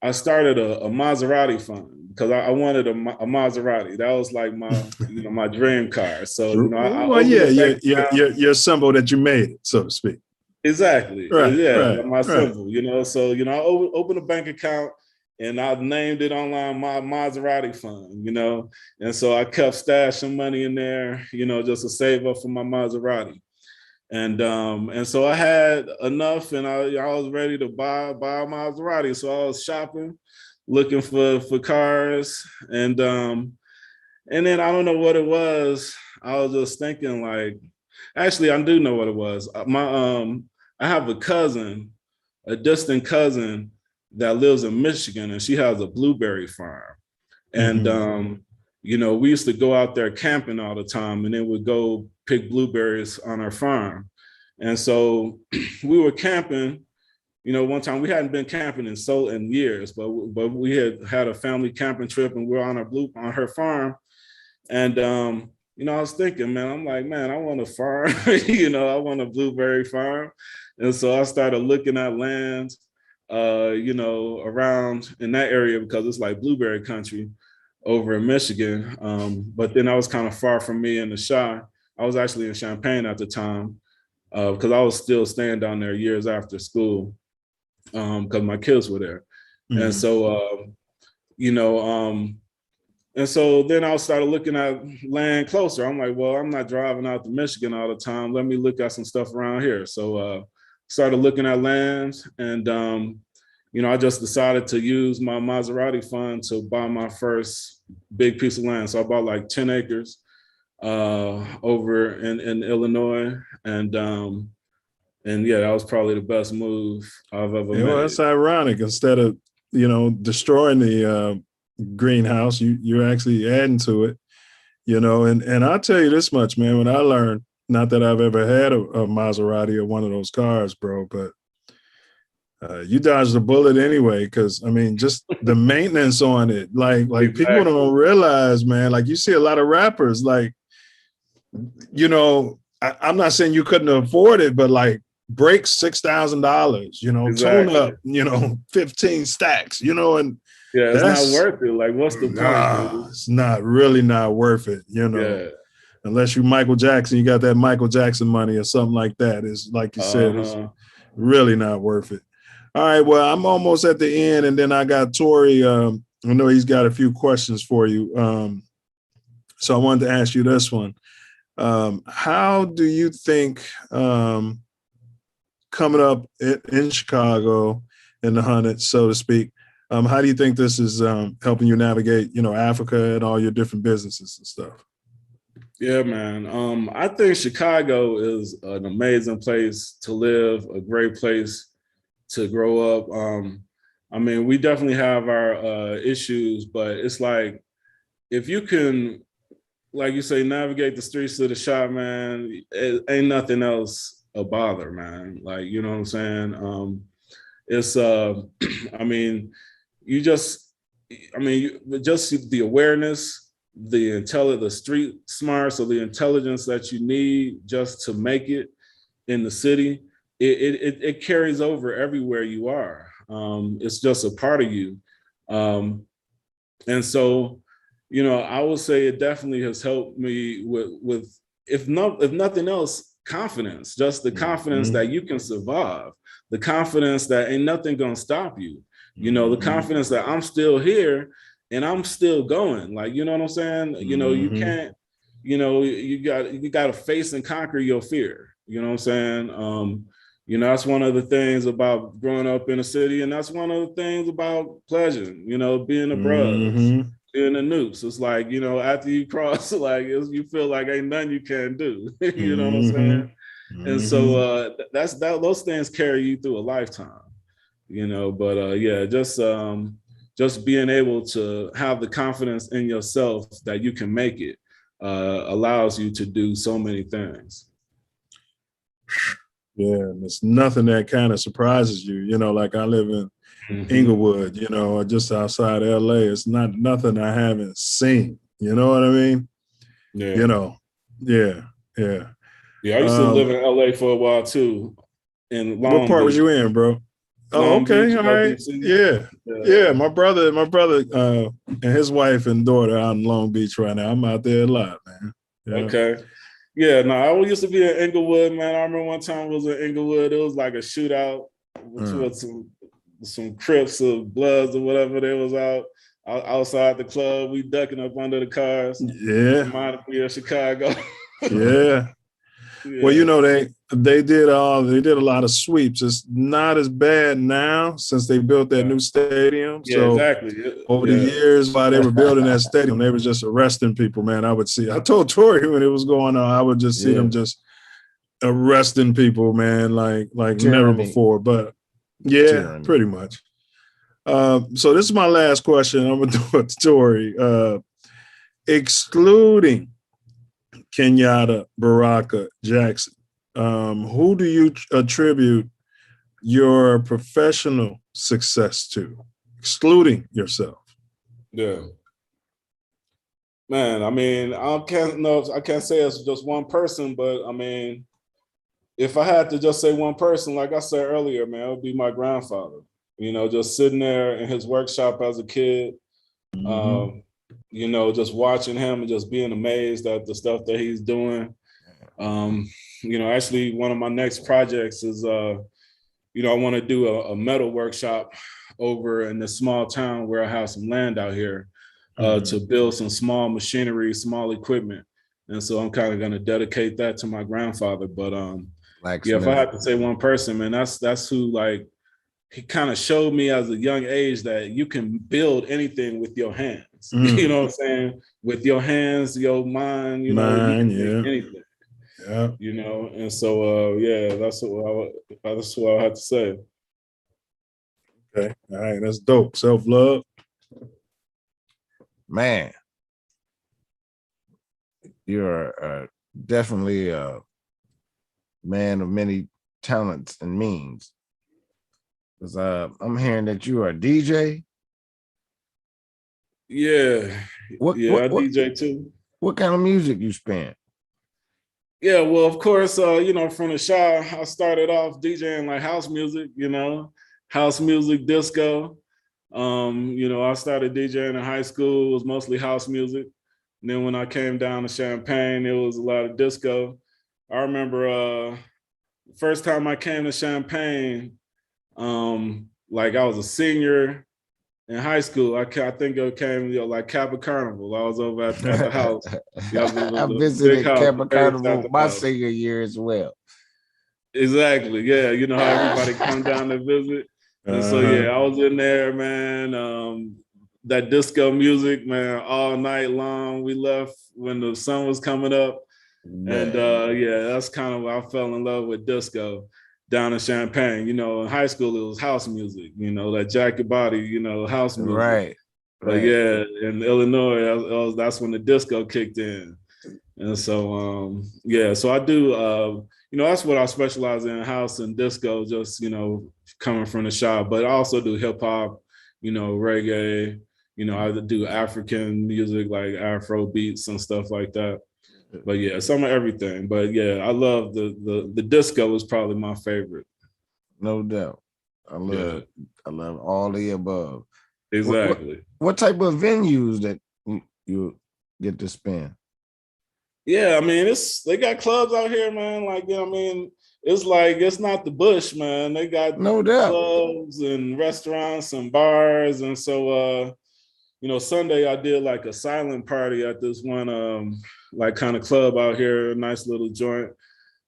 I started a Maserati fund because I wanted a Maserati. That was like my, my dream car. So, your symbol that you made it, so to speak. Exactly. Right, my symbol, So, I opened a bank account and I named it online my Maserati fund, And so I kept stashing money in there, just to save up for my Maserati. And so I had enough, and I was ready to buy a Maserati. So I was shopping, looking for cars, and then I don't know what it was. I was just thinking, like, actually, I do know what it was. I have a distant cousin that lives in Michigan, and she has a blueberry farm. And we used to go out there camping all the time, and then we'd go pick blueberries on our farm. And so we were camping, one time. We hadn't been camping in years, but we had a family camping trip, and we were on her farm. And I was thinking, man, I'm like, man, I want a farm, I want a blueberry farm. And so I started looking at land, around in that area because it's like blueberry country over in Michigan. But then I was kind of far from me in the Chi. I was actually in Champaign at the time because I was still staying down there years after school because my kids were there. And so, and so then I started looking at land closer. I'm like, well, I'm not driving out to Michigan all the time. Let me look at some stuff around here. So started looking at land, and I just decided to use my Maserati fund to buy my first big piece of land. So I bought like 10 acres over in Illinois, and that was probably the best move I've ever made. Well, that's ironic. Instead of destroying the greenhouse, you're actually adding to it. And I'll tell you this much, man. When I learned, not that I've ever had a Maserati or one of those cars, bro, but you dodged a bullet anyway, because I mean, just the maintenance on it, like exactly. People don't realize, man. Like you see a lot of rappers, like, I'm not saying you couldn't afford it, but like brakes $6,000, exactly. Tune up, 15 stacks, and it's not worth it. Like, what's the point? It's not worth it, unless you Michael Jackson, you got that Michael Jackson money or something like that. It's like you said, it's really not worth it. All right, well, I'm almost at the end, and then I got Tori. I know he's got a few questions for you. So I wanted to ask you this one. How do you think coming up in Chicago in the hundreds, so to speak, how do you think this is helping you navigate, Africa and all your different businesses and stuff? Yeah, man. I think Chicago is an amazing place to live, a great place to grow up. I mean, we definitely have our issues, but it's like, if you can, like you say, navigate the streets of the shop, man, it ain't nothing else a bother, man. Like, you know what I'm saying? It's, I mean, just the awareness, the street smarts, or the intelligence that you need just to make it in the city, it carries over everywhere you are. It's just a part of you. And so, you know, I would say it definitely has helped me with if nothing else, confidence, just the confidence that you can survive, the confidence that ain't nothing gonna stop you, you know, the confidence that I'm still here and I'm still going, like, you know what I'm saying? You know, you can't, you know, you got to face and conquer your fear, you know what I'm saying? You know, that's one of the things about growing up in a city, and that's one of the things about pleasure, you know, being a brother, being a noose. It's like, you know, after you cross, like, you feel like ain't nothing you can do, you know what I'm saying? And so those things carry you through a lifetime, you know, but yeah, just being able to have the confidence in yourself that you can make it allows you to do so many things. Yeah, and it's nothing that kind of surprises you. You know, like I live in Inglewood, you know, just outside LA. It's nothing I haven't seen. You know what I mean? Yeah. You know, yeah. Yeah, I used to live in LA for a while too. In Long what part Beach. was you in, bro? Oh, Long okay, Beach, all right. Yeah. My brother and his wife and daughter out in Long Beach right now. I'm out there a lot, man. Yeah. Okay. Yeah, no, I used to be in Inglewood, man. I remember one time I was in Inglewood. It was like a shootout between some Crips or Bloods or whatever they was outside the club. We ducking up under the cars. Yeah. Reminded me of Chicago. Yeah. Well, you know, they did a lot of sweeps. It's not as bad now since they built that new stadium. Yeah, so exactly. Over the years while they were building that stadium, they were just arresting people, man. I told Tori when it was going on, I would just see them just arresting people, man, like never before. But yeah, pretty much. So this is my last question. I'm gonna do it to Tori. Excluding Kenyatta, Baraka, Jackson, who do you attribute your professional success to, excluding yourself? Yeah. Man, I mean, I can't say it's just one person, but I mean, if I had to just say one person, like I said earlier, man, it would be my grandfather. You know, just sitting there in his workshop as a kid, you know, just watching him and just being amazed at the stuff that he's doing. You know, actually one of my next projects is, you know, I want to do a metal workshop over in this small town where I have some land out here to build some small machinery, small equipment. And so I'm kind of going to dedicate that to my grandfather. But yeah, if I had to say one person, man, that's who, like, he kind of showed me as a young age that you can build anything with your hands. You know what I'm saying? With your hands, your mind, you know, you can make anything. Yeah. You know, and so yeah, that's what I had to say. Okay. All right, that's dope. Self Love. Man, you're definitely a man of many talents and means. Because I'm hearing that you are a DJ. Yeah. I DJ too. What kind of music you spin? Yeah, well, of course, you know, from the Shaw, I started off DJing like house music, you know, house music, disco. You know, I started DJing in high school, it was mostly house music. And then when I came down to Champaign, it was a lot of disco. I remember first time I came to Champaign, like I was a senior in high school. I think it came, you know, like Kappa Carnival. I was over at the house. I visited Kappa Carnival my senior year as well. Exactly. Yeah, you know how everybody come down to visit. And so yeah, I was in there, man. That disco music, man, all night long. We left when the sun was coming up. And yeah, that's kind of where I fell in love with disco down in Champaign. You know, in high school it was house music, you know, that Jacket Body, you know, house music. Right. But yeah, in Illinois, that's when the disco kicked in. And so yeah, so I do you know, that's what I specialize in, house and disco, just, you know, coming from the shop. But I also do hip hop, you know, reggae, you know, I do African music like Afro beats and stuff like that. But yeah, some of everything. But yeah, I love the disco is probably my favorite. No doubt. I love all the above. Exactly. What type of venues that you get to spin? Yeah, I mean, they got clubs out here, man. Like, you know, I mean, it's like it's not the bush, man. They got no doubt clubs and restaurants and bars. And so you know, Sunday I did like a silent party at this one like kind of club out here, a nice little joint.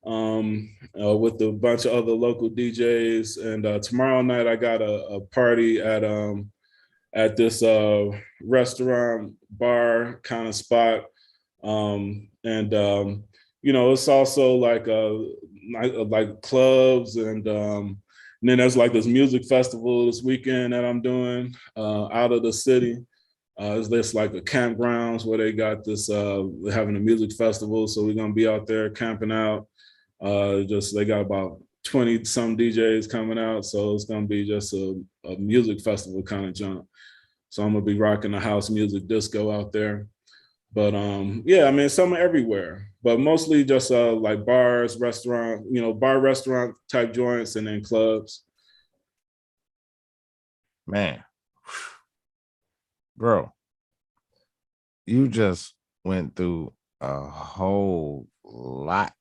With a bunch of other local DJs. And tomorrow night I got a party at this restaurant bar kind of spot. You know, it's also like clubs and then there's like this music festival this weekend that I'm doing out of the city. It's this like a campgrounds where they got this having a music festival. So we're gonna be out there camping out. They got about 20 some DJs coming out, so it's gonna be just a music festival kind of jump. So I'm gonna be rocking the house music disco out there. But yeah, I mean, some everywhere, but mostly just like bars, restaurant, you know, bar restaurant type joints, and then clubs. Man, bro, you just went through a whole lot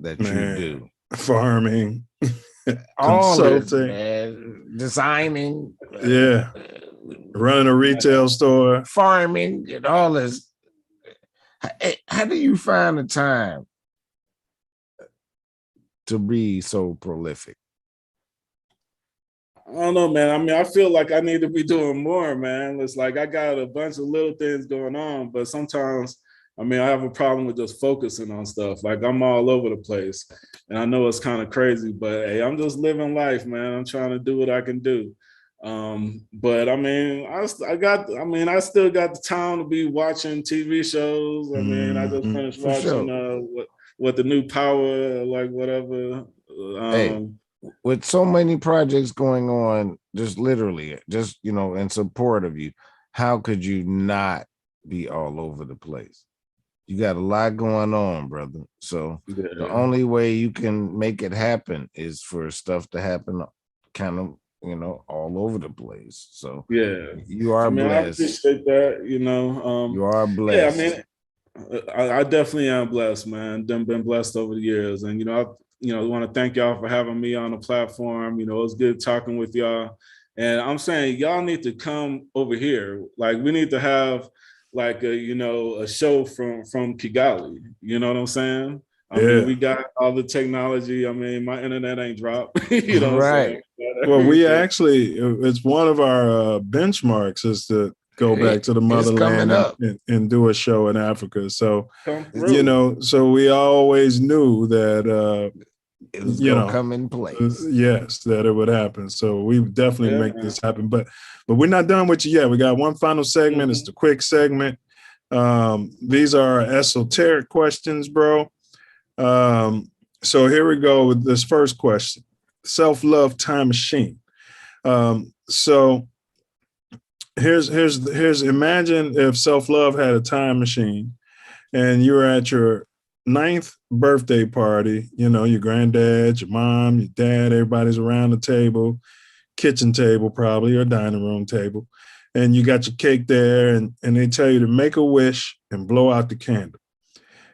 that you do. Farming, all consulting, this, designing, running a retail store, farming, and all this. How do you find the time to be so prolific? I don't know, man. I mean, I feel like I need to be doing more, man. It's like I got a bunch of little things going on, but sometimes, I mean, I have a problem with just focusing on stuff. Like I'm all over the place, and I know it's kind of crazy, but hey, I'm just living life, man. I'm trying to do what I can do. But I mean, I still got the time to be watching TV shows. I mean, I just finished watching what the new Power, like whatever. Hey, with so many projects going on, just literally, just, you know, in support of you, how could you not be all over the place? You got a lot going on, brother. So the only way you can make it happen is for stuff to happen kind of, you know, all over the place. So yeah, you are blessed. I appreciate that. You know, you are blessed. Yeah, I mean, I definitely am blessed, man. I've been blessed over the years, and I want to thank y'all for having me on the platform. You know, it's good talking with y'all, and I'm saying y'all need to come over here. Like we need to have like a show from Kigali. You know what I'm saying? I mean, we got all the technology. I mean, my internet ain't dropped. You know, right? Well, we actually, it's one of our benchmarks is to go back to the motherland and do a show in Africa. So, you know, so we always knew that it was going to come in place. Yes, that it would happen. So we definitely make this happen. But we're not done with you yet. We got one final segment. It's the quick segment. These are esoteric questions, bro. So here we go with this first question. Self-love time machine. So here's imagine if self-love had a time machine and you were at your 9th birthday party, you know, your granddad, your mom, your dad, everybody's around the table, kitchen table probably, or dining room table, and you got your cake there, and they tell you to make a wish and blow out the candle.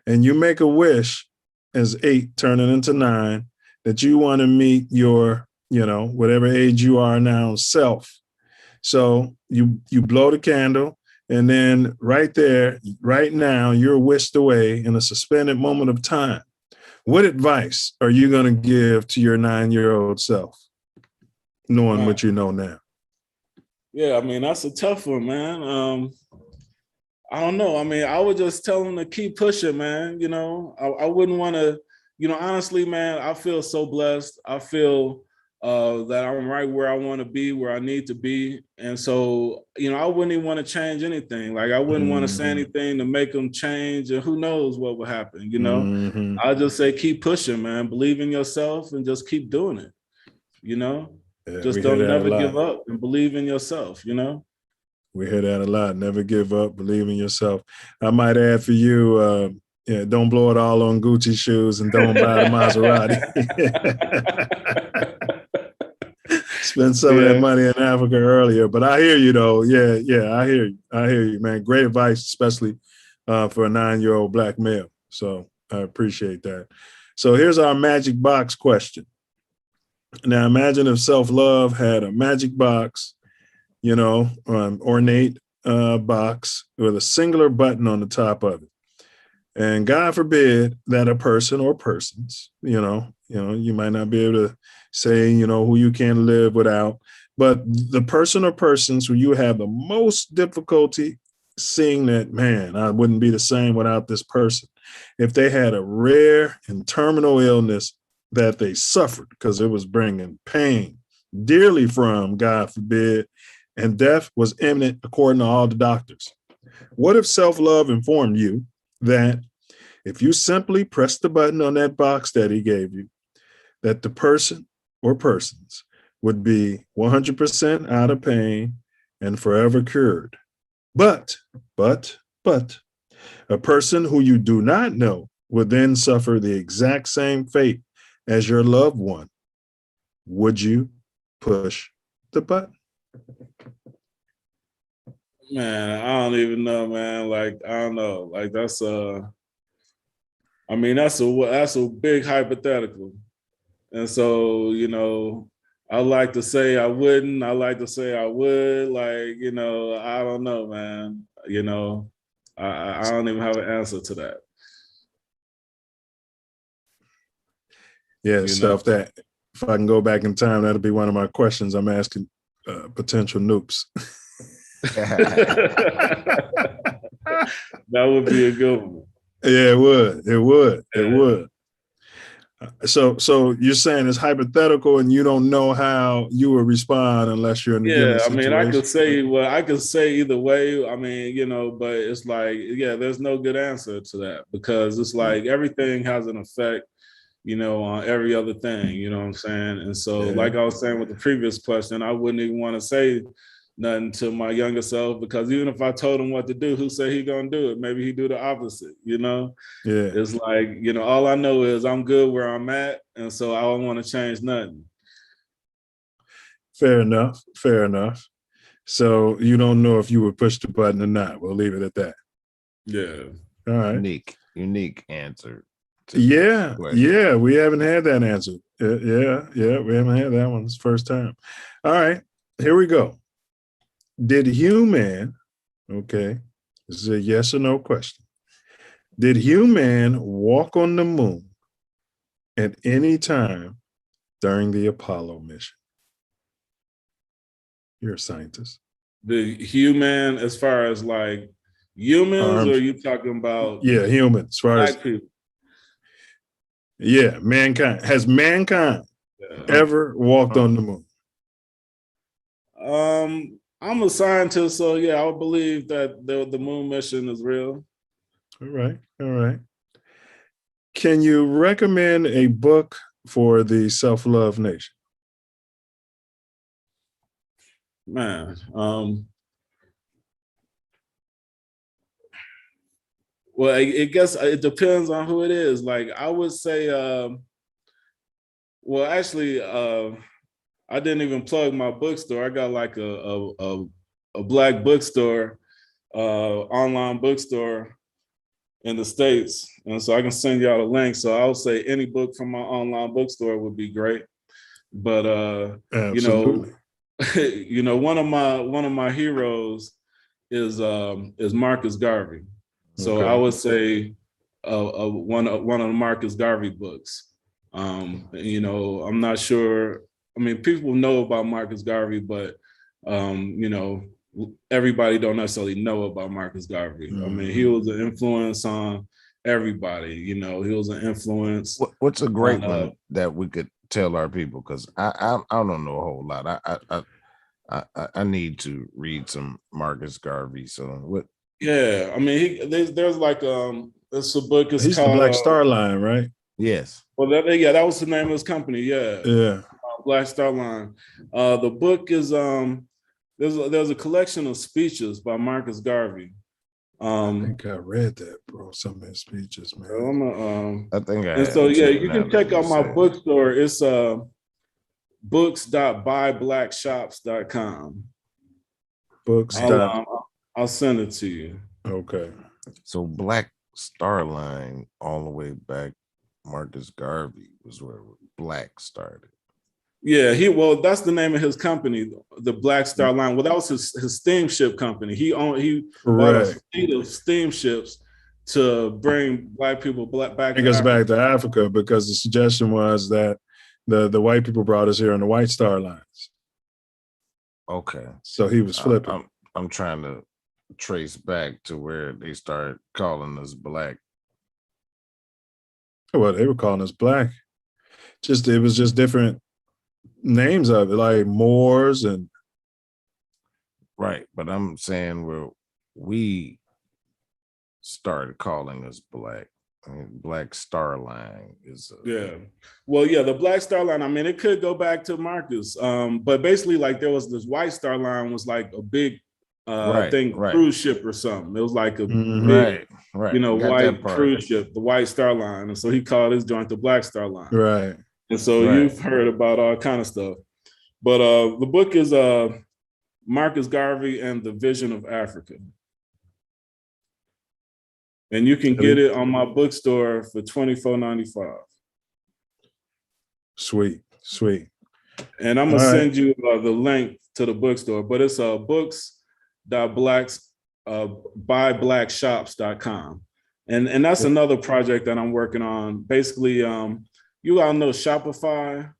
And you make a wish as 8 turning into 9 that you want to meet your, you know, whatever age you are now, self. So you blow the candle, and then right there, right now, you're whisked away in a suspended moment of time. What advice are you going to give to your 9-year-old self, knowing what you know now? Yeah, I mean, that's a tough one, man. I don't know. I mean, I would just tell them to keep pushing, man. You know, I wouldn't want to, you know, honestly, man, I feel so blessed. I feel that I'm right where I want to be, where I need to be. And so, you know, I wouldn't even want to change anything. Like I wouldn't want to say anything to make them change, and who knows what will happen, you know? I'll just say, keep pushing, man. Believe in yourself and just keep doing it, you know? Just don't never give up and believe in yourself, you know? We hear that a lot. Never give up, believe in yourself. I might add for you, don't blow it all on Gucci shoes and don't buy the Maserati. spend some of that money in Africa earlier. But I hear you though. Yeah, I hear you, man. Great advice, especially for a 9-year-old black male. So I appreciate that. So here's our magic box question. Now imagine if self-love had a magic box, ornate box with a singular button on the top of it. And God forbid that a person or persons, you might not be able to say, who you can live without, but the person or persons who you have the most difficulty seeing that, man, I wouldn't be the same without this person. If they had a rare and terminal illness that they suffered because it was bringing pain dearly from, God forbid, and death was imminent according to all the doctors. What if self-love informed you that if you simply press the button on that box that he gave you, that the person or persons would be 100% out of pain and forever cured? But a person who you do not know would then suffer the exact same fate as your loved one. Would you push the button? Man, I don't even know, man. Like, I don't know. Like, that's a big hypothetical. And so, I like to say I wouldn't. I like to say I would. Like, I don't know, man. I don't even have an answer to that. Yeah, stuff that if I can go back in time, that'll be one of my questions I'm asking potential noobs. That would be a good one. Yeah, it would. So you're saying it's hypothetical and you don't know how you would respond unless you're in the given situation? I could say either way. But it's like, there's no good answer to that because it's like everything has an effect, on every other thing, you know what I'm saying? And so like I was saying with the previous question, I wouldn't even want to say nothing to my younger self because even if I told him what to do, who said he gonna do it? Maybe he do the opposite, Yeah. It's like, all I know is I'm good where I'm at. And so I don't want to change nothing. Fair enough. So you don't know if you would push the button or not. We'll leave it at that. Yeah. All right. Unique answer. Yeah. We haven't had that answer. Yeah. We haven't had that one. It's the first time. All right. Here we go. Did human, this is a yes or no question. Did human walk on the moon at any time during the Apollo mission? You're a scientist. The human, as far as like humans, or are you talking about? Yeah, humans. As far as people. Yeah, mankind. Has mankind ever walked on the moon? I'm a scientist, so I would believe that the moon mission is real. All right. Can you recommend a book for the Self Love Nation? Man, well, I guess it depends on who it is. Like, I would say, I didn't even plug my bookstore. I got like a black bookstore, online bookstore in the States. And so I can send y'all a link. So I would say any book from my online bookstore would be great. But Absolutely. one of my heroes is Marcus Garvey. So I would say one of the Marcus Garvey books. I'm not sure. I mean, people know about Marcus Garvey, but everybody don't necessarily know about Marcus Garvey. I mean, he was an influence on everybody. He was an influence. What's a great one that we could tell our people? Because I don't know a whole lot. I need to read some Marcus Garvey. So what? Yeah, I mean, there's like it's a book. It's He's called the Black Star Line, right? Yes. Well, that was the name of his company. Yeah. Black Star Line. The book is there's a collection of speeches by Marcus Garvey. I think I read that, bro. Some of his speeches, man. I think I. And so you can check out my bookstore. It's books.buyblackshops.com. Books. I'll send it to you. Okay. So Black Star Line, all the way back, Marcus Garvey was where Black started. Yeah, that's the name of his company, the Black Star Line. Well, that was his steamship company. He bought a fleet of steamships to bring black people back to Africa. Back to Africa, because the suggestion was that the white people brought us here on the White Star Lines. Okay. So he was flipping. I'm trying to trace back to where they started calling us black. Well, they were calling us black. It was just different names of it, like Moors and. Right, but I'm saying where we started calling us black. I mean, Black Star Line is the Black Star Line. I mean, it could go back to Marcus, but basically, like, there was this White Star Line was like a big cruise ship or something. It was like a big, white cruise ship, the White Star Line, and so he called his joint the Black Star Line. Right, and so you've heard about all kind of stuff, but the book is Marcus Garvey and the Vision of Africa. And you can get it on my bookstore for $24.95. Sweet. And I'm gonna send you the link to the bookstore, but it's books.buyblackshops.com. And that's another project that I'm working on. Basically, you all know Shopify.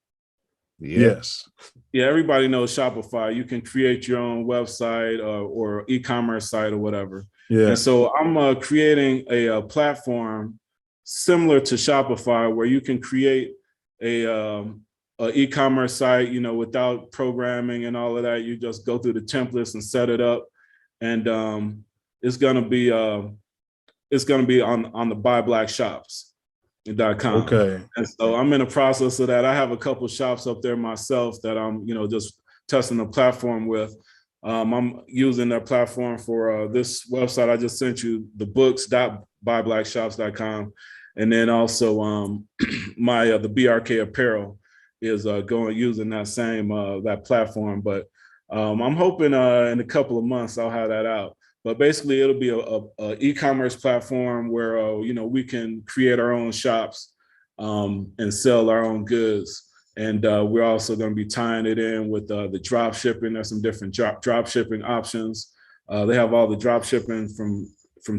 Yes. Yeah, everybody knows Shopify. You can create your own website or e-commerce site or whatever. Yeah. And so I'm creating a platform similar to Shopify, where you can create a e-commerce site, without programming and all of that. You just go through the templates and set it up, and it's gonna be on the buyblackshops.com. Okay. And so I'm in the process of that. I have a couple shops up there myself that I'm just testing the platform with. I'm using their platform for this website I just sent you, the books.buyblackshops.com. And then also the BRK apparel is using that same that platform. But I'm hoping in a couple of months I'll have that out. But basically it'll be a e-commerce platform where we can create our own shops and sell our own goods. And we're also going to be tying it in with the drop shipping. There's some different drop shipping options. They have all the drop shipping from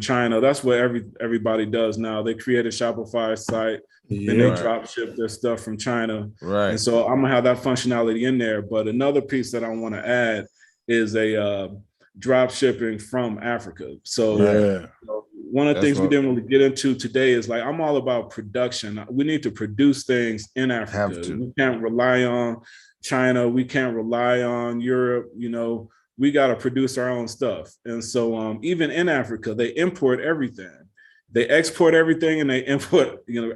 China. That's what everybody does now. They create a Shopify site, then they drop ship their stuff from China. Right. And so I'm gonna have that functionality in there. But another piece that I want to add is a drop shipping from Africa. So one of the things we didn't really get into today is, like, I'm all about production. We need to produce things in Africa. We can't rely on China. We can't rely on Europe. We got to produce our own stuff. And so even in Africa, they import everything. They export everything, and they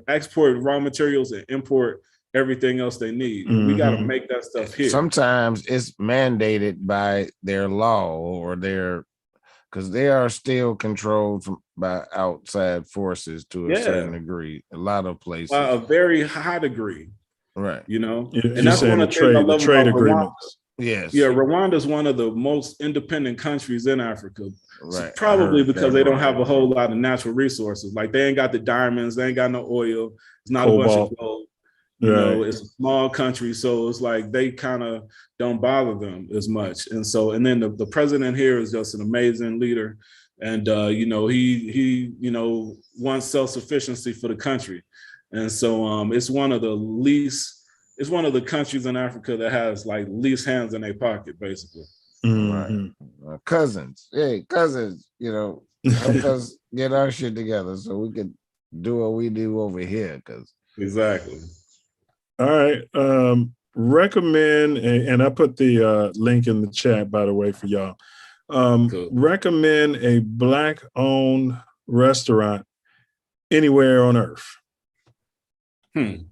export raw materials and import everything else they need. Mm-hmm. We got to make that stuff here. Sometimes it's mandated by their law or because they are still controlled by outside forces to a certain degree. A lot of places. A very high degree. Right. And that's one of the things I love trade about agreements. Yes. Yeah, Rwanda is one of the most independent countries in Africa. Right. Probably because they don't have a whole lot of natural resources. Like, they ain't got the diamonds, they ain't got no oil. It's not Cobalt. A bunch of gold. It's a small country, so it's like they kind of don't bother them as much. And then the president here is just an amazing leader, and he wants self-sufficiency for the country, and so it's one of the countries in Africa that has like least hands in their pocket, basically. Mm-hmm. Right. Cousins, help us get our shit together so we can do what we do over here. Exactly. All right. Recommend, and I put the link in the chat, by the way, for y'all. Cool. Recommend a Black-owned restaurant anywhere on earth. I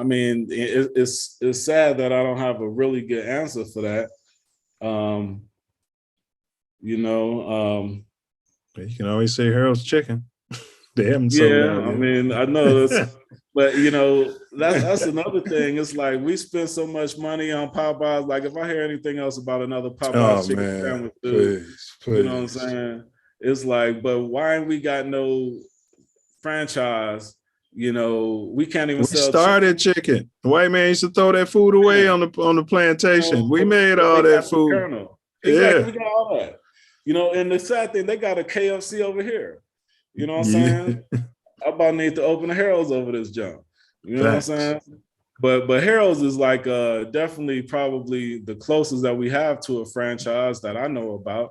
mean, it's sad that I don't have a really good answer for that. You can always say Harold's Chicken. They haven't sold out yet. I mean, I know But you know, that's another thing. It's like we spend so much money on Popeyes. Like if I hear anything else about another Popeyes chicken sandwich, dude, please. you know what I'm saying? It's like, but why ain't we got no franchise? You know, we can't even We sell started chicken. The white man used to throw that food away on the plantation. We made all that food. Exactly, Yeah. we got all that. You know, and the sad thing, they got a KFC over here. You know what I'm saying? I about need to open a Harold's over this jump. You know what I'm saying? But Harold's is like definitely probably the closest that we have to a franchise that I know about,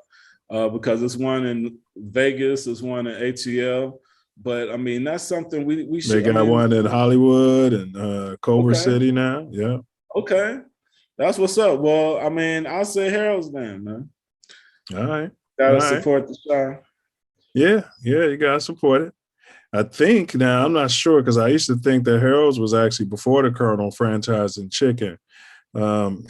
because it's one in Vegas, it's one in ATL. But I mean, that's something we should. They got one in Hollywood and Culver City now. Yeah. Okay. That's what's up. Well, I mean, I'll say Harold's then, man. All right. Gotta support the show. Yeah, you gotta support it. I think now, I'm not sure, because I used to think that Harold's was actually before the Colonel franchise in chicken.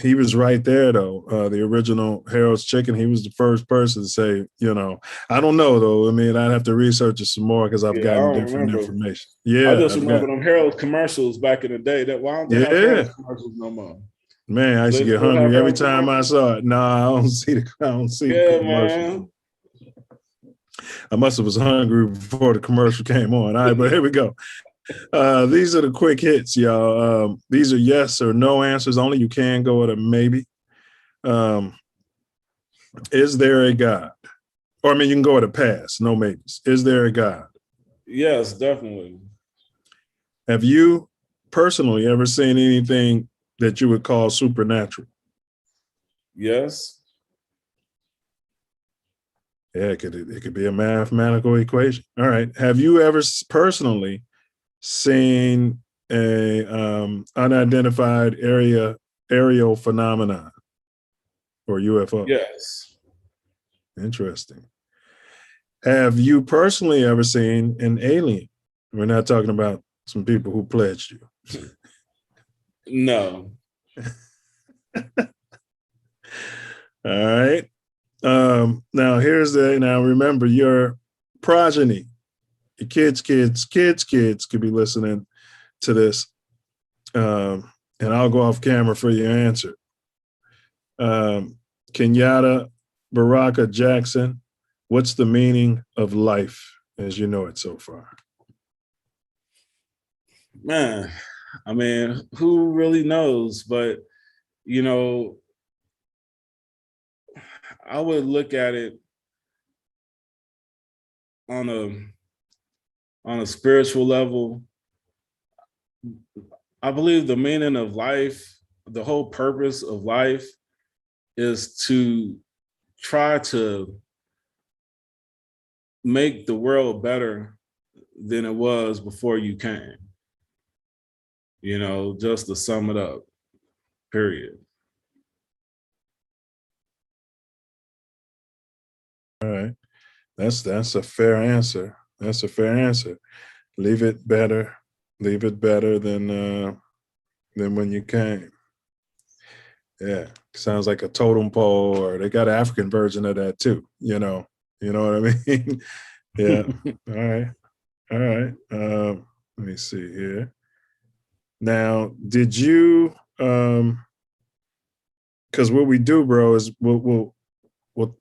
He was right there though. The original Harold's chicken, he was the first person to say, you know, I don't know though. I mean, I'd have to research it some more because I've gotten different information. Yeah. I just remember them Harold's commercials back in the day. That why don't they have Harold's commercials no more? Man, I used to get hungry every time I saw it. No, I don't see the commercials. Man. I must have was hungry before the commercial came on. All right, but here we go. These are the quick hits, y'all. These are yes or no answers. Only you can go with a maybe. Is there a God? Or I mean, you can go with a pass, no maybes. Is there a God? Yes, definitely. Have you personally ever seen anything that you would call supernatural? Yes. Yeah, it could be a mathematical equation. All right. Have you ever personally seen a unidentified aerial phenomenon or UFO? Yes. Interesting. Have you personally ever seen an alien? We're not talking about some people who pledged you. No. All right. Now remember your progeny, your kids could be listening to this. And I'll go off camera for your answer. Kenyatta Baraka Jackson, what's the meaning of life as you know it so far? Man, I mean, who really knows? But, you know, I would look at it on a spiritual level. I believe the meaning of life, the whole purpose of life is to try to make the world better than it was before you came. You know, just to sum it up, period. All right. That's a fair answer. That's a fair answer. Leave it better than when you came. Yeah. Sounds like a totem pole, or they got an African version of that too. You know what I mean? Yeah. All right. Let me see here. Now, did you because what we do, bro, is we'll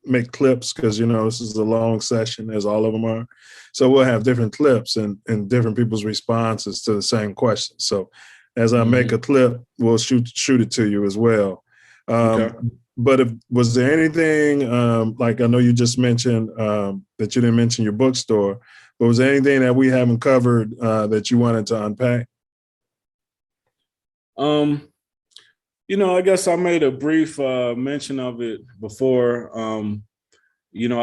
make clips, because this is a long session, as all of them are. So we'll have different clips and different people's responses to the same question. So as I make a clip, we'll shoot it to you as well. Okay. But was there anything, like I know you just mentioned that you didn't mention your bookstore, but was there anything that we haven't covered that you wanted to unpack? I guess I made a brief mention of it before. I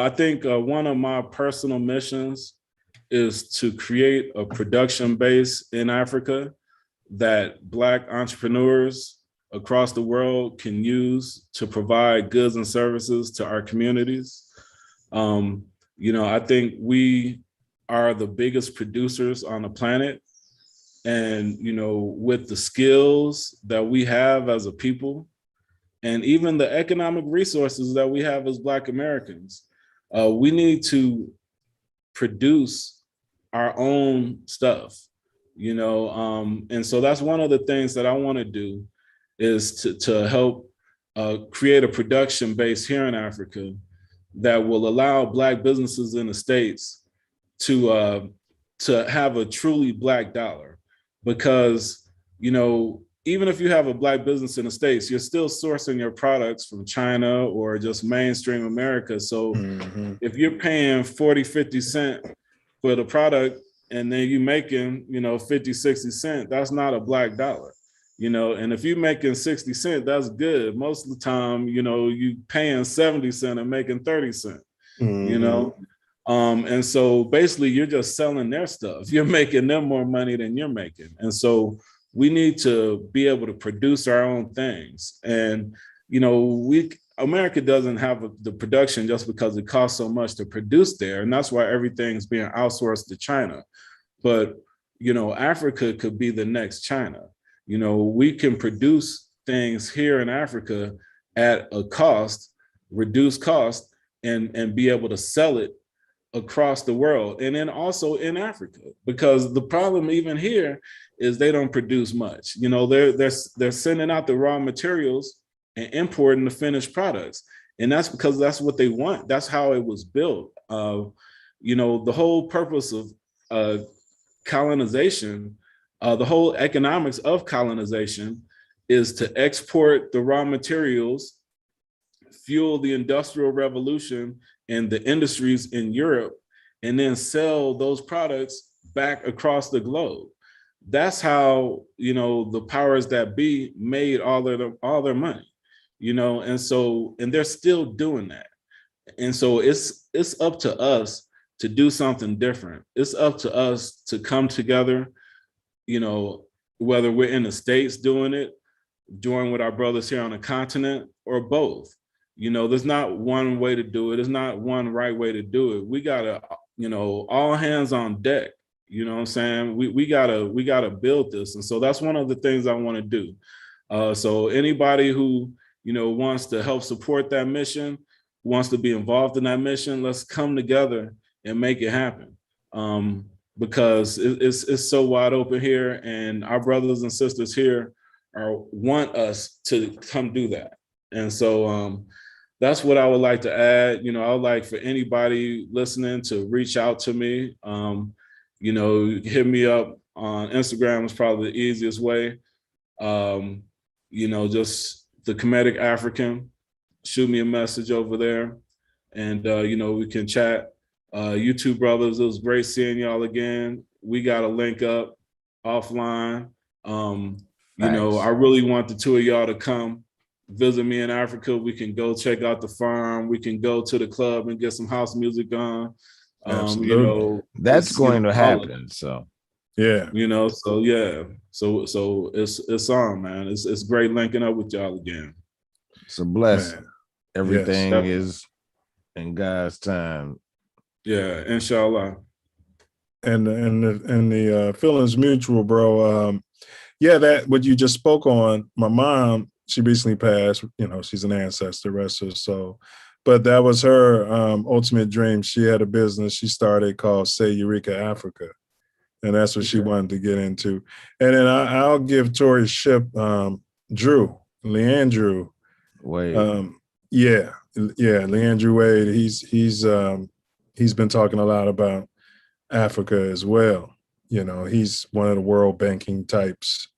think one of my personal missions is to create a production base in Africa that Black entrepreneurs across the world can use to provide goods and services to our communities. I think we are the biggest producers on the planet. And, with the skills that we have as a people, and even the economic resources that we have as Black Americans, we need to produce our own stuff. And so that's one of the things that I want to do is to help create a production base here in Africa that will allow Black businesses in the States to have a truly Black dollar. Because, even if you have a Black business in the States, you're still sourcing your products from China or just mainstream America. So if you're paying 40, 50 cents for the product and then you making, 50, 60 cents, that's not a Black dollar. And if you're making 60 cents, that's good. Most of the time, you paying 70 cents and making 30 cents, and so basically you're just selling their stuff. You're making them more money than you're making. And so we need to be able to produce our own things. And, America doesn't have the production just because it costs so much to produce there. And that's why everything's being outsourced to China. But, Africa could be the next China. We can produce things here in Africa at a cost, reduced cost, and be able to sell it across the world. And then also in Africa, because the problem even here is they don't produce much. They're sending out the raw materials and importing the finished products. And that's because that's what they want. That's how it was built. The whole purpose of colonization, the whole economics of colonization is to export the raw materials, fuel the Industrial Revolution and the industries in Europe, and then sell those products back across the globe. That's how, the powers that be made all their money, and they're still doing that. And so it's up to us to do something different. It's up to us to come together, whether we're in the States doing it, join with our brothers here on the continent, or both. There's not one way to do it. There's not one right way to do it. We gotta, all hands on deck. You know what I'm saying? We gotta build this. And so that's one of the things I want to do. So anybody who, wants to help support that mission, wants to be involved in that mission, let's come together and make it happen. Because it's so wide open here, and our brothers and sisters here want us to come do that. And so that's what I would like to add. I would like for anybody listening to reach out to me. Hit me up on Instagram is probably the easiest way. Just the Kemetic African, shoot me a message over there, and we can chat. You two brothers, it was great seeing y'all again. We got to link up offline. I really want the two of y'all to come visit me in Africa. We can go check out the farm. We can go to the club and get some house music on. That's going to happen. So yeah, so it's on, man. It's great linking up with y'all again. It's a blessing. Man. Everything is in God's time. Yeah, inshallah. And the feelings mutual, bro. That what you just spoke on. My mom, she recently passed. She's an ancestor, rest her soul. But that was her ultimate dream. She had a business she started called Say Eureka Africa, and that's what she wanted to get into. And then I'll give Tori Ship, Leandrew Wade. Leandrew Wade. He's been talking a lot about Africa as well. He's one of the world banking types.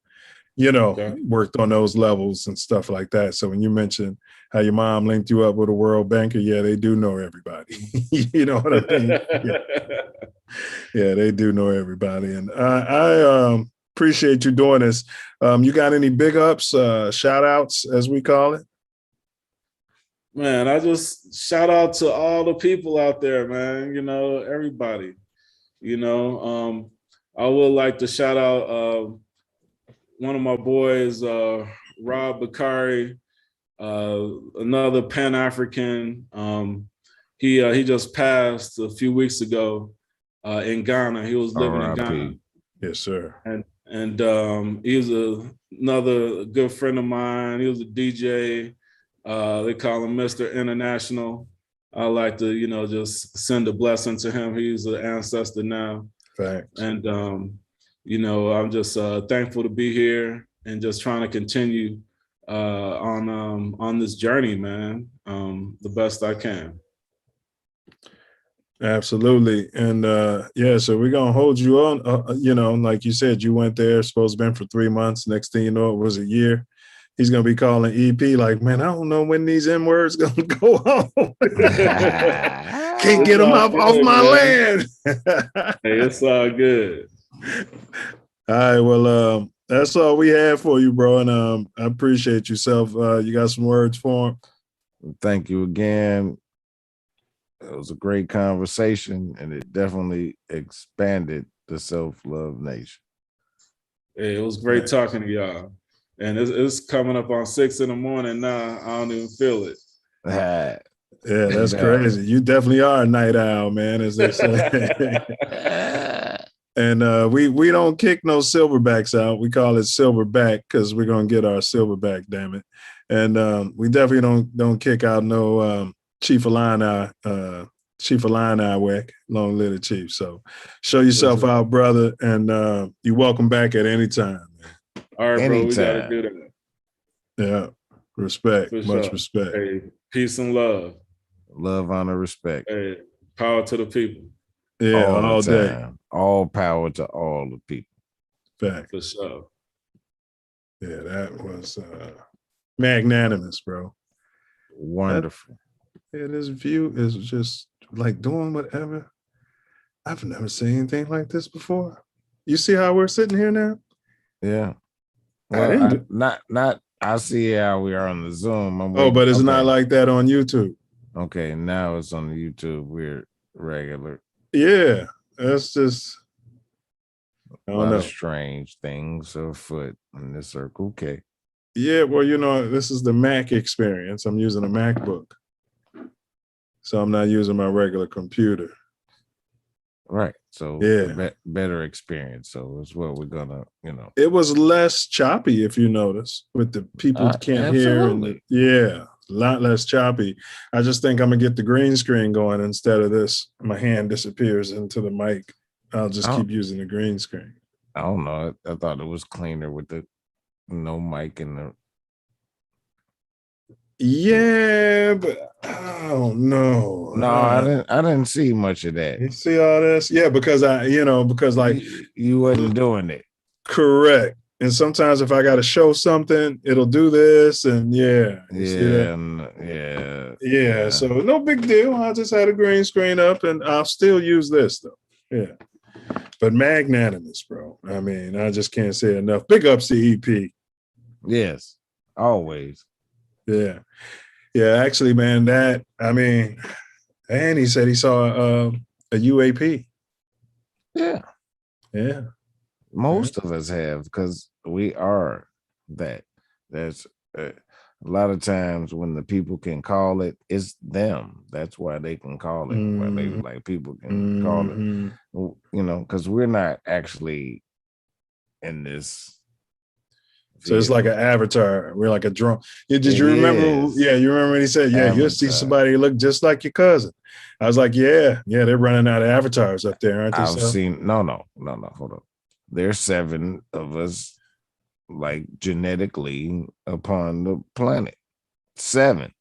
Worked on those levels and stuff like that. So when you mentioned how your mom linked you up with a world banker, yeah, they do know everybody. You know what I mean? Yeah, they do know everybody. And I appreciate you doing this. You got any big ups, shout outs, as we call it? Man, I just shout out to all the people out there, man. Everybody. I would like to shout out one of my boys, Rob Bakari, another Pan-African. He just passed a few weeks ago in Ghana. He was living in Ghana. Yes, sir. And he was another good friend of mine. He was a DJ. They call him Mr. International. I like to, just send a blessing to him. He's an ancestor now. Thanks. And I'm just thankful to be here and just trying to continue on this journey, man, the best I can. Absolutely. And so we're going to hold you on, like you said, you went there, supposed to been for 3 months. Next thing you know, it was a year. He's going to be calling EP like, man, I don't know when these N words going to go on. Can't get them off my land. Hey, it's all good. All right. Well, that's all we have for you, bro. And I appreciate yourself. You got some words for him? Thank you again. It was a great conversation, and it definitely expanded the Self Luv Nation. Hey, it was great talking to y'all. And it's coming up on 6 in the morning now. I don't even feel it. Yeah, that's crazy. You definitely are a night owl, man, as they say. And we don't kick no silverbacks out. We call it silverback because we're gonna get our silverback, damn it. And we definitely don't kick out no Chief Illini Wick, long live the Chief. So show yourself out, brother, and you're welcome back at any time. All right, bro, we gotta do that. Yeah, respect, much respect. Hey, peace and love. Love, honor, respect. Hey, power to the people. Yeah, all day. All power to all the people. Fact. For sure. Yeah, that was magnanimous, bro. Wonderful. This view is just like doing whatever. I've never seen anything like this before. You see how we're sitting here now? Yeah. Well, I see how we are on the Zoom. But it's not like that on YouTube. Okay, now it's on the YouTube. We're regular. Yeah, that's just a lot of strange things afoot in this circle. Okay. Yeah, well, this is the Mac experience. I'm using a MacBook. So I'm not using my regular computer. Right. So yeah, better experience. So it's what we're gonna, It was less choppy, if you notice, with the people who can't hear. And a lot less choppy. I just think I'm gonna get the green screen going instead of this. My hand disappears into the mic. I'll just keep using the green screen. I don't know. I thought it was cleaner with the no mic and the. Yeah, but I don't know. No, I didn't see much of that. You see all this? Yeah, because like you wasn't doing it. Correct. And sometimes if I got to show something, it'll do this, and yeah. So no big deal. I just had a green screen up, and I'll still use this though. Yeah. But magnanimous, bro. I mean, I just can't say enough. Big ups to EP. Yes, always. Yeah. Yeah, actually, man, and he said he saw a UAP. Yeah. Yeah. Most of us have, because we are that. There's a lot of times when the people can call it, it's them. That's why they can call it. Why they like people can call it. Because we're not actually in this. So it's like an avatar. We're like a drone. Did you remember? Yeah, you remember when he said, "Yeah, you'll see somebody look just like your cousin." I was like, "Yeah, they're running out of avatars up there, aren't they?" I've seen no. Hold on. There's 7 of us, like genetically upon the planet. 7.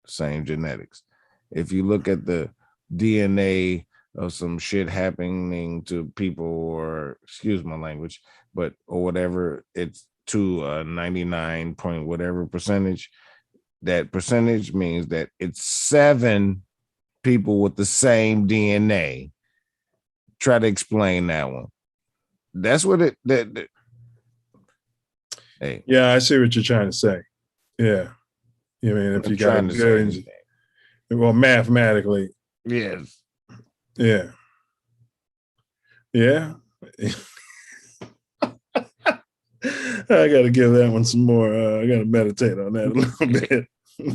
Same genetics. If you look at the DNA of some shit happening to people, or excuse my language, or whatever, it's to a 99 point whatever percentage. That percentage means that it's 7 people with the same DNA. Try to explain that one. That's what hey. Yeah, I see what you're trying to say. Yeah. You mean if you got billions, well, mathematically. Yes. Yeah. Yeah. I got to give that one some more. I got to meditate on that a little bit.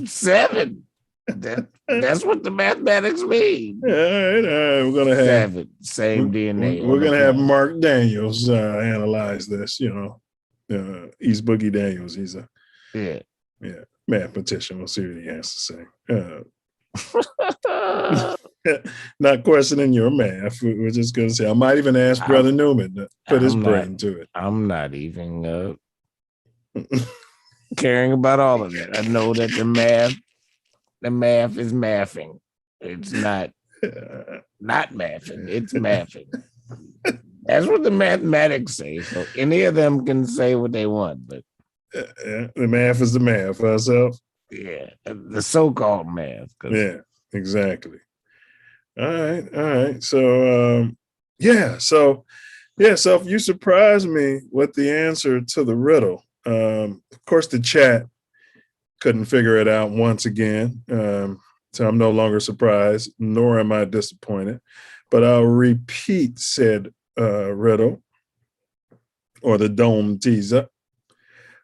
7. That's what the mathematics mean. All right. We're gonna have 7, same DNA. We're gonna have Mark Daniels analyze this. East Boogie Daniels. He's a mathematician. We'll see what he has to say. Not questioning your math. We're just going to say, I might even ask Brother Newman to put his brain to it. I'm not even caring about all of that. I know that the math is mathing. It's not mathing. It's mathing. That's what the mathematics say. So any of them can say what they want, but the math is the math for ourselves. Yeah, the so-called math. Yeah, exactly. All right. So, so if you surprised me with the answer to the riddle, of course, the chat couldn't figure it out once again. So I'm no longer surprised, nor am I disappointed. But I'll repeat said riddle, or the dome teaser.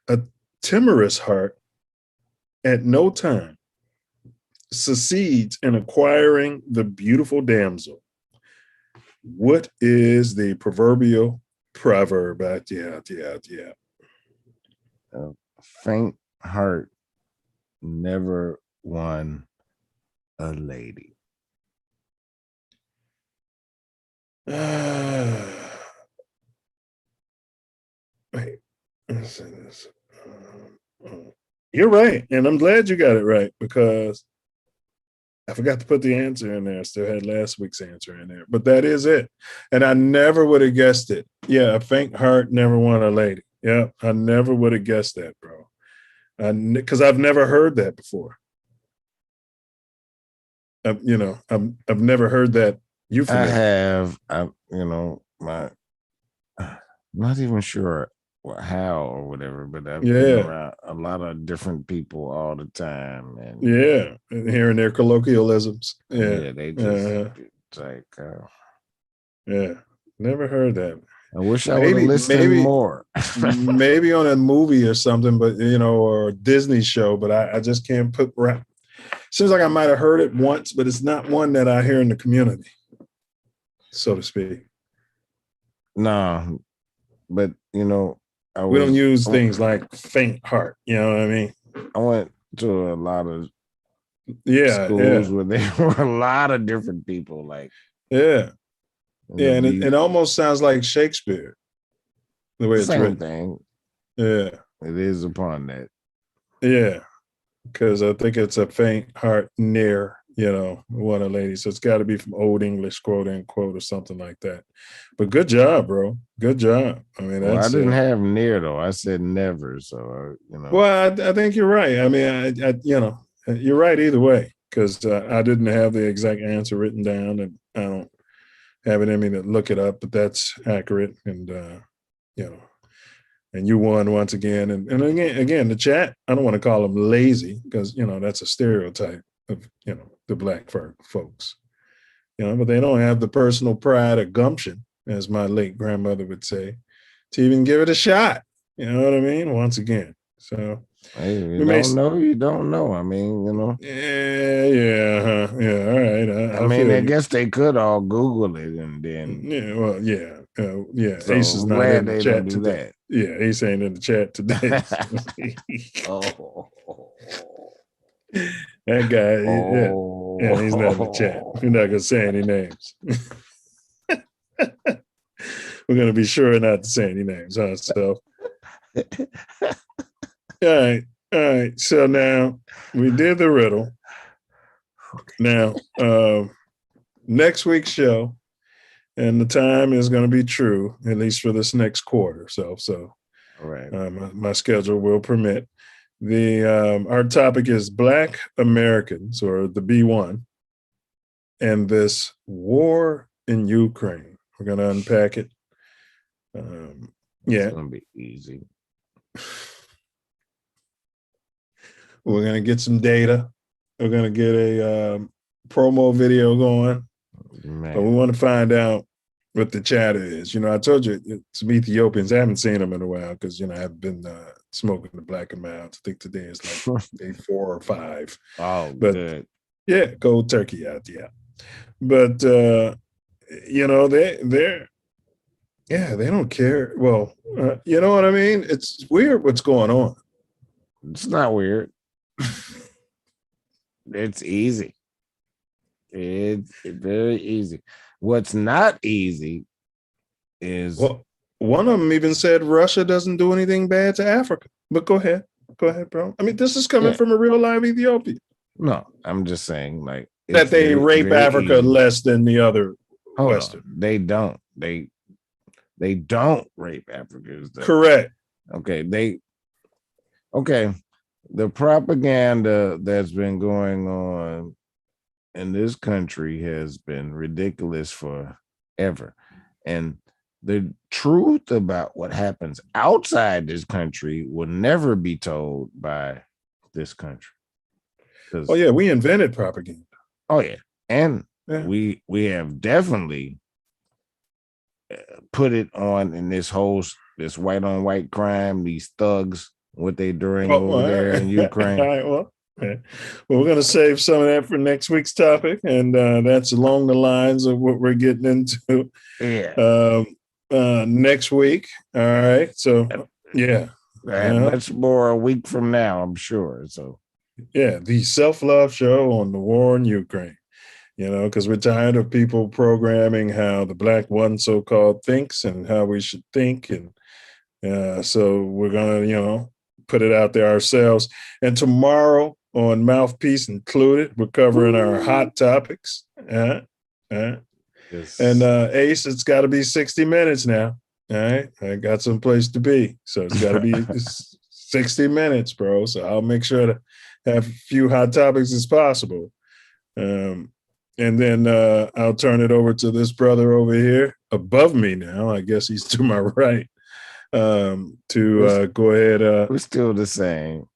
A timorous heart at no time succeeds in acquiring the beautiful damsel. What is the proverbial proverb? Yeah. A faint heart never won a lady. Wait, let's say this. You're right, and I'm glad you got it right, because I forgot to put the answer in there. I still had last week's answer in there, but that is it. And I never would have guessed it. Yeah, a faint heart never won a lady. Yeah, I never would have guessed that, bro. Because I've never heard that before. I've never heard that euphemism. I have, not even sure how or whatever, but I've been around a lot of different people all the time, and hearing their colloquialisms. They just it's like, never heard that. I wish I would have listened more. Maybe on a movie or something, but or a Disney show, but I just can't put right. Seems like I might have heard it once, but it's not one that I hear in the community, so to speak. No, but we don't use things like faint heart. You know what I mean? I went to a lot of schools where there were a lot of different people. Like and it almost sounds like Shakespeare. The way it's written. Thing. Yeah, it is upon that. Yeah, because I think it's a faint heart near. One of the ladies. So it's got to be from Old English, quote unquote, or something like that. But good job, bro. Good job. I mean, I didn't have near though. I said never. So Well, I think you're right. I mean, you're right either way, because I didn't have the exact answer written down, and I don't have it in me to look it up. But that's accurate, and and you won once again. And again, the chat. I don't want to call them lazy, because that's a stereotype of the black folks, but they don't have the personal pride or gumption, as my late grandmother would say, to even give it a shot. You know what I mean? Once again, so you don't know. I mean, All right. I guess they could all Google it and then. So Ace is not in the chat today. Yeah, Ace ain't in the chat today. That guy, he's not in the chat. We're not gonna say any names. We're gonna be sure not to say any names, huh? So, all right. So now we did the riddle. Now, next week's show, and the time is going to be true, at least for this next quarter. So, all right. My schedule will permit. Our topic is Black Americans, or the B1, and this war in Ukraine. We're going to unpack it. It's going to be easy. We're going to get some data. We're going to get a promo video going. Man. But we want to find out what the chatter is. I told you some Ethiopians. I haven't seen them in a while because, I've been smoking the black and mild. I think today is like day 4 or 5. Oh, but good. Yeah, cold turkey out. Yeah. But, they don't care. Well, you know what I mean? It's weird what's going on. It's not weird. It's easy. It's very easy. What's not easy is one of them even said Russia doesn't do anything bad to Africa. But go ahead, bro. I mean, this is coming from a real live Ethiopian. No, I'm just saying, like, that they rape Africa easy. less than the other Hold Western. on. They don't. They don't rape Africa. Correct. Okay. The propaganda that's been going on in this country has been ridiculous forever. And the truth about what happens outside this country will never be told by this country. Oh yeah, we invented propaganda. Oh yeah. And we have definitely put it on in this white on white crime, these thugs, what they doing over there in Ukraine. All right, well, we're going to save some of that for next week's topic, and that's along the lines of what we're getting into next week. All right, so yeah, much more a week from now, I'm sure. So yeah, the Self Luv Show on the war in Ukraine. You know, because we're tired of people programming how the Black one so-called thinks and how we should think, and so we're gonna, put it out there ourselves. And tomorrow on Mouthpiece Included, we're covering our hot topics. Yes. And Ace, it's got to be 60 minutes now. All right, I got some place to be, so it's got to be 60 minutes, bro. So I'll make sure to have a few hot topics as possible. And then I'll turn it over to this brother over here above me now. I guess he's to my right. To go ahead. We're still the same.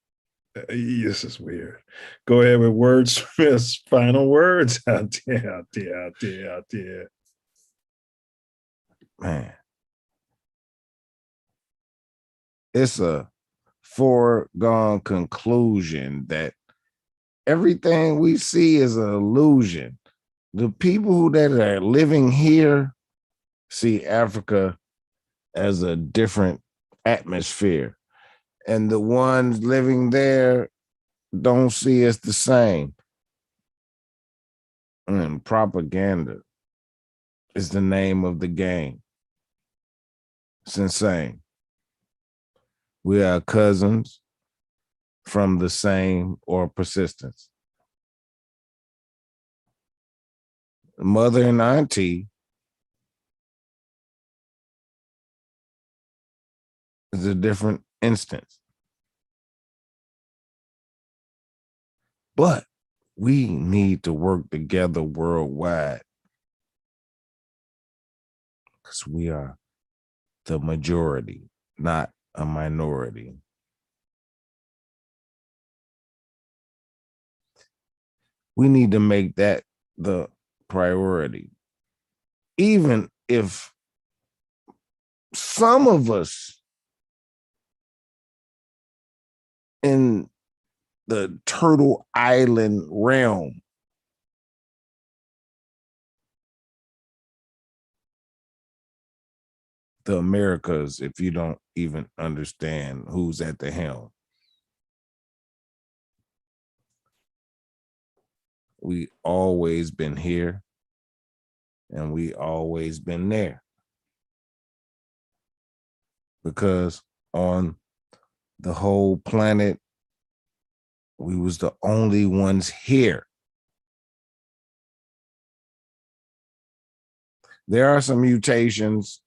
This is weird. Go ahead with Wordsmith's final words out there. Man. It's a foregone conclusion that everything we see is an illusion. The people that are living here see Africa as a different atmosphere, and the ones living there don't see us the same. And propaganda is the name of the game. It's insane. We are cousins from the same or persistence. Mother and auntie is a different instance. But we need to work together worldwide because we are the majority, not a minority. We need to make that the priority. Even if some of us in the Turtle Island realm the Americas, if you don't even understand who's at the helm. We always been here and we always been there. Because on the whole planet, we was the only ones here. There are some mutations,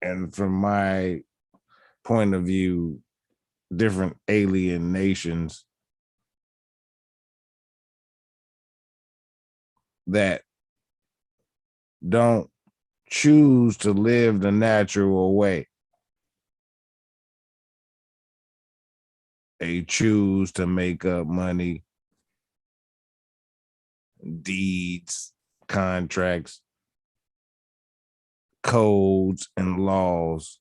and from my point of view, different alien nations that don't choose to live the natural way. They choose to make up money, deeds, contracts, codes, and laws,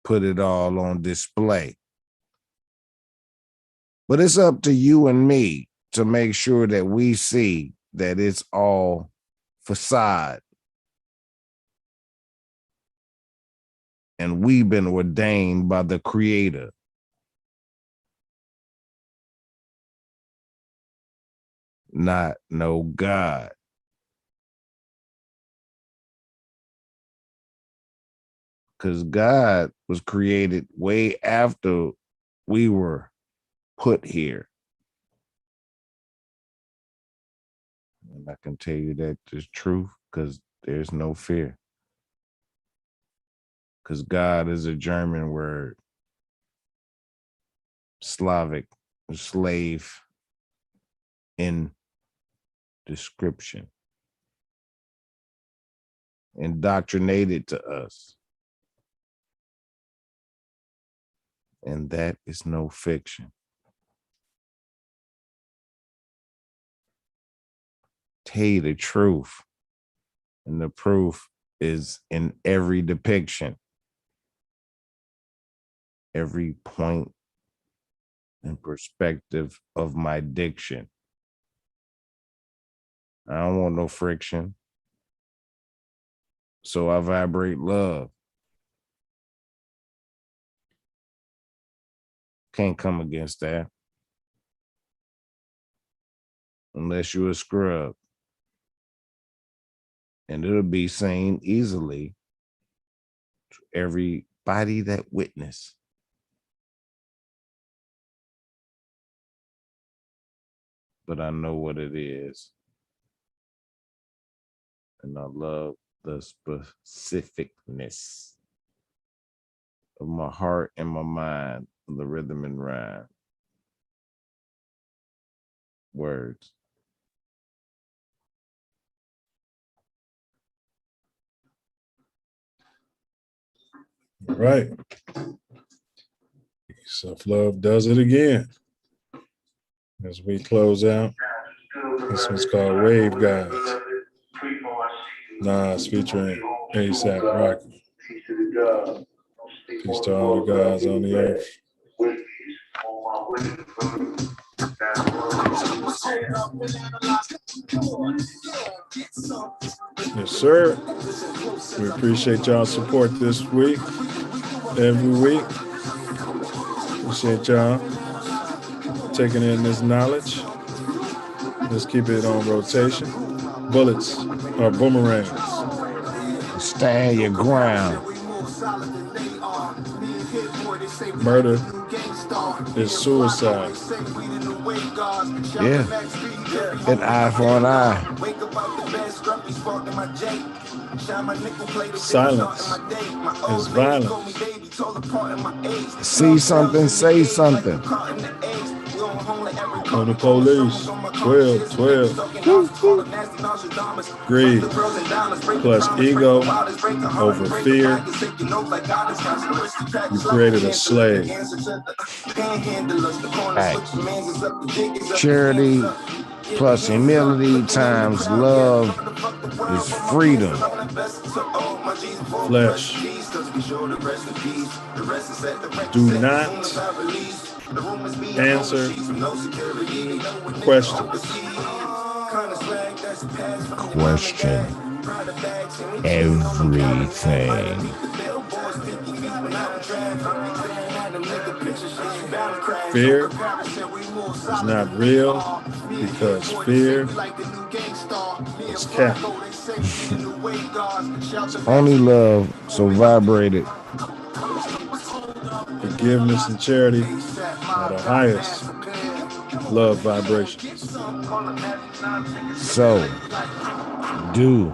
put it all on display. But it's up to you and me to make sure that we see that it's all facade. And we've been ordained by the Creator. not know God. Because God was created way after we were put here. And I can tell you that is truth because there's no fear. Because God is a German word, Slavic, slave in description, indoctrinated to us. And that is no fiction. Tell you the truth. And the proof is in every depiction, every point and perspective of my diction. I don't want no friction. So I vibrate love. Can't come against that. Unless you're a scrub. And it'll be seen easily to everybody that witness. But I know what it is. And I love the specificness of my heart and my mind, the rhythm and rhyme. Words. All right. Self Love does it again. As we close out, this one's called Wave Guys. Nas featuring ASAP Rocky. Peace to all the guys on the earth. Yes, sir. We appreciate y'all's support this week, every week. Appreciate y'all taking in this knowledge. Let's keep it on rotation. Bullets are boomerangs. Stand your ground. Murder is suicide. Yeah. An eye for an eye. Silence is violence. See something, say something. On the police, 12. Greed plus ego over fear. You created a slave. Right. Charity plus humility times love is freedom. Flesh. Do not answer questions. Question everything. Fear is not real because fear is cap. Only love, so vibrate it. Forgiveness and charity are the highest love vibrations. So, do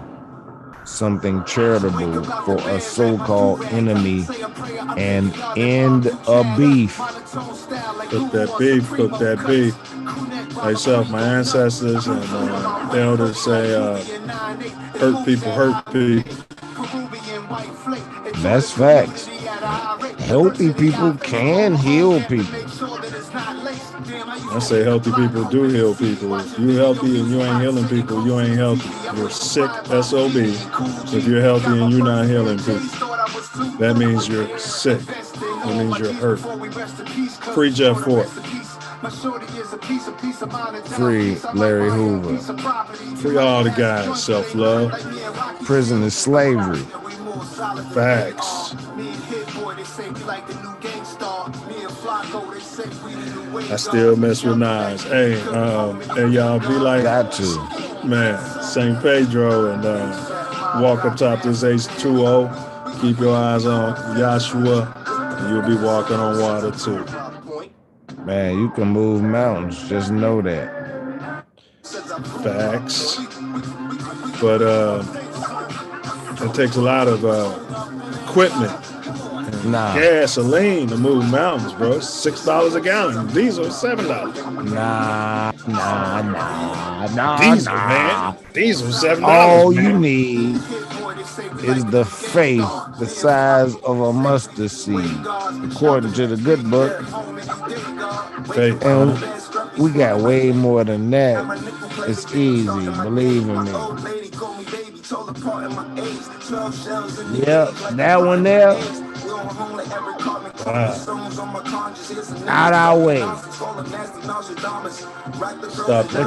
something charitable for a so-called enemy and end a beef. Cook that beef, cook that beef. Myself, my ancestors and elders say, hurt people. That's facts. Healthy people can heal people. I say healthy people do heal people. If you're healthy and you ain't healing people, you ain't healthy. You're sick, SOB. If you're healthy and you're not healing people, that means you're sick. That means you're hurt. Free Jeff Fort. Free Larry Hoover. Free all the guys, self-love. Prison is slavery. Facts. I still mess with Nas. Hey, and y'all be like, got to, man, St. Pedro and walk up top this H2O. Keep your eyes on Joshua, and you'll be walking on water too. Man, you can move mountains. Just know that. Facts. But it takes a lot of equipment. Gasoline to move mountains, bro. It's $6 a gallon. Diesel $7. Nah. Diesel, man. Diesel $7. All man. you need is the faith the size of a mustard seed, according to the good book. Faith. And we got way more than that. It's easy, believe in me. Yep, that one there. Wow. Out our way. Stop the